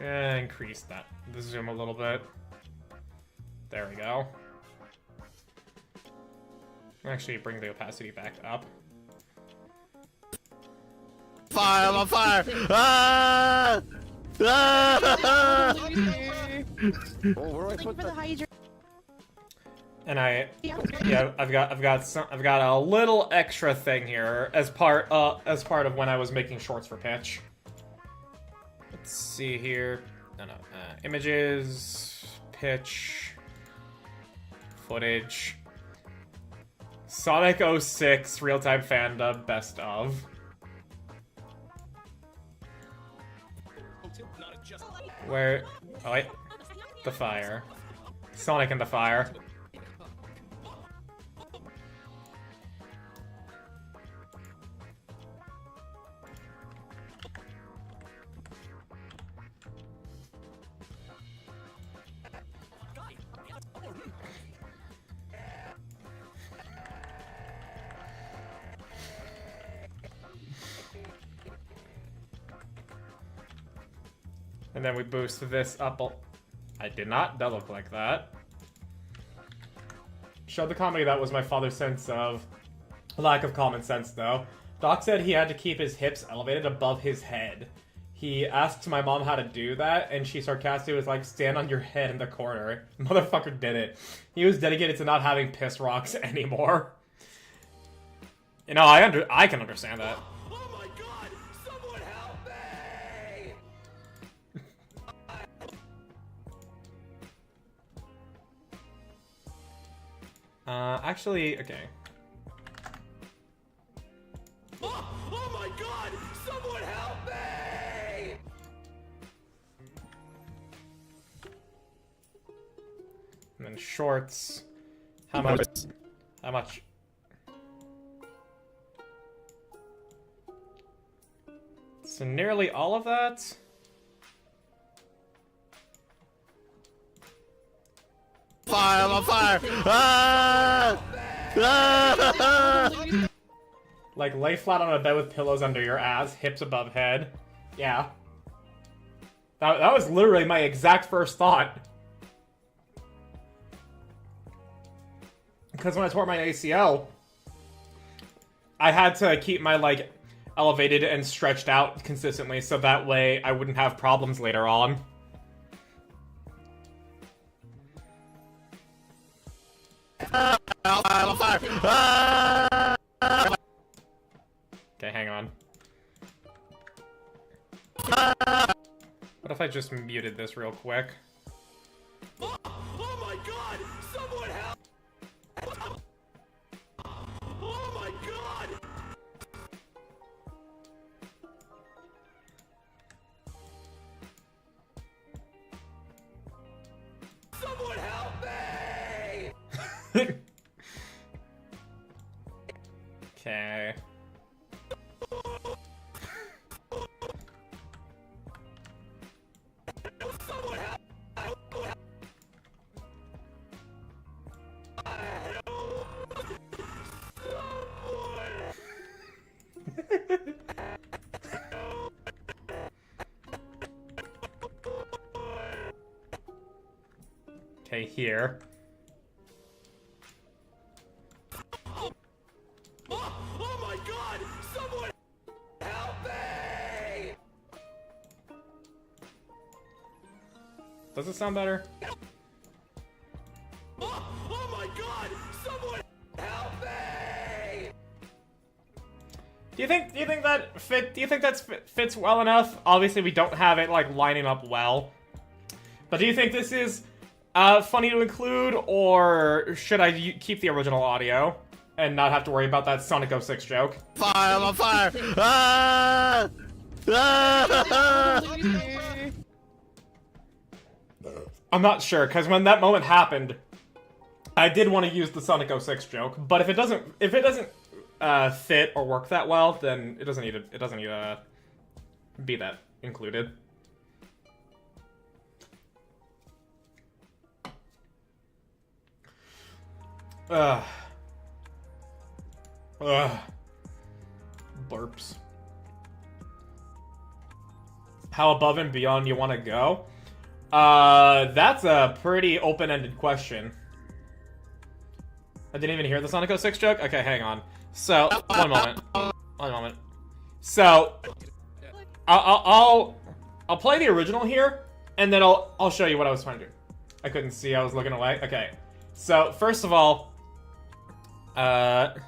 Increase that, the zoom a little bit. There we go. Actually, bring the opacity back up. Fire! I'm on fire! Ah! Ah! Oh, where do I Looking put for the that? hydrate. And I've got a little extra thing here as part of when I was making shorts for Pitch. Let's see here. No, images, Pitch, footage, Sonic 06 real-time fandom best of. Where? Oh wait, the fire. Sonic and the fire. And then we boost this up. I did not double click that. Showed the comedy that was my father's sense of lack of common sense, though. Doc said he had to keep his hips elevated above his head. He asked my mom how to do that, and she sarcastically was like, stand on your head in the corner. Motherfucker did it. He was dedicated to not having piss rocks anymore. You know, I can understand that. Oh my god! Someone help me! Actually, okay. Oh my god! Someone help me! And then shorts. How much? How much? So nearly all of that? Fire! I'm on fire! Ah! Ah! Like, lay flat on a bed with pillows under your ass, hips above head. Yeah. That was literally my exact first thought. Because when I tore my ACL, I had to keep my, like, elevated and stretched out consistently so that way I wouldn't have problems later on. I'm on fire! Okay, hang on. What if I just muted this real quick? Oh my god! Someone help! Oh my god! Someone help me! Okay. Okay, here. Oh my god! Someone help me! Does it sound better? Oh my god! Someone help me! Do you think that fits well enough? Obviously, we don't have it like lining up well. But do you think this is funny to include, or should I keep the original audio and not have to worry about that Sonic 06 joke? Fire! I'm on fire! Ah! Ah! I'm not sure, because when that moment happened, I did want to use the Sonic 06 joke, but if it doesn't fit or work that well, then it doesn't need to be that included. Ugh. Burps. How above and beyond you want to go? That's a pretty open-ended question. I didn't even hear the Sonic 06 joke? Okay, hang on. So, one moment. One moment. So, I'll play the original here, and then I'll show you what I was trying to do. I couldn't see, I was looking away. Okay. So, first of all, let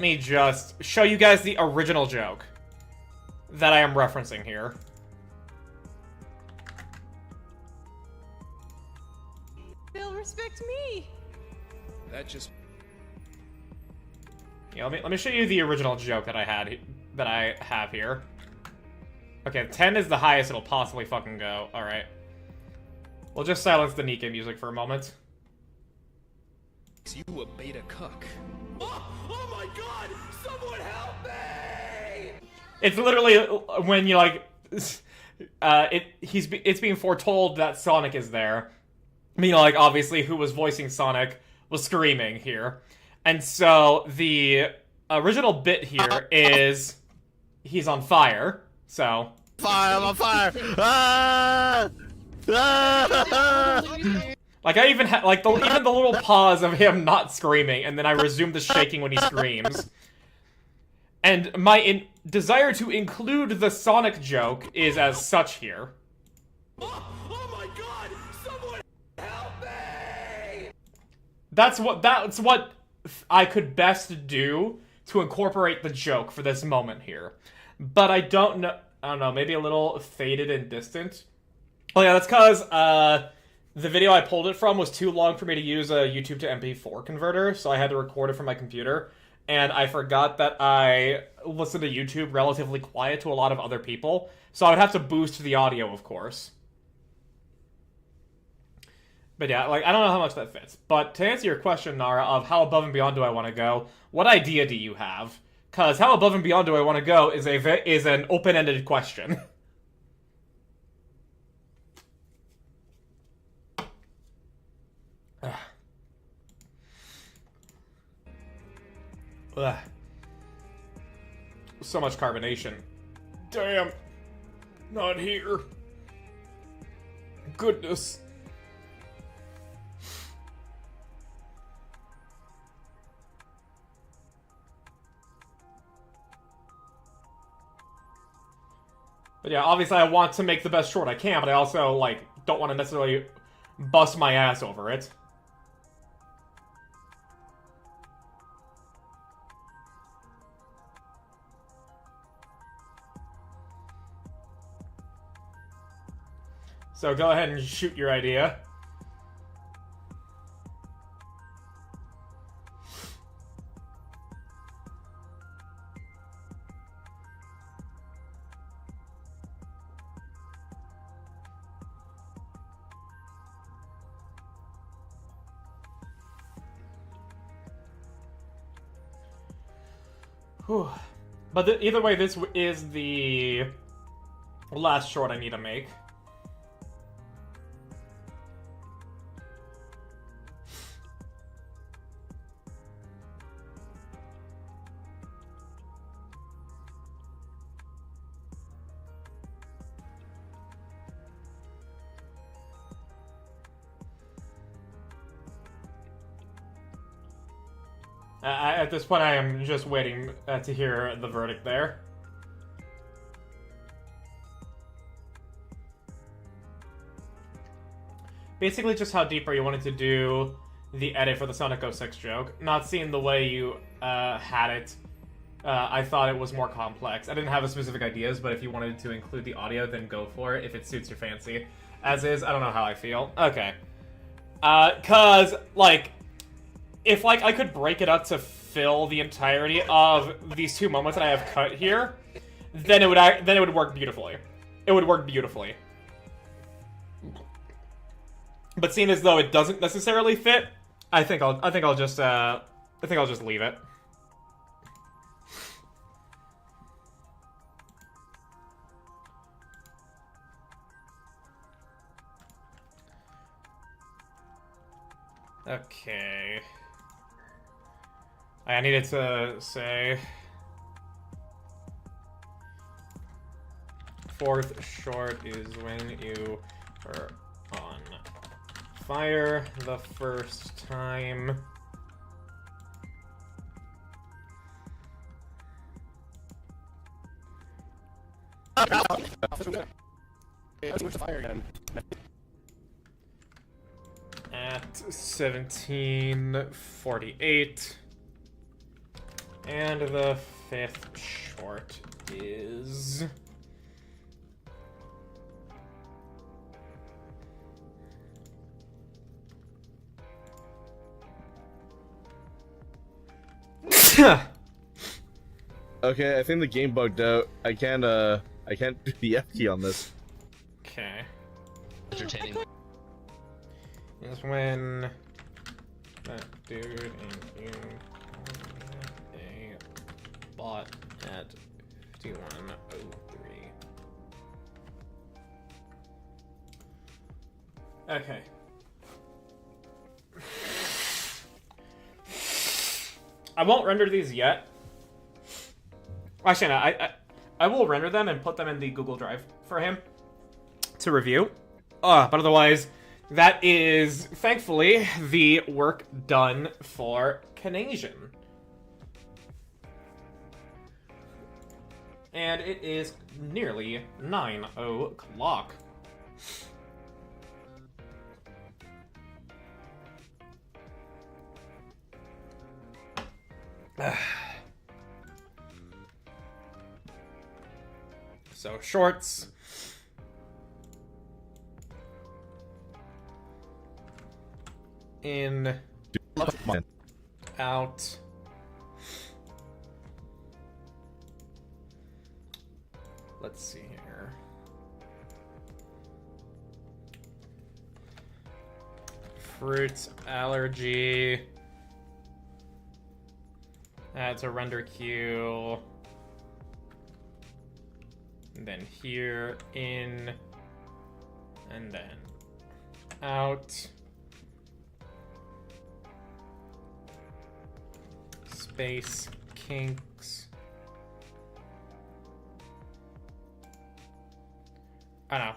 me just show you guys the original joke that I am referencing here. They'll respect me. That just... Yeah, let me show you the original joke that I have here. Okay, 10 is the highest it'll possibly fucking go. Alright. We'll just silence the Nika music for a moment. You a beta cuck. Oh my god! Someone help me! It's literally when you like, it's being foretold that Sonic is there. I mean, like, obviously, who was voicing Sonic was screaming here. And so, the original bit here is he's on fire, so... Fire! I'm on fire! Ah! Ah! Like, I even had, like, even the little pause of him not screaming, and then I resume the shaking when he screams. And my desire to include the Sonic joke is as such here. Oh my god! Someone help me! That's what I could best do to incorporate the joke for this moment here. But I don't know, maybe a little faded and distant. Oh yeah, that's because, the video I pulled it from was too long for me to use a YouTube to MP4 converter, so I had to record it from my computer. And I forgot that I listen to YouTube relatively quiet to a lot of other people, so I would have to boost the audio, of course. But yeah, like, I don't know how much that fits. But to answer your question, Nara, of how above and beyond do I want to go, what idea do you have? Because how above and beyond do I want to go is an open-ended question. Ugh. So much carbonation. Damn. Not here. Goodness. But yeah, obviously I want to make the best short I can, but I also, like, don't want to necessarily bust my ass over it. So go ahead and shoot your idea. Whew. But either way, this is the last short I need to make. At this point, I am just waiting to hear the verdict there. Basically, just how deep are you wanting to do the edit for the Sonic 06 joke? Not seeing the way you had it, I thought it was more complex. I didn't have specific ideas, but if you wanted to include the audio, then go for it if it suits your fancy. As is, I don't know how I feel. Okay. Cause, like, if, like, I could break it up to fill the entirety of these two moments that I have cut here, then it would work beautifully. It would work beautifully. But seeing as though it doesn't necessarily fit, I think I'll just leave it. Okay. I needed to say fourth short is when you are on fire the first time. At 17:48. And the fifth short is... Okay, I think the game bugged out. I can't do the F key on this. Okay. Entertaining. Is when that dude and you a bot at 5103. Okay. I won't render these yet. Actually, no, I will render them and put them in the Google Drive for him to review. But otherwise, that is, thankfully, the work done for Canasian. And it is nearly 9 o'clock. So, shorts. In. Out. Let's see here. Fruit allergy. Add to render queue. And then here, in, and then out. Space kinks. I don't know.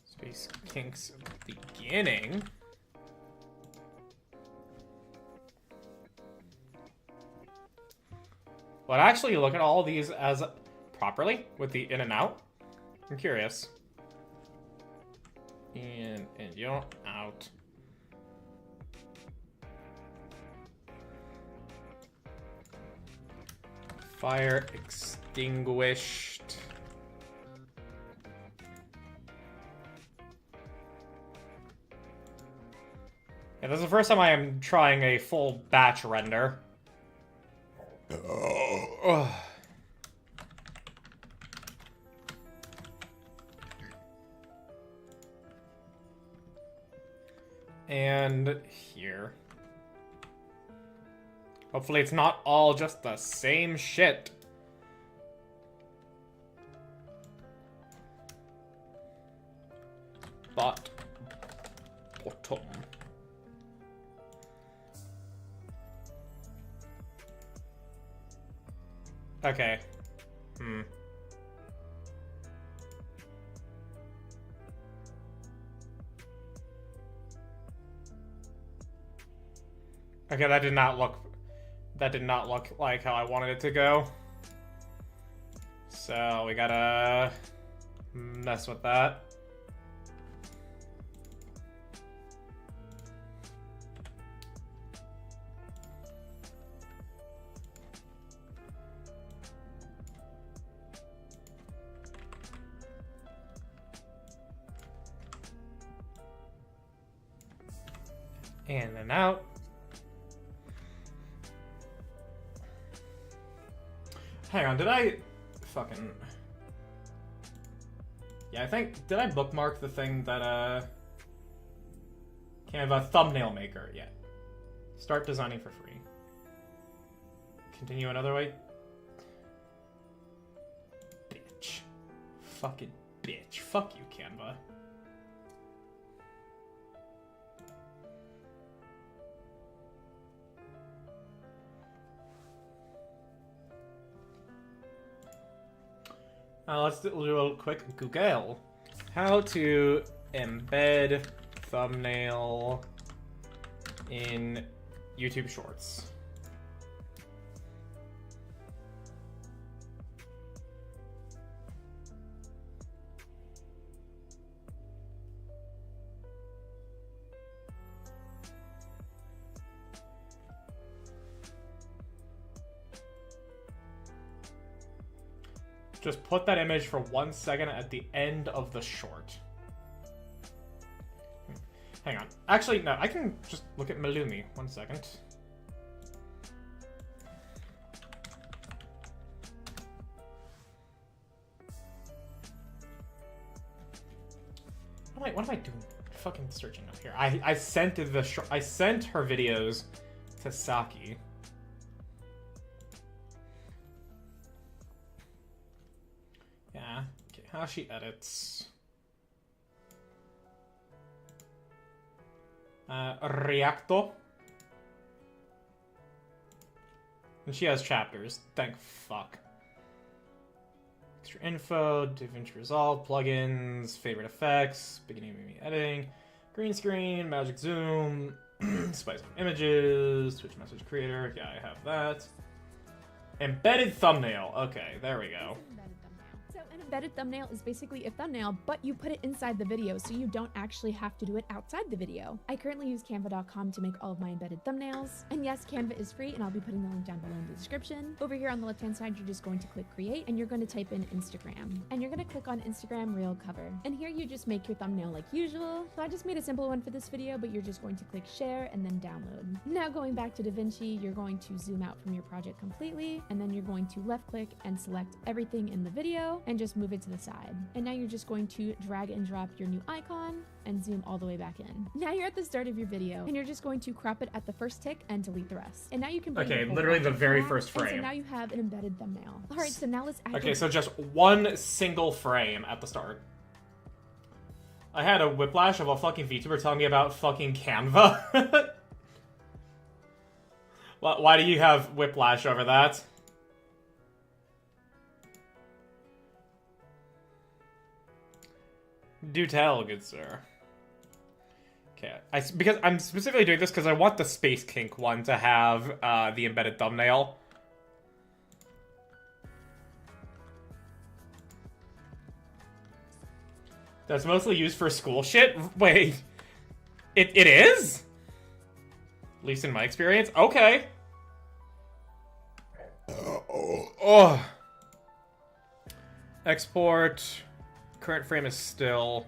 Space kinks beginning. But actually look at all these as properly with the in and out. I'm curious. In and you know, out. Fire extinguished. Yeah, this is the first time I am trying a full batch render. And here. Hopefully it's not all just the same shit. But bottom. Okay. Okay, that did not look like how I wanted it to go. So we gotta mess with that. In and out. Hang on, did I fucking... Yeah, I think... Did I bookmark the thing that, Canva thumbnail maker? Yeah. Start designing for free. Continue another way. Bitch. Fucking bitch. Fuck you, Canva. Let's do a quick Google. How to embed thumbnail in YouTube Shorts. Just put that image for 1 second at the end of the short. Hang on. Actually, no, I can just look at Malumi. 1 second. What am I doing? Fucking searching up here. I sent I sent her videos to Saki. Yeah. Okay, how she edits. Reacto. And she has chapters. Thank fuck. Extra info, DaVinci Resolve, plugins, favorite effects, beginning of editing, green screen, magic zoom, splicing images, Twitch message creator. Yeah, I have that. Embedded thumbnail. Okay, there we go. So an embedded thumbnail is basically a thumbnail, but you put it inside the video, so you don't actually have to do it outside the video. I currently use canva.com to make all of my embedded thumbnails. And yes, Canva is free, and I'll be putting the link down below in the description. Over here on the left-hand side, you're just going to click create, and you're going to type in Instagram. And you're going to click on Instagram Reel Cover. And here you just make your thumbnail like usual. So I just made a simple one for this video, but you're just going to click share and then download. Now going back to DaVinci, you're going to zoom out from your project completely, and then you're going to left click and select everything in the video and just move it to the side. And now you're just going to drag and drop your new icon and zoom all the way back in. Now you're at the start of your video, and you're just going to crop it at the first tick and delete the rest. And now you can Okay, literally the very first frame. So now you have an embedded thumbnail. All right, so now let's add. Okay, so just one single frame at the start. I had a whiplash of a fucking VTuber telling me about fucking Canva. Why do you have whiplash over that? Do tell, good sir. Okay, because I'm specifically doing this because I want the Space Kink one to have the embedded thumbnail. That's mostly used for school shit? Wait. It is? At least in my experience? Okay. Oh. Export. Current frame is still.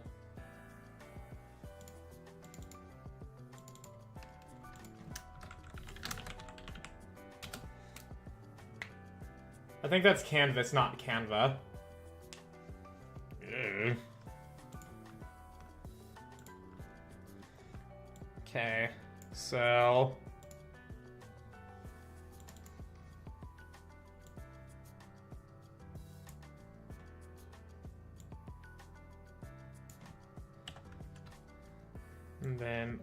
I think that's Canvas, not Canva. Ugh. Okay, so... And then...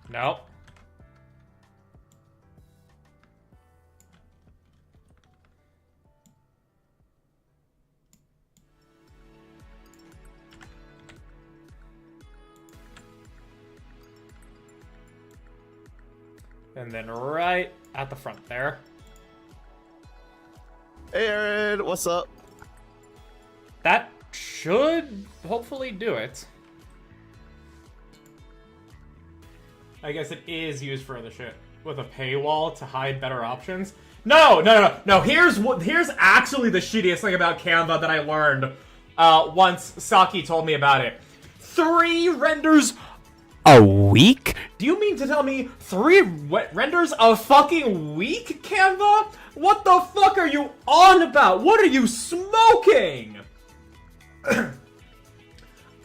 Nope. And then right at the front there. Hey Aaron, what's up? That should hopefully do it. I guess it is used for other shit. With a paywall to hide better options. No! Here's actually the shittiest thing about Canva that I learned once Saki told me about it. 3 renders a week? Do you mean to tell me 3 renders a fucking week, Canva? What the fuck are you on about? What are you smoking?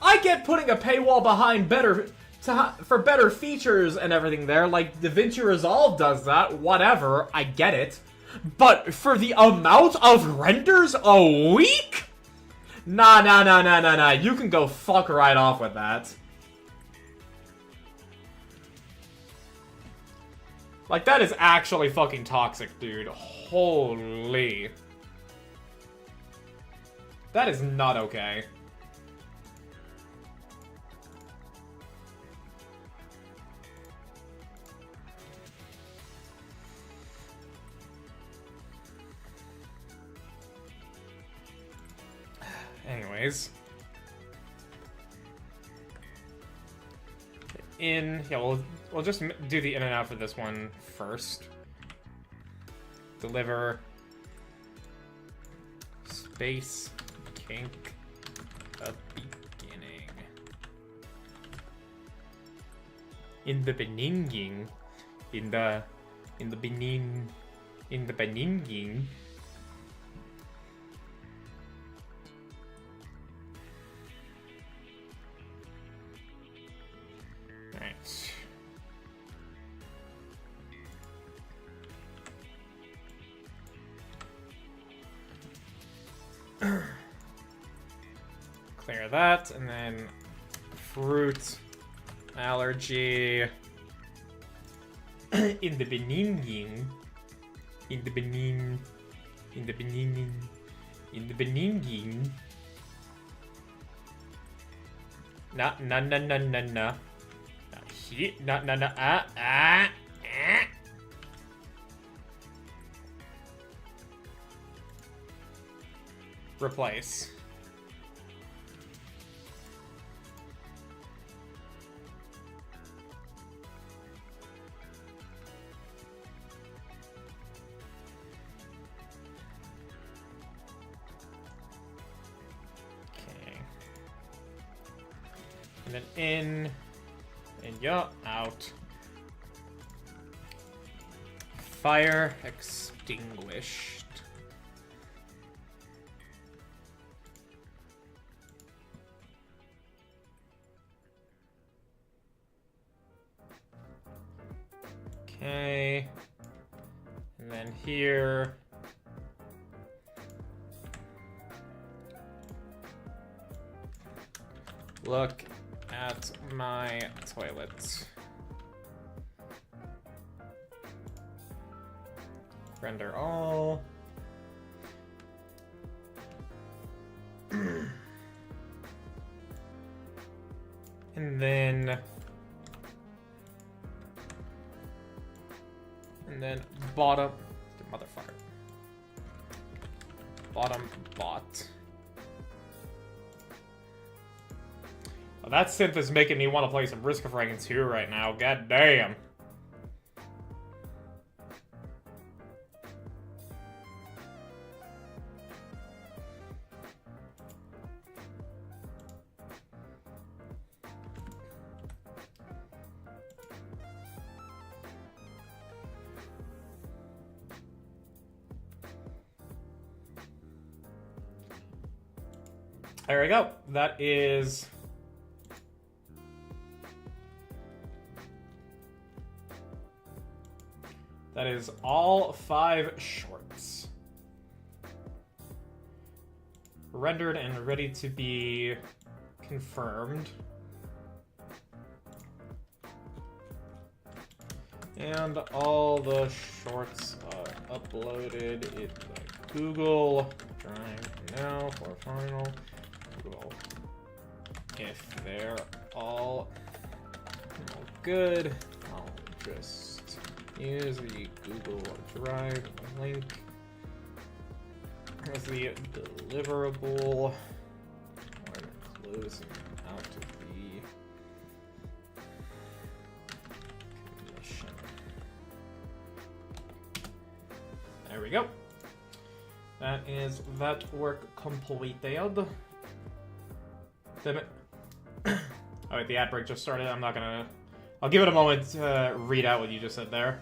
I get putting a paywall behind for better features and everything there, like DaVinci Resolve does that, whatever, I get it. But for the amount of renders a week? Nah, you can go fuck right off with that. Like, that is actually fucking toxic, dude. Holy. That is not okay. Anyways. Yeah, we'll just do the in and out for this one first. Deliver. Space Kink of beginning. In the beninging. In the beninging. Alright. Clear that, and then fruit allergy in the beninging. In the beninging. No. Replace. Okay. And then in, and yeah, out. Fire extinguished. Okay. And then here. Look at my toilet. Render all. And then bottom, motherfucker. Bottom bot. Well, that synth is making me want to play some Risk of Rain 2 right now. God damn. There we go. That is all 5 shorts. Rendered and ready to be confirmed. And all the shorts are uploaded in the Google Drive now for final. Google. If they're all good, I'll just use the Google Drive link as the deliverable when closing out the commission. There we go. That is that work completed. Damn it. Oh wait, the ad break just started. I'll give it a moment to read out what you just said there.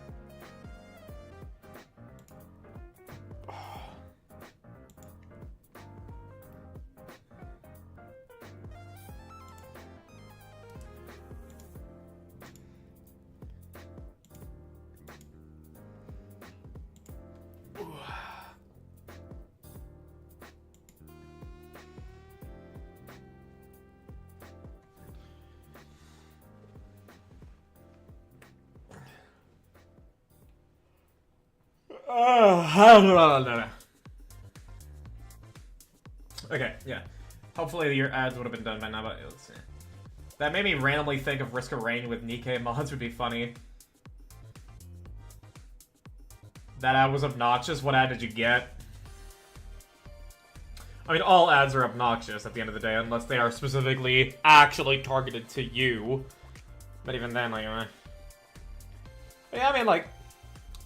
Okay, yeah. Hopefully your ads would have been done by now, but let's see. That made me randomly think of Risk of Rain with Nikkei mods would be funny. That ad was obnoxious. What ad did you get? I mean, all ads are obnoxious at the end of the day, unless they are specifically actually targeted to you. But even then, like, yeah, I mean, like,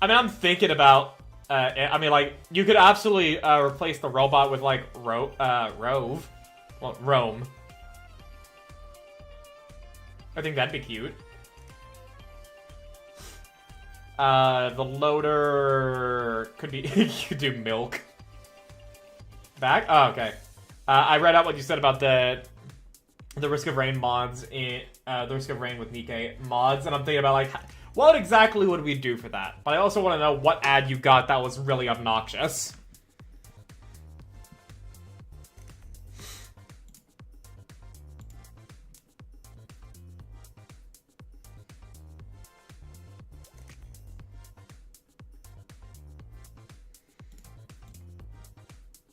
I'm thinking about, I mean, like, you could absolutely replace the robot with, like, Rome. I think that'd be cute. The loader could be, you could do milk. Back? Oh, okay. I read out what you said about the Risk of Rain mods in, the Risk of Rain with Nikkei mods, and I'm thinking about, like, what exactly would we do for that? But I also want to know what ad you got that was really obnoxious.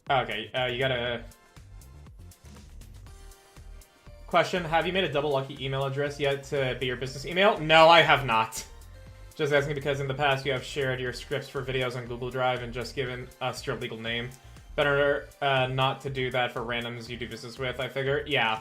Okay, you gotta... Question, have you made a double lucky email address yet to be your business email? No, I have not. Just asking because in the past you have shared your scripts for videos on Google Drive and just given us your legal name. Better not to do that for randoms you do business with, I figure. Yeah.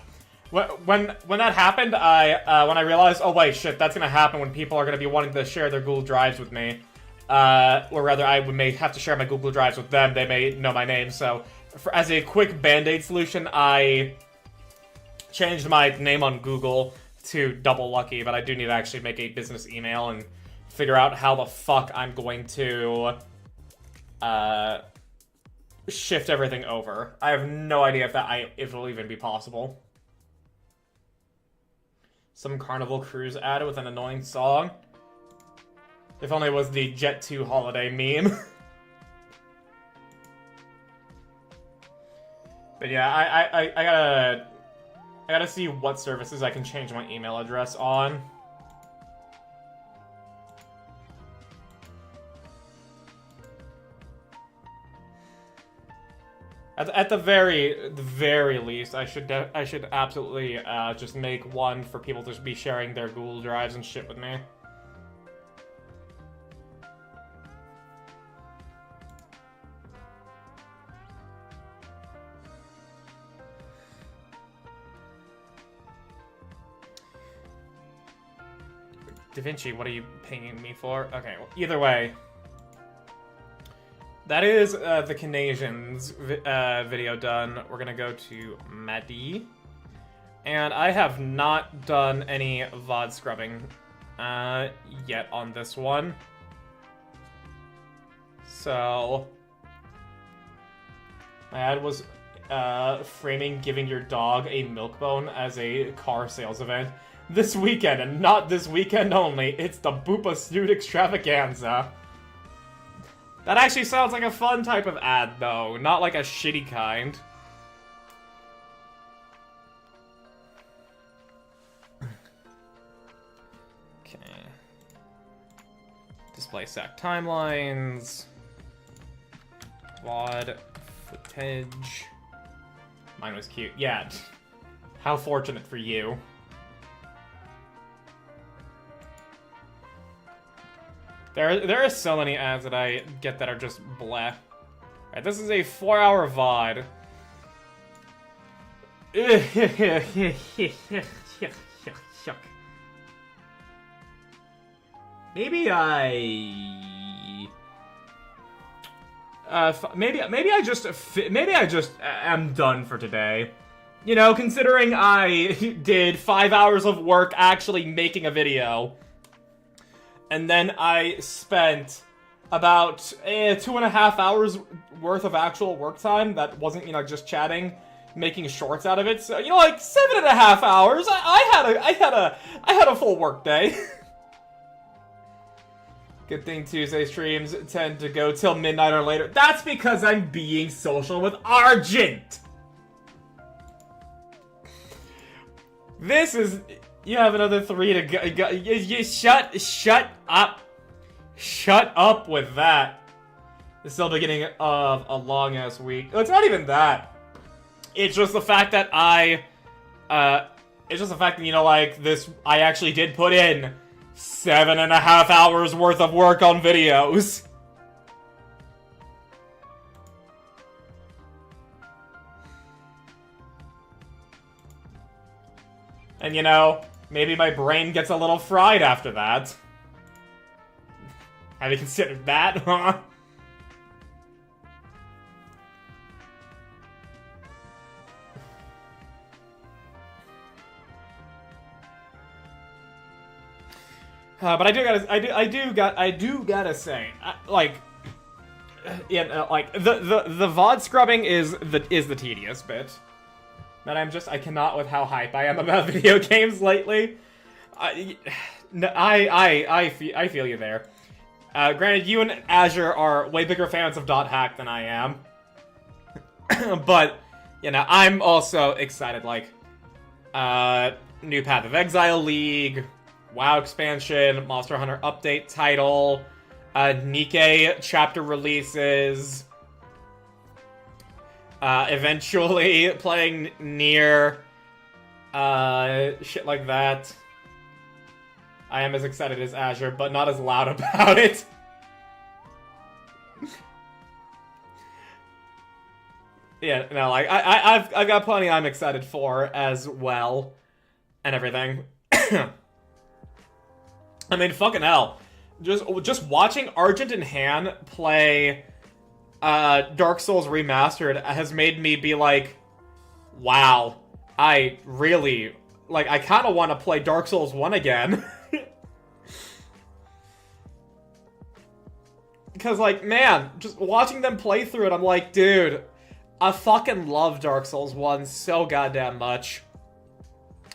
When that happened, when I realized, oh wait, shit, that's gonna happen when people are gonna be wanting to share their Google Drives with me. Or rather, I may have to share my Google Drives with them. They may know my name, so as a quick band-aid solution, I changed my name on Google to Double Lucky, but I do need to actually make a business email and figure out how the fuck I'm going to shift everything over. I have no idea if it'll even be possible. Some Carnival Cruise ad with an annoying song. If only it was the Jet 2 holiday meme. But yeah, I gotta see what services I can change my email address on. At the very least, I should absolutely just make one for people to be sharing their Google Drives and shit with me. Da Vinci, what are you pinging me for? Okay, well, either way. That is the Canadians video done. We're gonna go to Maddie. And I have not done any VOD scrubbing yet on this one. So... my ad was framing giving your dog a milk bone as a car sales event. This weekend, and not this weekend only, it's the Boopa Snoot Extravaganza. That actually sounds like a fun type of ad, though, not like a shitty kind. Okay. Display stack timelines. VOD footage. Mine was cute. Yeah. How fortunate for you. There are so many ads that I get that are just bleh. Alright, this is a 4-hour VOD. Maybe I just am done for today. You know, considering I did 5 hours of work actually making a video. And then I spent about 2.5 hours worth of actual work time that wasn't, you know, just chatting, making shorts out of it. So, you know, like 7.5 hours. I had a full work day. Good thing Tuesday streams tend to go till midnight or later. That's because I'm being social with Argent. This is... you have another 3 to go. You shut up. Shut up with that. It's still the beginning of a long-ass week. It's not even that. It's just the fact that it's just the fact that, you know, like, I actually did put in 7.5 hours worth of work on videos. And, you know, maybe my brain gets a little fried after that. Have you considered that, huh? But I do gotta say, like, yeah, like the VOD scrubbing is the tedious bit. But I cannot with how hype I am about video games lately. I feel you there. Granted, you and Azure are way bigger fans of .hack than I am. But, you know, I'm also excited, like, new Path of Exile League, WoW expansion, Monster Hunter update title, Nikke chapter releases, eventually playing Nier, shit like that. I am as excited as Azure, but not as loud about it. Yeah, no, like, I've got plenty I'm excited for as well, and everything. I mean, fucking hell. Just watching Argent and Han play Dark Souls Remastered has made me be like, wow, I really, like, I kind of want to play Dark Souls 1 again. Because, like, man, just watching them play through it, I'm like, dude, I fucking love Dark Souls 1 so goddamn much.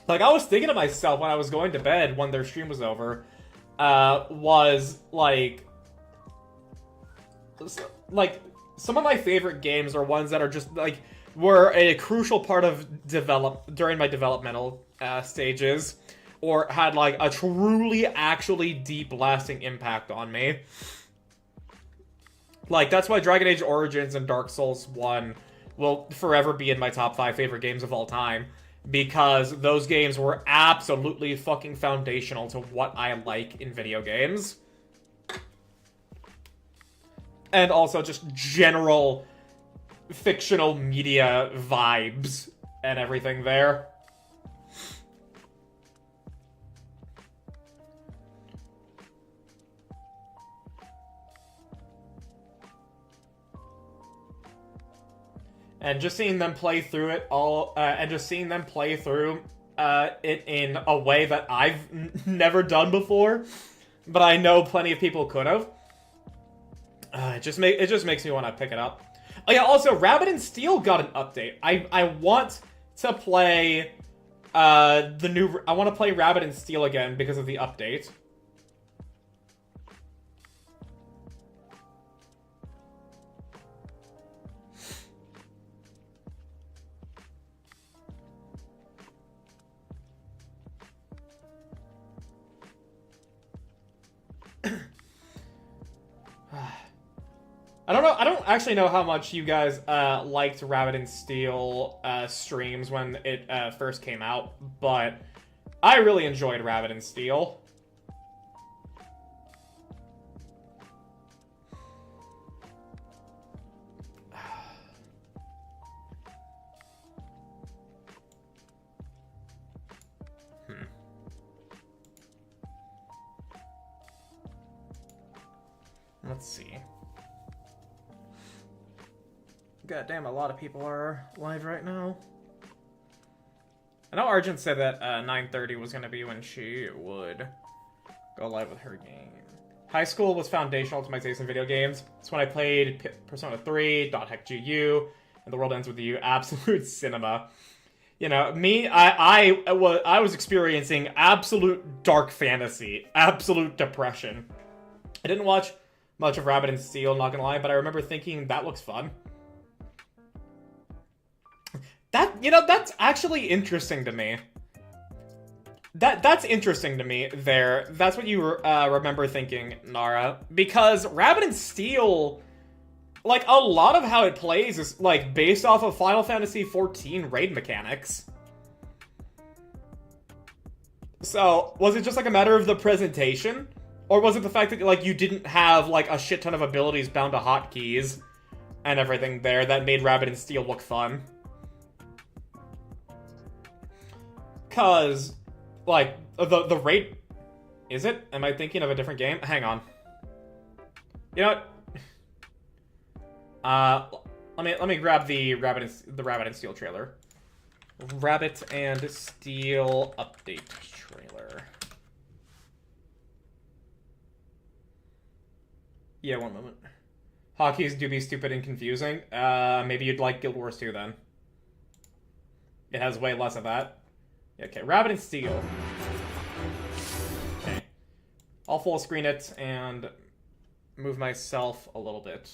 Like, I was thinking to myself when I was going to bed when their stream was over, was, like, some of my favorite games are ones that are just, like, were a crucial part of during my developmental stages, or had, like, a truly, actually deep, lasting impact on me. Like, that's why Dragon Age Origins and Dark Souls 1 will forever be in my top 5 favorite games of all time. Because those games were absolutely fucking foundational to what I like in video games. And also just general fictional media vibes and everything there. And just seeing them play through it all, and just seeing them play through it in a way that I've never done before, but I know plenty of people could have. It just makes me want to pick it up. Oh yeah, also Rabbit and Steel got an update. I want to play I want to play Rabbit and Steel again because of the update. I don't actually know how much you guys liked Rabbit and Steel streams when it first came out, but I really enjoyed Rabbit and Steel. Let's see. God damn, a lot of people are live right now. I know Argent said that 9:30 was going to be when she would go live with her game. High school was foundational to my taste in video games. It's when I played Persona 3, Dot Heck GU, and The World Ends With You. Absolute cinema. You know, me, I was experiencing absolute dark fantasy, absolute depression. I didn't watch much of Rabbit and Steel, not gonna lie, but I remember thinking that looks fun. That's actually interesting to me. That's interesting to me there. That's what you remember thinking, Nara. Because Rabbit and Steel, like, a lot of how it plays is, like, based off of Final Fantasy XIV raid mechanics. So, was it just, like, a matter of the presentation? Or was it the fact that, like, you didn't have, like, a shit ton of abilities bound to hotkeys and everything there that made Rabbit and Steel look fun? Cause, like, the rate... Is it? Am I thinking of a different game? Hang on. You know what? Let me grab the Rabbit and Steel trailer. Rabbit and Steel update trailer. Yeah, one moment. Hotkeys do be stupid and confusing. Maybe you'd like Guild Wars 2 then. It has way less of that. Okay, Rabbit and Steel. Okay. I'll full screen it and move myself a little bit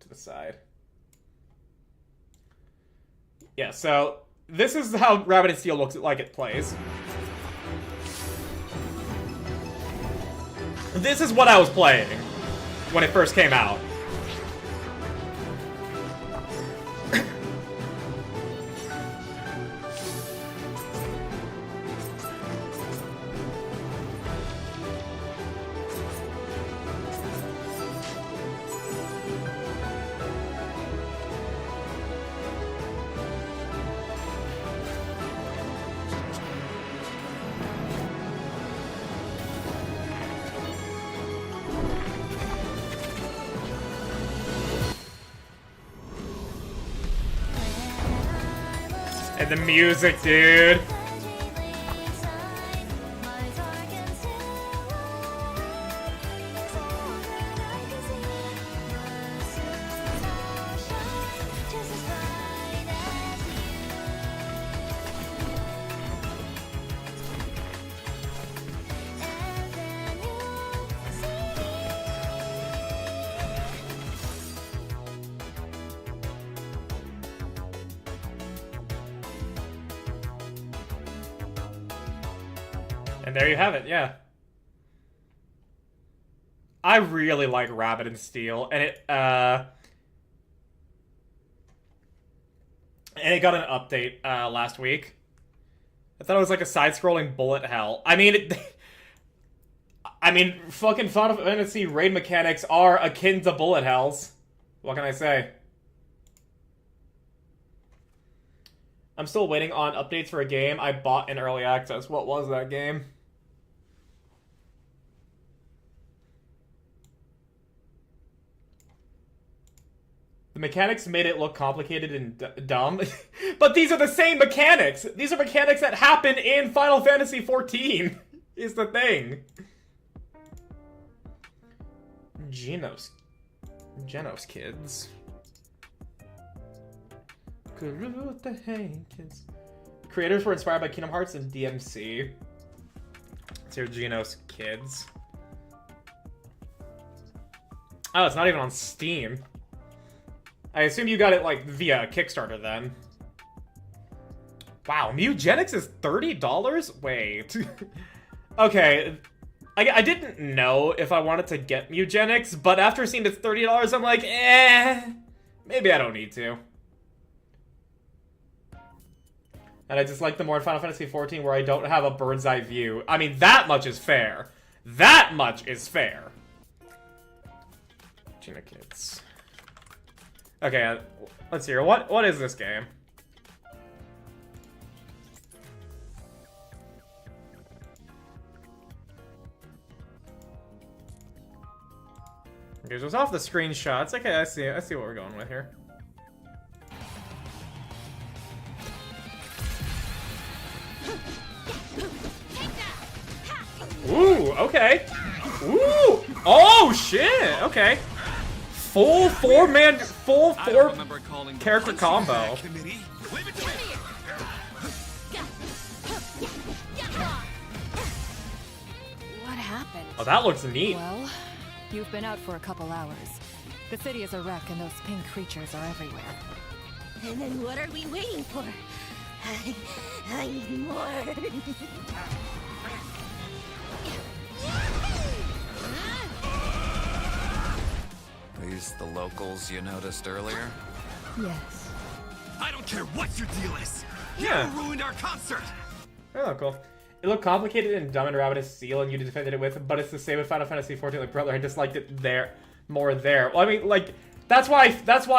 to the side. Yeah, so this is how Rabbit and Steel looks like it plays. This is what I was playing when it first came out. And the music, dude. And there you have it, yeah. I really like Rabbit and Steel, and and it got an update last week. I thought it was like a side-scrolling bullet hell. I mean, fucking Final Fantasy raid mechanics are akin to bullet hells. What can I say? I'm still waiting on updates for a game I bought in early access. What was that game? The mechanics made it look complicated and dumb. But these are the same mechanics! These are mechanics that happen in Final Fantasy XIV, is the thing. Genos kids. Creators were inspired by Kingdom Hearts and DMC. It's your Genos kids. Oh, it's not even on Steam. I assume you got it, like, via Kickstarter, then. Wow, Mugenics is $30? Wait. Okay, I didn't know if I wanted to get Mugenics, but after seeing it's $30, I'm like, maybe I don't need to. And I just like the more in Final Fantasy XIV where I don't have a bird's eye view. I mean, that much is fair. That much is fair. Gina Kids. Okay, let's hear. What is this game? Okay, so it's off the screenshots. Okay, I see what we're going with here. Ooh, okay. Ooh! Oh, shit! Okay. Full four character combo. What happened? Oh, that looks neat. Well, you've been out for a couple hours. The city is a wreck and those pink creatures are everywhere. And then what are we waiting for? I need more. These the locals you noticed earlier? Yes. I don't care what your deal is. Yeah. You ruined our concert. Oh, cool. It looked complicated and dumb and Rabbit is Seal and you defended it with, but it's the same with Final Fantasy XIV. Like, brother, I disliked it more there. Well, I mean, like, that's why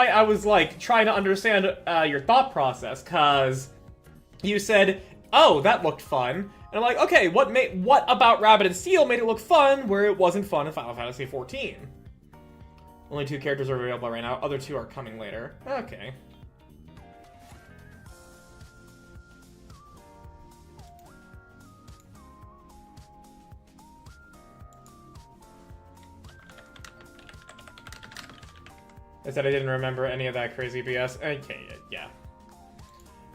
I was, like, trying to understand your thought process, cause you said, oh, that looked fun. And I'm like, okay, what about Rabbit and Seal made it look fun where it wasn't fun in Final Fantasy XIV? Only 2 characters are available right now. Other 2 are coming later. Okay. I said I didn't remember any of that crazy BS. Okay, yeah.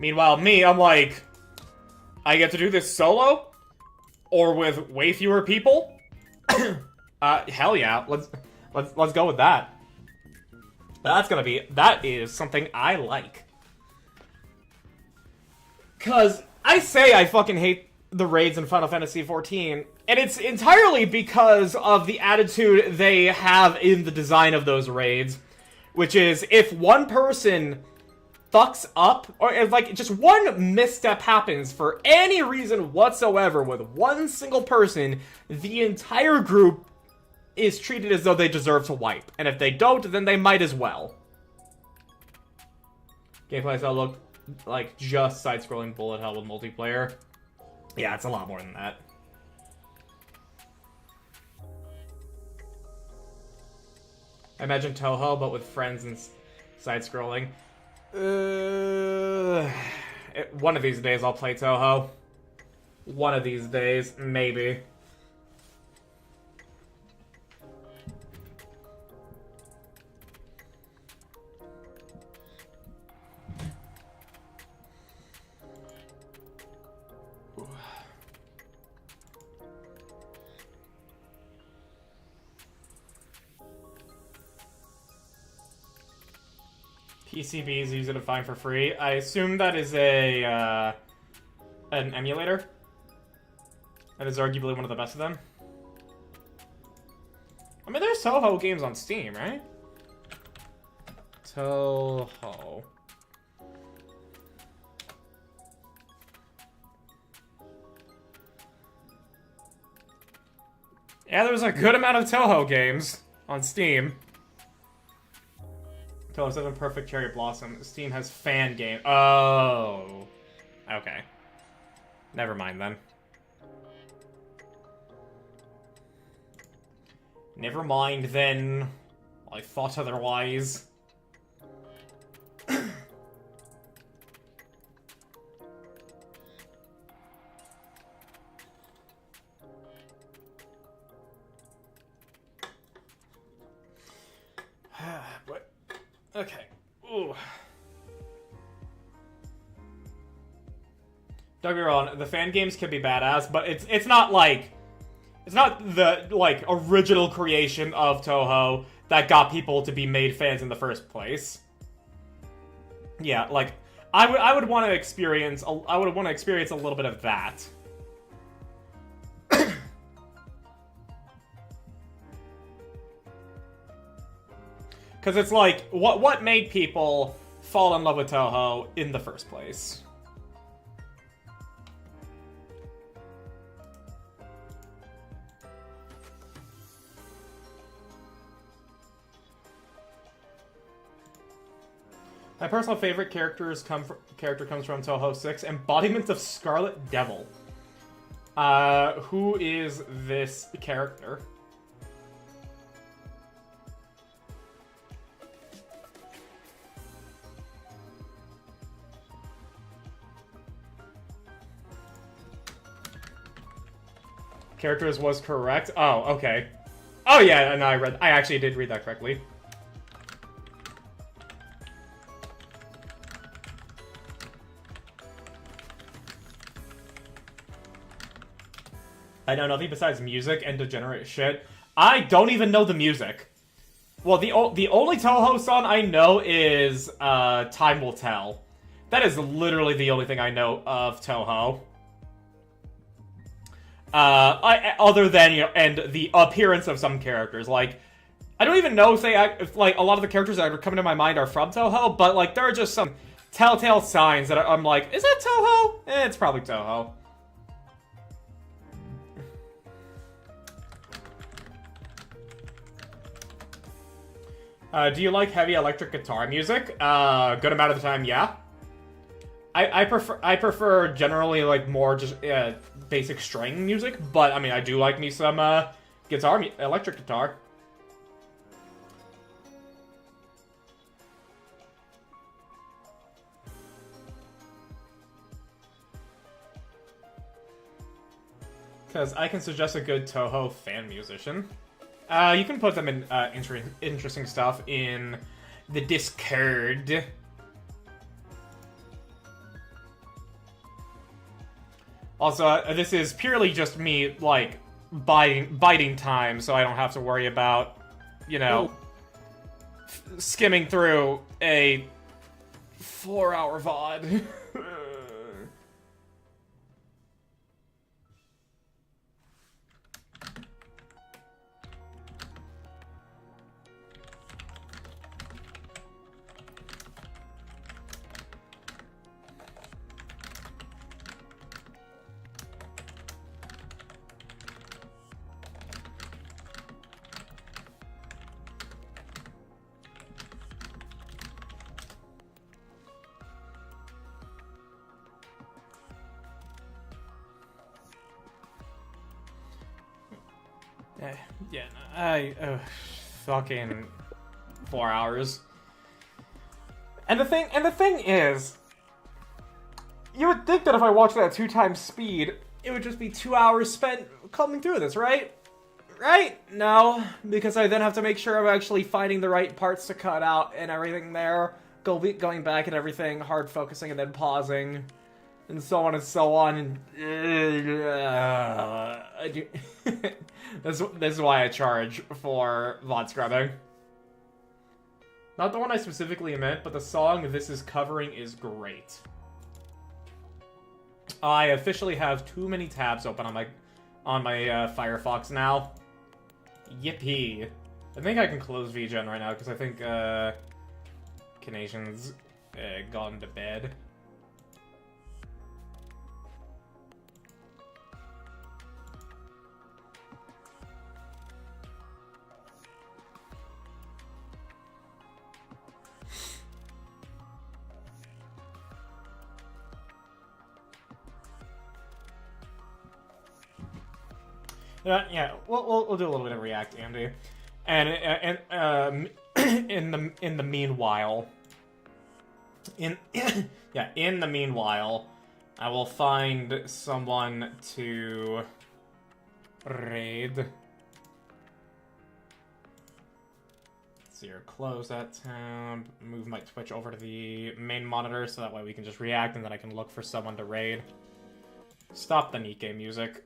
Meanwhile, me, I'm like, I get to do this solo? Or with way fewer people? Hell yeah. Let's go with that. That is something I like. Cause I say I fucking hate the raids in Final Fantasy XIV, and it's entirely because of the attitude they have in the design of those raids, which is if one person fucks up, or if like just one misstep happens for any reason whatsoever with one single person, the entire group is treated as though they deserve to wipe. And if they don't, then they might as well. Gameplay style look like just side-scrolling bullet hell with multiplayer. Yeah, it's a lot more than that. I imagine Toho, but with friends and side-scrolling. One of these days I'll play Toho. One of these days, maybe. PCB is easy to find for free. I assume that is an emulator. That is arguably one of the best of them. I mean, there's Toho games on Steam, right? Toho. Yeah, there's a good amount of Toho games on Steam. Toho 7 Perfect Cherry Blossom. Steam has fan game. Oh. Okay. Never mind then. Never mind then. I thought otherwise. But, okay. Ooh. Don't get me wrong, the fan games can be badass, but it's not like... It's not the, like, original creation of Toho that got people to be made fans in the first place. Yeah, like, I would want to experience a little bit of that. Because it's like, what made people fall in love with Toho in the first place? My personal favorite character comes from Toho 6, Embodiment of Scarlet Devil. Who is this character? Characters was correct. Oh, okay. Oh yeah, no, I actually did read that correctly. I know nothing besides music and degenerate shit. I don't even know the music. Well, the only Toho song I know is Time Will Tell. That is literally the only thing I know of Toho. Other than, you know, and the appearance of some characters. Like, I don't even know if like, a lot of the characters that are coming to my mind are from Toho, but, like, there are just some telltale signs that I'm like, is that Toho? It's probably Toho. Do you like heavy electric guitar music? Good amount of the time, yeah. I prefer generally, like, more just basic string music, but I mean I do like me some electric guitar. Because I can suggest a good Toho fan musician. You can put them in interesting stuff in the Discord. Also, this is purely just me, like, biding time, so I don't have to worry about, you know, skimming through a 4-hour VOD. Yeah, fucking 4 hours. And the thing is, you would think that if I watched that at 2 times speed, it would just be 2 hours spent combing through this, right? Right? No, because I then have to make sure I'm actually finding the right parts to cut out and everything there, going back and everything, hard focusing and then pausing, and so on and so on. And this is why I charge for VOD scrubbing. Not the one I specifically meant, but the song this is covering is great. I officially have too many tabs open on my Firefox now. Yippee! I think I can close VGen right now because I think Canadian's gone to bed. Yeah, we'll do a little bit of React, Andy. And in the meanwhile, in the meanwhile, I will find someone to raid. So here, close that tab, move my Twitch over to the main monitor so that way we can just react and then I can look for someone to raid. Stop the Nikke music.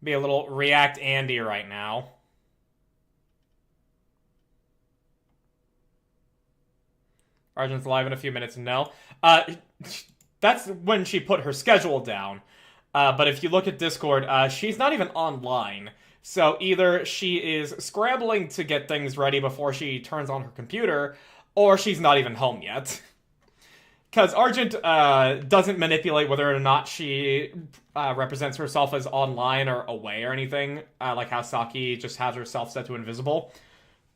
Be a little React Andy right now. Arjun's live in a few minutes. No. That's when she put her schedule down. But if you look at Discord, she's not even online. So either she is scrambling to get things ready before she turns on her computer, or she's not even home yet. Because Argent doesn't manipulate whether or not she represents herself as online or away or anything, like how Saki just has herself set to invisible.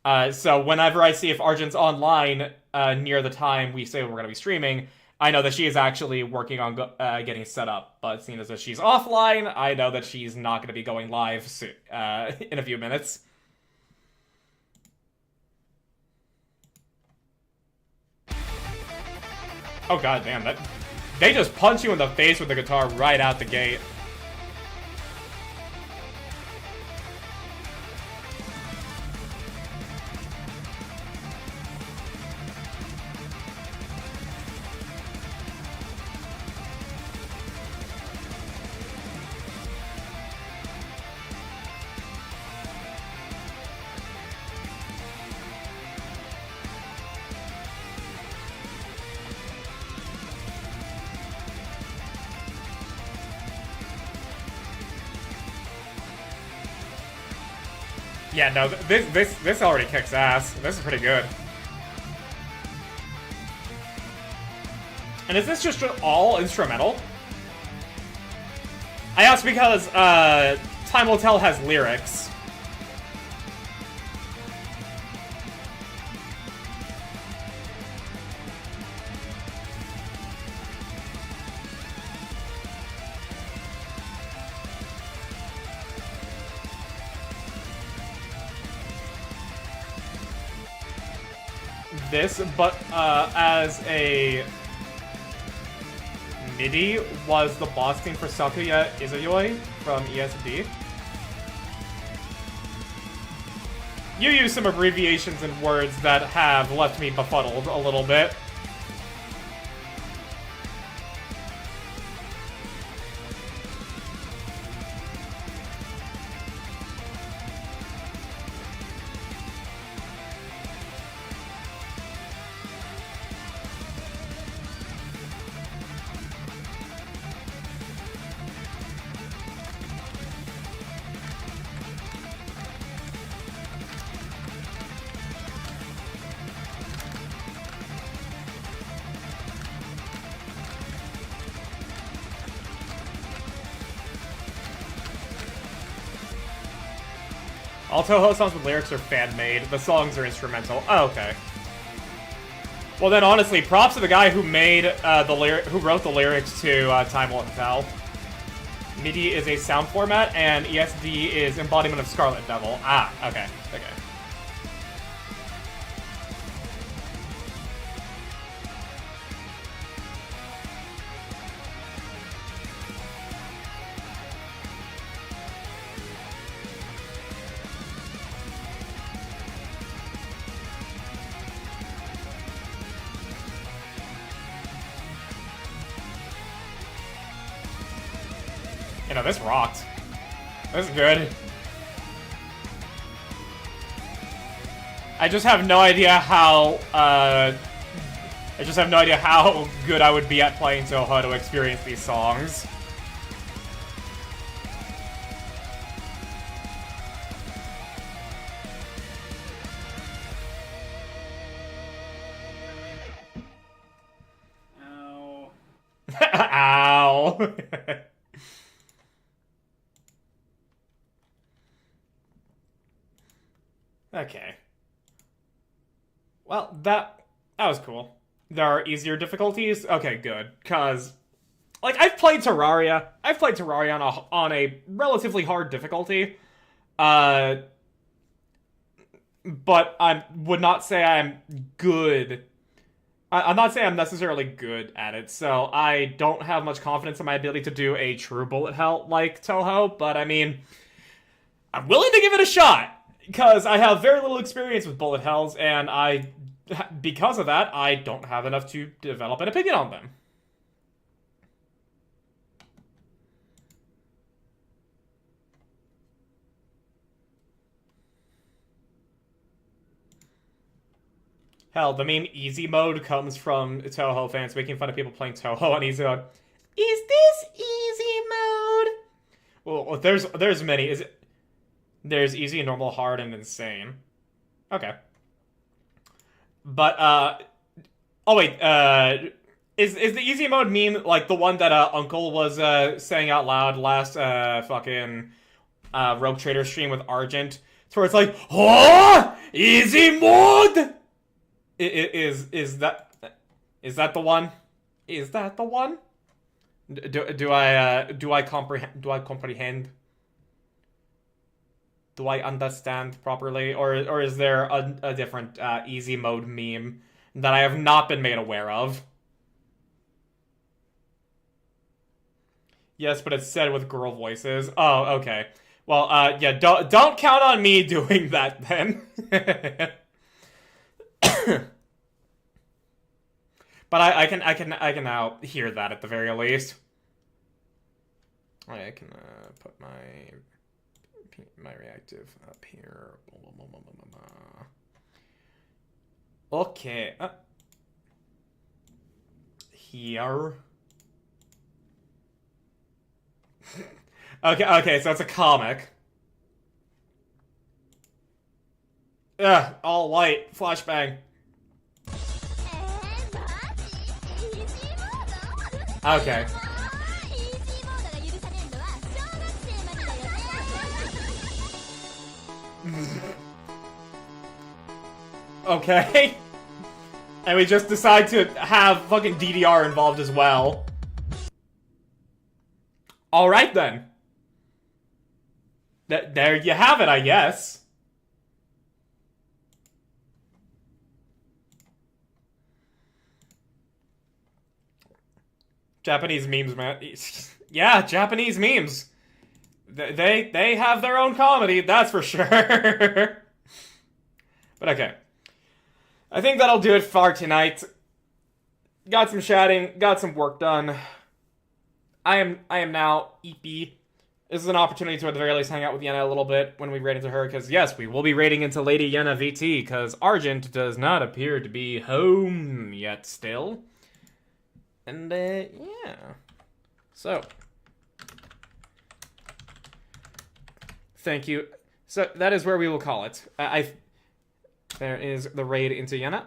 So whenever I see if Argent's online near the time we say we're going to be streaming, I know that she is actually working on getting set up. But seeing as if she's offline, I know that she's not going to be going live soon, in a few minutes. Oh god damn, that they just punch you in the face with the guitar right out the gate. Yeah, no, this already kicks ass. This is pretty good. And is this just all instrumental? I ask because Time Will Tell has lyrics. This, but as a MIDI was the boss theme for Sakuya Izayoi from ESD. You use some abbreviations and words that have left me befuddled a little bit. All Toho songs with lyrics are fan-made. The songs are instrumental. Oh, okay. Well then, honestly, props to the guy who made who wrote the lyrics to Time Will Tell. MIDI is a sound format, and ESD is embodiment of Scarlet Devil. Ah, okay, okay. You know, this rocked. This is good. I just have no idea how, good I would be at playing Toho to experience these songs. Ow. Ow. Okay. Well, that was cool. There are easier difficulties? Okay, good. Because like, I've played Terraria. I've played Terraria on a relatively hard difficulty. But I would not say I'm good. I'm not saying I'm necessarily good at it, so I don't have much confidence in my ability to do a true bullet hell like Toho, but I mean, I'm willing to give it a shot, because I have very little experience with bullet hells, and because of that, I don't have enough to develop an opinion on them. Hell, the meme easy mode comes from Toho fans making fun of people playing Toho on easy mode. Is this easy mode? Well, there's many. There's easy, normal, hard, and insane. Okay. But oh wait, is the easy mode meme like the one that Uncle was saying out loud last fucking Rogue Trader stream with Argent? It's where it's like, oh, easy mode. Is that the one? Is that the one? Do I comprehend? Do I understand properly, or is there a different easy mode meme that I have not been made aware of? Yes, but it's said with girl voices. Oh, okay. Well, yeah, don't count on me doing that then. But I can now hear that at the very least. I can put my reactive up here. Okay. Here. Okay, so it's a comic. Ugh, all white, flashbang. Okay. Okay. And we just decide to have fucking DDR involved as well. Alright then. There you have it, I guess. Japanese memes, man. Yeah, Japanese memes. They have their own comedy, that's for sure. But okay. I think that'll do it for tonight. Got some chatting, got some work done. I am now EP. This is an opportunity to at the very least hang out with Yenna a little bit when we raid into her, because yes, we will be raiding into Lady Yenna VT, because Argent does not appear to be home yet still. And, yeah. So. Thank you. So, that is where we will call it. There is the raid into Yenna.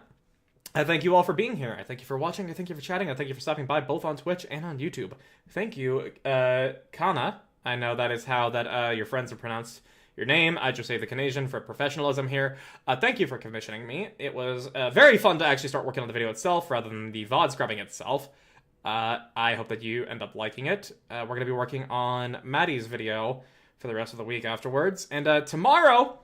I thank you all for being here. I thank you for watching. I thank you for chatting. I thank you for stopping by both on Twitch and on YouTube. Thank you, Kana. I know that is how your friends have pronounced your name. I just say the Canadian for professionalism here. Thank you for commissioning me. It was very fun to actually start working on the video itself rather than the VOD scrubbing itself. I hope that you end up liking it. We're going to be working on Maddie's video for the rest of the week afterwards. And tomorrow,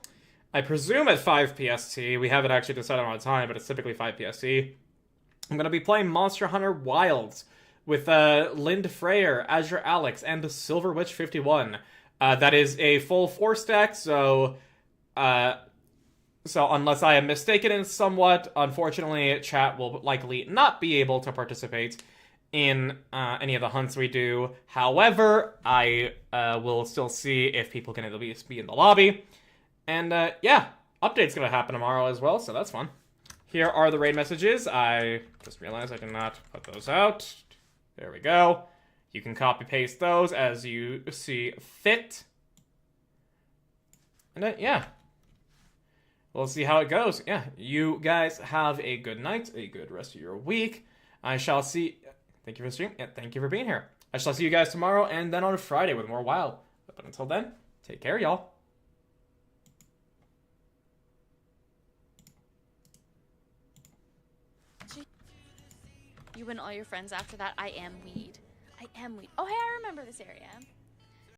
I presume at 5 PST, we haven't actually decided on a time, but it's typically 5 PST, I'm going to be playing Monster Hunter Wilds with Lind Freyr, Azure Alex, and Silver Witch 51. That is a full 4-stack, so unless I am mistaken in somewhat, unfortunately, chat will likely not be able to participate in any of the hunts we do. However, I will still see if people can at least be in the lobby. And yeah, update's gonna happen tomorrow as well, so that's fun. Here are the raid messages. I just realized I did not put those out. There we go. You can copy paste those as you see fit. And yeah. We'll see how it goes. Yeah, you guys have a good night, a good rest of your week. I shall see... Thank you for streaming. Yeah, thank you for being here. I shall see you guys tomorrow and then on Friday with more WoW. But until then, take care, y'all. You and all your friends after that, I am weed. I Hemweed. Oh, hey, I remember this area.